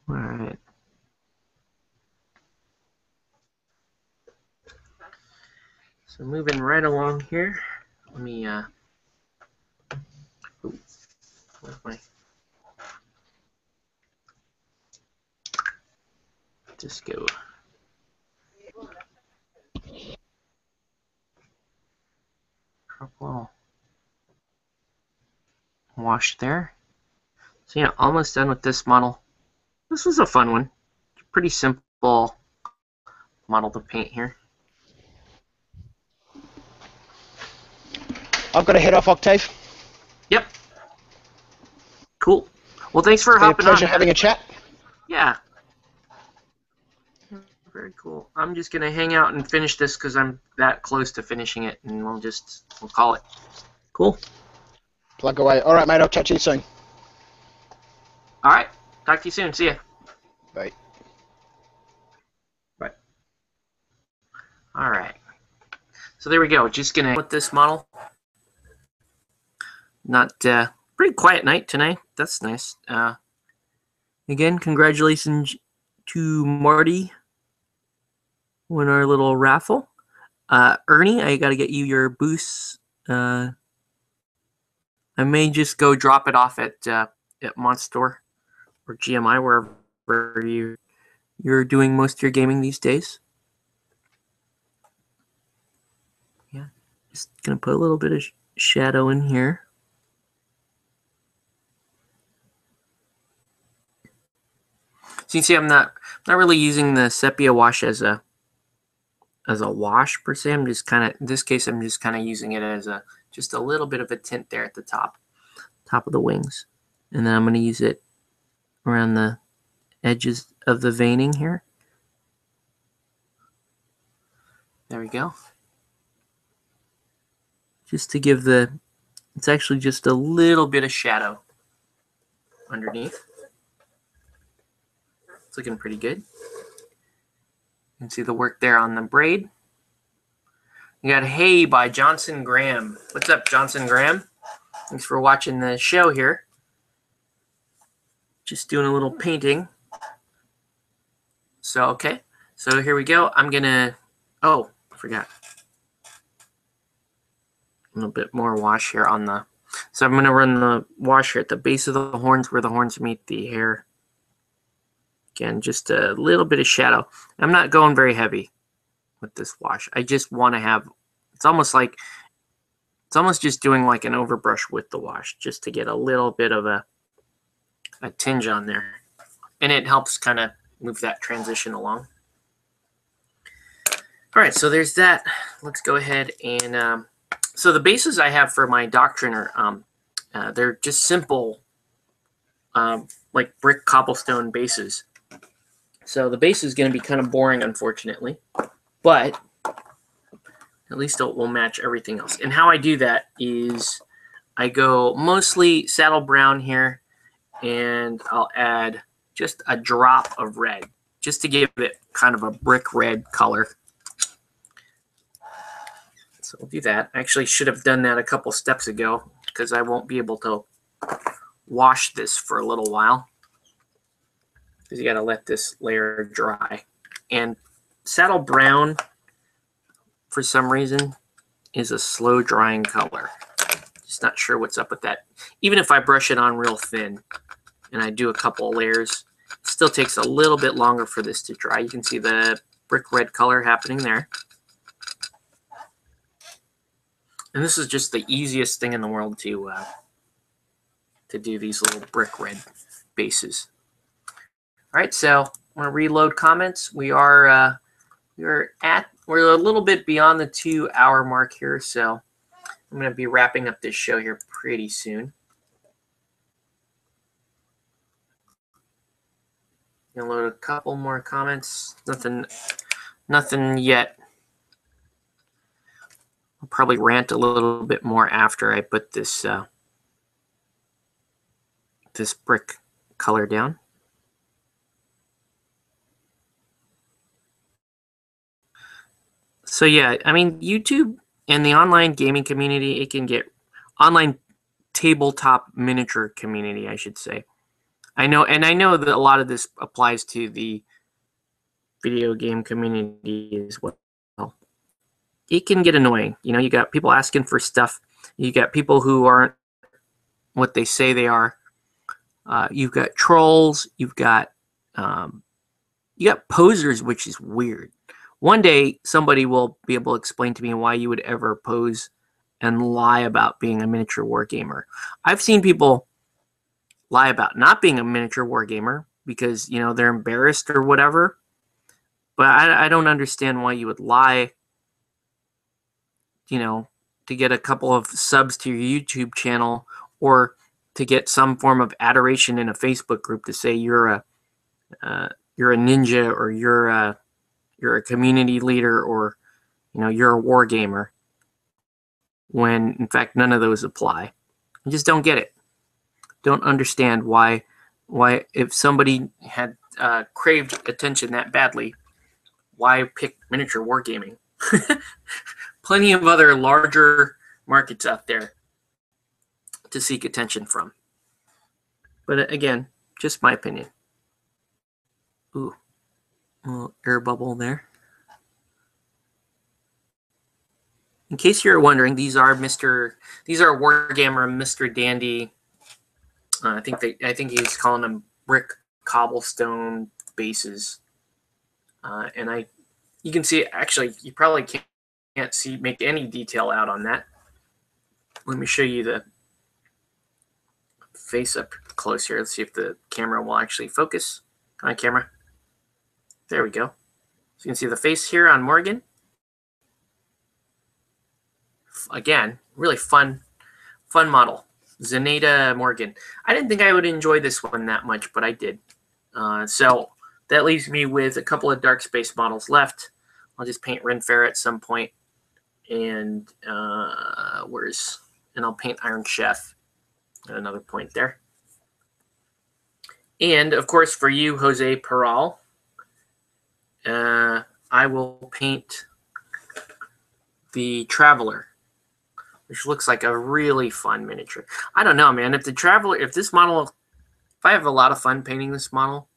All right. So moving right along here, let me where's my just go drop a little wash there. So yeah, almost done with this model. This was a fun one. Pretty simple model to paint here. I've got to head off, Octave. Yep. Cool. Well, thanks for It's been hopping a pleasure on. having a chat. Yeah. Very cool. I'm just gonna hang out and finish this because I'm that close to finishing it, and we'll call it. Cool. Plug away. All right, mate. I'll chat to you soon. All right. Talk to you soon. See ya. Bye. Bye. All right. So there we go. Just gonna with this model. Not pretty quiet night tonight. That's nice. Again, congratulations to Marty. Win our little raffle. Ernie, I gotta get you your boosts. I may just go drop it off at Monster or GMI, wherever you're doing most of your gaming these days. Yeah, just gonna put a little bit of shadow in here. So you can see I'm not really using the sepia wash as a as a wash per se. I'm just kind of, in this case, I'm just kind of using it as just a little bit of a tint there at the top of the wings. And then I'm going to use it around the edges of the veining here. There we go. Just to give it's actually just a little bit of shadow underneath. It's looking pretty good. You can see the work there on the braid. You got Hey by Johnson Graham. What's up, Johnson Graham? Thanks for watching the show here. Just doing a little painting. So, okay. So here we go. I'm going to, oh, I forgot. A little bit more wash here on the, so I'm going to run the wash here at the base of the horns where the horns meet the hair. Again, just a little bit of shadow. I'm not going very heavy with this wash. I just want to have, it's almost just doing like an overbrush with the wash, just to get a little bit of a tinge on there. And it helps kind of move that transition along. All right, so there's that. Let's go ahead and, so the bases I have for my Doctrine are, they're just simple, like brick cobblestone bases. So the base is going to be kind of boring, unfortunately, but at least it will match everything else. And how I do that is I go mostly saddle brown here, and I'll add just a drop of red, just to give it kind of a brick red color. So we'll do that. I actually should have done that a couple steps ago because I won't be able to wash this for a little while. Because you got to let this layer dry. And saddle brown, for some reason, is a slow drying color. Just not sure what's up with that. Even if I brush it on real thin and I do a couple of layers, it still takes a little bit longer for this to dry. You can see the brick red color happening there. And this is just the easiest thing in the world to do these little brick red bases. All right, so I'm gonna reload comments. We're a little bit beyond the 2-hour mark here, so I'm gonna be wrapping up this show here pretty soon. Gonna load a couple more comments. Nothing yet. I'll probably rant a little bit more after I put this this brick color down. So yeah, I mean, YouTube and the online gaming community, it can get online tabletop miniature community, I should say. I know that a lot of this applies to the video game community as well. It can get annoying. You know, you got people asking for stuff. You got people who aren't what they say they are. You've got trolls. You got posers, which is weird. One day, somebody will be able to explain to me why you would ever pose and lie about being a miniature wargamer. I've seen people lie about not being a miniature wargamer because, you know, they're embarrassed or whatever. But I don't understand why you would lie, you know, to get a couple of subs to your YouTube channel or to get some form of adoration in a Facebook group to say you're a ninja or you're a community leader or, you know, you're a war gamer, when in fact none of those apply. I just don't get it. Don't understand why if somebody had craved attention that badly, why pick miniature wargaming? Plenty of other larger markets out there to seek attention from. But again, just my opinion. Ooh. A little air bubble there. In case you're wondering, these are Wargamer Mr. Dandy. I think he's calling them brick cobblestone bases. And you can see, actually, you probably can't make any detail out on that. Let me show you the face up close here. Let's see if the camera will actually focus. Come on, camera. There we go. So you can see the face here on Morgan. again, really fun model. Zenaida Morgan. I didn't think I would enjoy this one that much, but I did. So that leaves me with a couple of dark space models left. I'll just paint Ren Fair at some point, and and I'll paint Iron Chef at another point there. And of course, for you, Jose Peral, I will paint the Traveler, which looks like a really fun miniature. I don't know, man. If I have a lot of fun painting this model,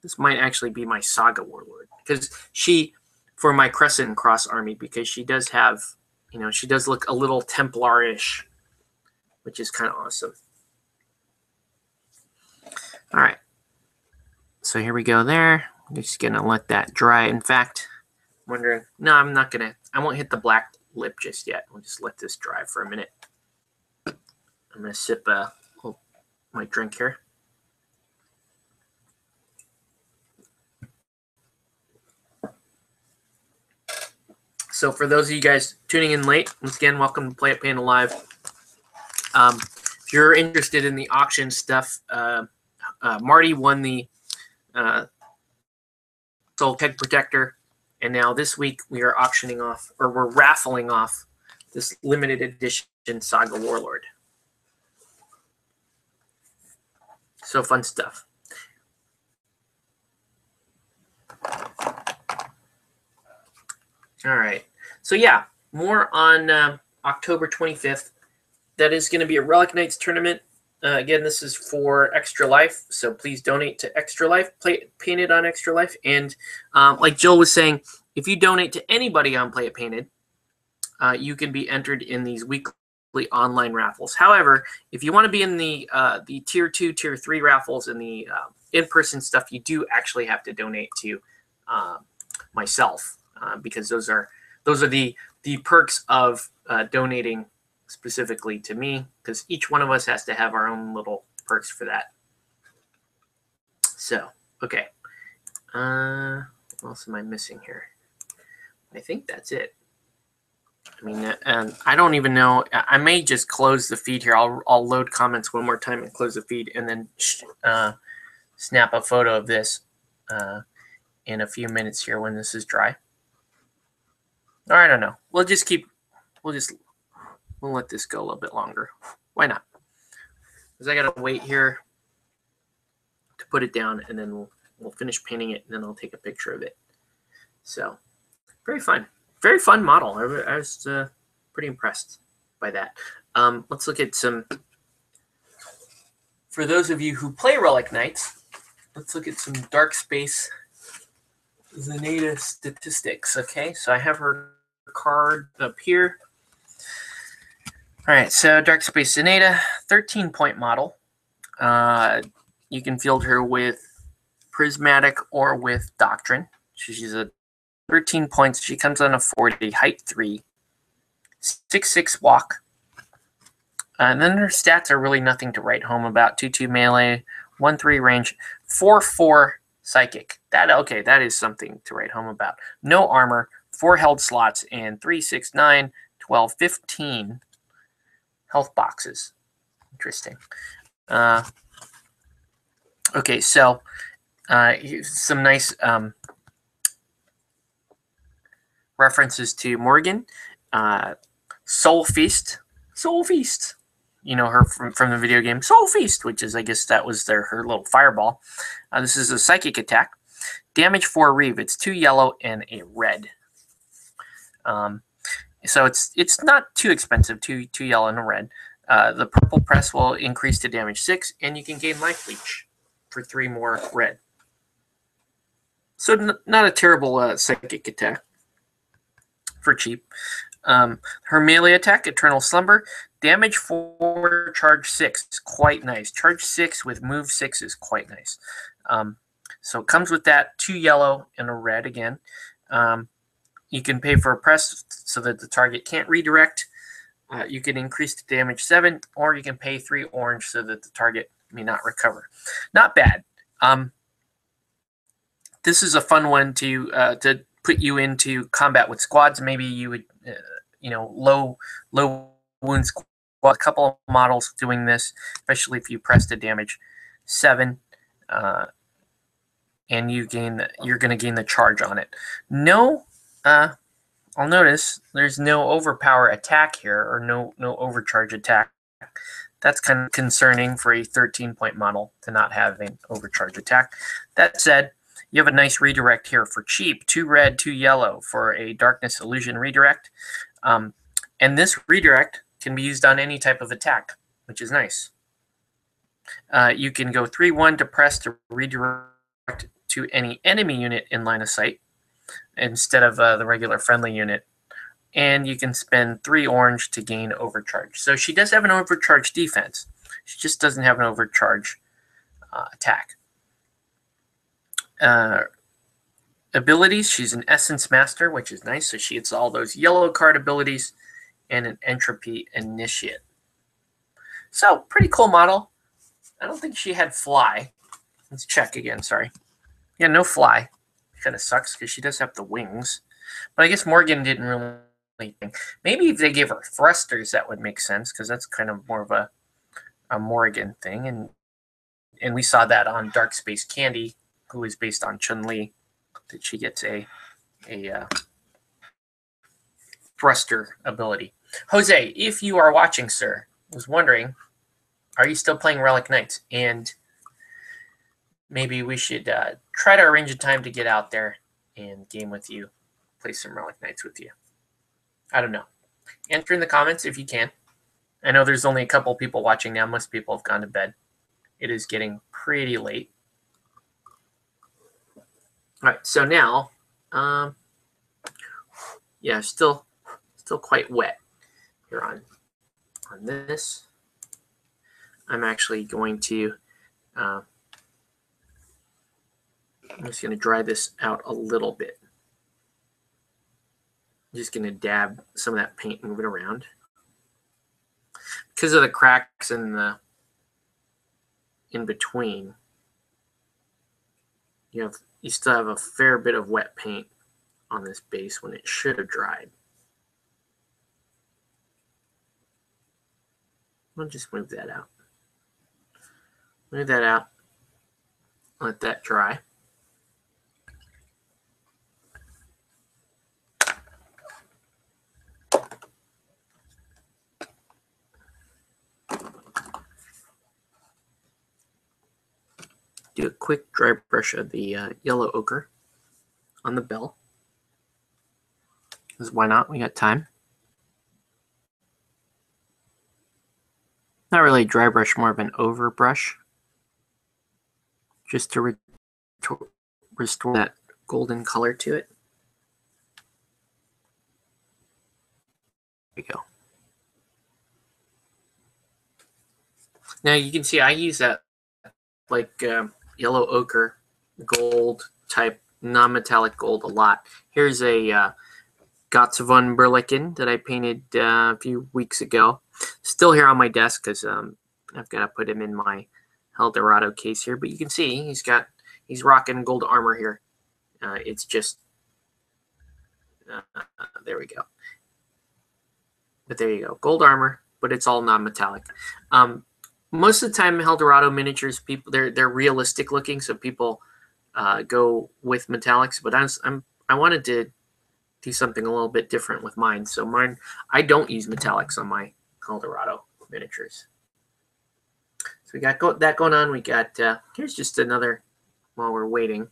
this might actually be my Saga Warlord, because for my Crescent and Cross army, because she does have, she does look a little Templar-ish, which is kind of awesome. All right. So here we go there. I'm just going to let that dry. In fact, I'm wondering, no, I won't hit the black lip just yet. We'll just let this dry for a minute. I'm going to sip my drink here. So for those of you guys tuning in late, once again, welcome to Play It Panda Live. If you're interested in the auction stuff, Marty won the Steelsoul Keg Protector, and now this week we are auctioning off, or we're raffling off, this limited edition Saga Warlord. So fun stuff. All right. So yeah, more on October 25th. That is going to be a Relic Knights tournament. Again, this is for Extra Life, so please donate to Extra Life. Paint It on Extra Life. And like Jill was saying, if you donate to anybody on Play It Painted, you can be entered in these weekly online raffles. However, if you want to be in the Tier 2, Tier 3 raffles and the in-person stuff, you do actually have to donate to myself, because those are the perks of donating specifically to me, because each one of us has to have our own little perks for that. So, okay. What else am I missing here? I think that's it. I mean, I don't even know. I may just close the feed here. I'll load comments one more time and close the feed, and then snap a photo of this in a few minutes here when this is dry. Or I don't know. We'll let this go a little bit longer. Why not? Because I gotta wait here to put it down, and then we'll finish painting it, and then I'll take a picture of it. So, very fun model. I was pretty impressed by that. Let's look at some. For those of you who play Relic Knights, let's look at some Dark Space Zenaida statistics. Okay, so I have her card up here. All right, so Dark Space Zenaida, 13-point model. You can field her with Prismatic or with Doctrine. She's a 13 points. She comes on a 40, height 3, 6'6" walk. And then her stats are really nothing to write home about. 2/2 melee, 1/3 range, 4/4 psychic. That is something to write home about. No armor, 4 held slots, and 3, 6, 9, 12, 15 health boxes. Interesting. Okay, so here's some nice references to Morgan. Soul Feast. You know her from the video game Soul Feast, which is, I guess that was her little fireball. This is a psychic attack. Damage 4 Reeve. It's 2 yellow and a red. So it's not too expensive, 2 yellow and a red. The purple press will increase to damage 6, and you can gain life leech for 3 more red. So not a terrible psychic attack for cheap. Her melee attack, Eternal Slumber, damage 4, charge 6. It's quite nice. Charge 6 with move 6 is quite nice. So it comes with that 2 yellow and a red again. You can pay for a press so that the target can't redirect. You can increase the damage 7, or you can pay 3 orange so that the target may not recover. Not bad. This is a fun one to put you into combat with squads. Maybe you would, low wound squad. A couple of models doing this, especially if you press to damage 7, and you're going to gain the charge on it. No, I'll notice there's no overpower attack here, or no overcharge attack. That's kind of concerning for a 13-point model to not have an overcharge attack. That said, you have a nice redirect here for cheap, 2 red, 2 yellow for a Darkness Illusion redirect. And this redirect can be used on any type of attack, which is nice. You can go 3-1 to press to redirect to any enemy unit in line of sight instead of the regular friendly unit. And you can spend 3 orange to gain overcharge. So she does have an overcharge defense. She just doesn't have an overcharge attack. Abilities, she's an Essence Master, which is nice. So she gets all those yellow card abilities and an Entropy Initiate. So, pretty cool model. I don't think she had Fly. Let's check again, sorry. Yeah, no Fly. Kind of sucks because she does have the wings. But I guess Morgan didn't really think. Maybe if they gave her thrusters, that would make sense, because that's kind of more of a Morgan thing. And we saw that on Dark Space Candy, who is based on Chun-Li, that she gets a thruster ability. Jose, if you are watching, sir, I was wondering, are you still playing Relic Knights? And maybe we should try to arrange a time to get out there and game with you, play some Relic Knights with you. I don't know. Answer in the comments if you can. I know there's only a couple people watching now. Most people have gone to bed. It is getting pretty late. All right, so now, yeah, still quite wet here on this. I'm actually going to, I'm just going to dry this out a little bit. I'm just going to dab some of that paint, move it around. Because of the cracks in the in between, you still have a fair bit of wet paint on this base when it should have dried. I'll just move that out. Move that out. Let that dry. Do a quick dry brush of the yellow ochre on the bell. Because why not? We got time. Not really a dry brush, more of an over brush. Just to restore that golden color to it. There we go. Now you can see I use that like yellow ochre gold type non-metallic gold a lot. Here's a Gotts von Berlichingen that I painted a few weeks ago. Still here on my desk because I've got to put him in my Eldorado case here. But you can see he's rocking gold armor here. It's just there we go. But there you go, gold armor, but it's all non-metallic. Most of the time, Eldorado miniatures, people they're realistic looking, so people go with metallics. But I wanted to do something a little bit different with mine. So mine, I don't use metallics on my Eldorado miniatures. So we got that going on. We got here's just another while we're waiting.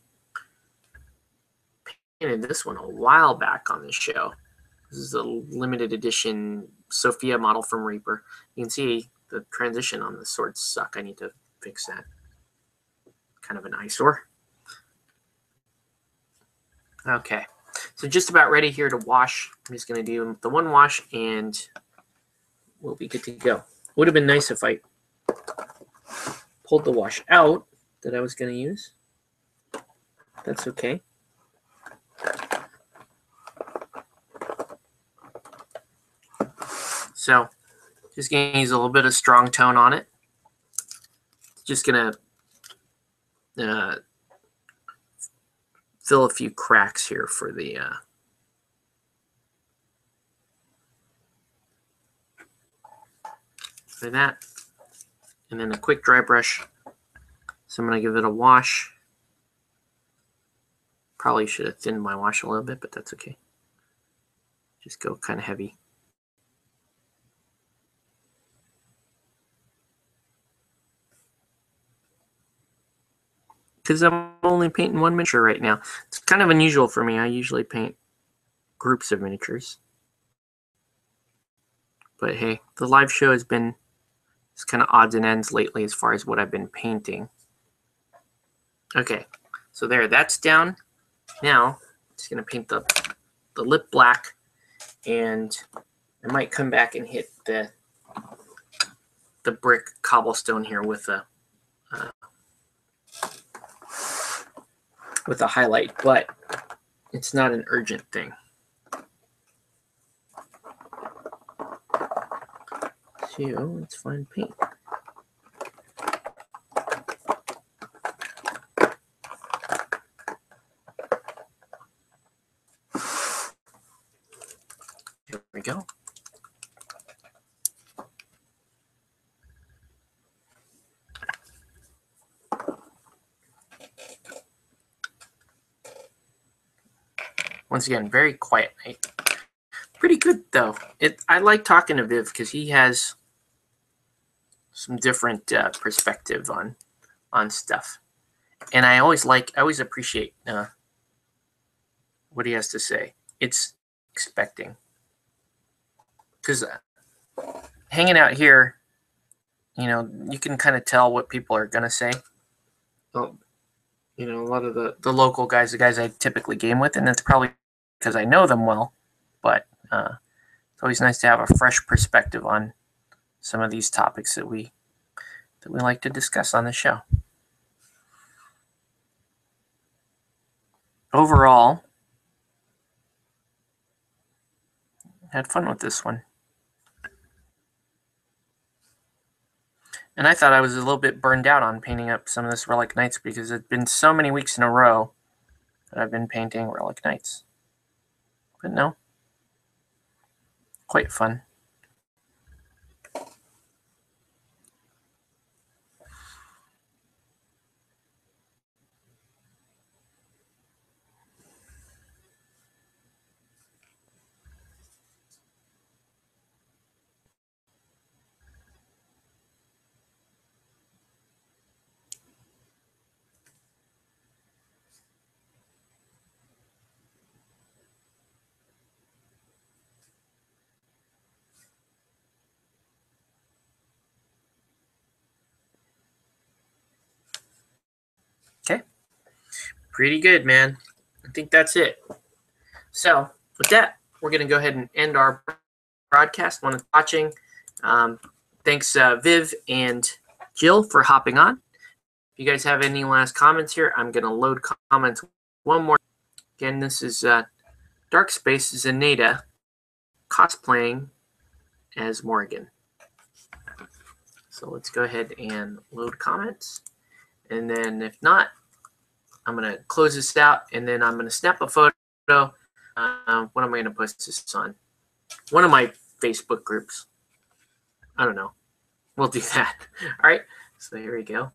Painted this one a while back on the show. This is a limited edition Sophia model from Reaper. You can see the transition on the swords suck. I need to fix that. Kind of an eyesore. Okay, so just about ready here to wash. I'm just going to do the one wash and we'll be good to go. Would have been nice if I pulled the wash out that I was going to use. That's okay. So just going to use a little bit of strong tone on it. Just going to fill a few cracks here for the for that. And then a quick dry brush. So I'm going to give it a wash. Probably should have thinned my wash a little bit, but that's okay. Just go kind of heavy. Because I'm only painting one miniature right now. It's kind of unusual for me. I usually paint groups of miniatures. But hey, the live show has been it's kind of odds and ends lately as far as what I've been painting. Okay, so there, that's down. Now, I'm just going to paint the lip black, and I might come back and hit the brick cobblestone here with a highlight, but it's not an urgent thing. So let's find paint. Here we go. Once again, very quiet night. Pretty good though. I like talking to Viv because he has some different perspective on stuff, and I always appreciate what he has to say. It's expecting, because hanging out here, you know, you can kind of tell what people are gonna say. Well, you know, a lot of the local guys, the guys I typically game with, and it's probably because I know them well, but it's always nice to have a fresh perspective on some of these topics that we like to discuss on the show. Overall, had fun with this one. And I thought I was a little bit burned out on painting up some of this Relic Knights because it's been so many weeks in a row that I've been painting Relic Knights. But no, quite fun. Okay, pretty good, man. I think that's it. So with that, we're going to go ahead and end our broadcast. Want to watching. Thanks, Viv and Jill, for hopping on. If you guys have any last comments here, I'm going to load comments one more. Again, this is Dark Space Zeneda cosplaying as Morgan. So let's go ahead and load comments. And then if not, I'm going to close this out, and then I'm going to snap a photo. What am I going to post this on? One of my Facebook groups. I don't know. We'll do that. All right. So here we go.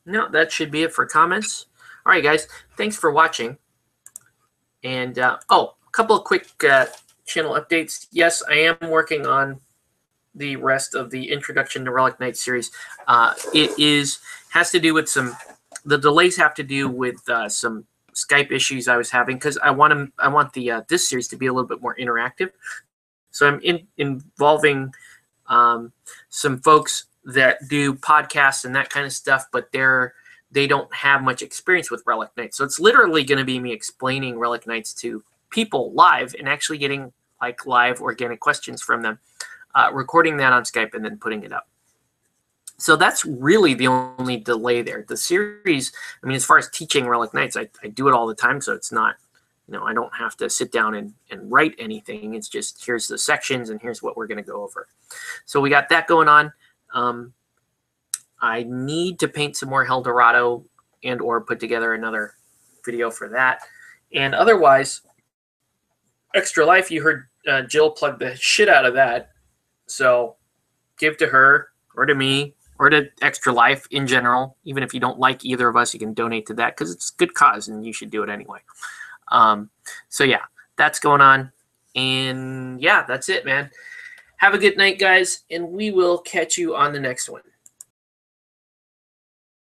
No, that should be it for comments. All right, guys. Thanks for watching. And, a couple of quick channel updates. Yes, I am working on the rest of the Introduction to Relic Knight series. It has to do with the delays have to do with some Skype issues I was having, because I want this series to be a little bit more interactive. So I'm involving some folks that do podcasts and that kind of stuff, but they don't have much experience with Relic Knights. So it's literally going to be me explaining Relic Knights to people live and actually getting like live organic questions from them, recording that on Skype and then putting it up. So that's really the only delay there. The series, I mean, as far as teaching Relic Knights, I do it all the time. So it's not, you know, I don't have to sit down and write anything. It's just, here's the sections and here's what we're going to go over. So we got that going on. I need to paint some more Eldorado and or put together another video for that. And otherwise, Extra Life, you heard Jill plug the shit out of that. So give to her or to me or to Extra Life in general. Even if you don't like either of us, you can donate to that because it's a good cause and you should do it anyway. So yeah, that's going on. And yeah, that's it, man. Have a good night, guys, and we will catch you on the next one.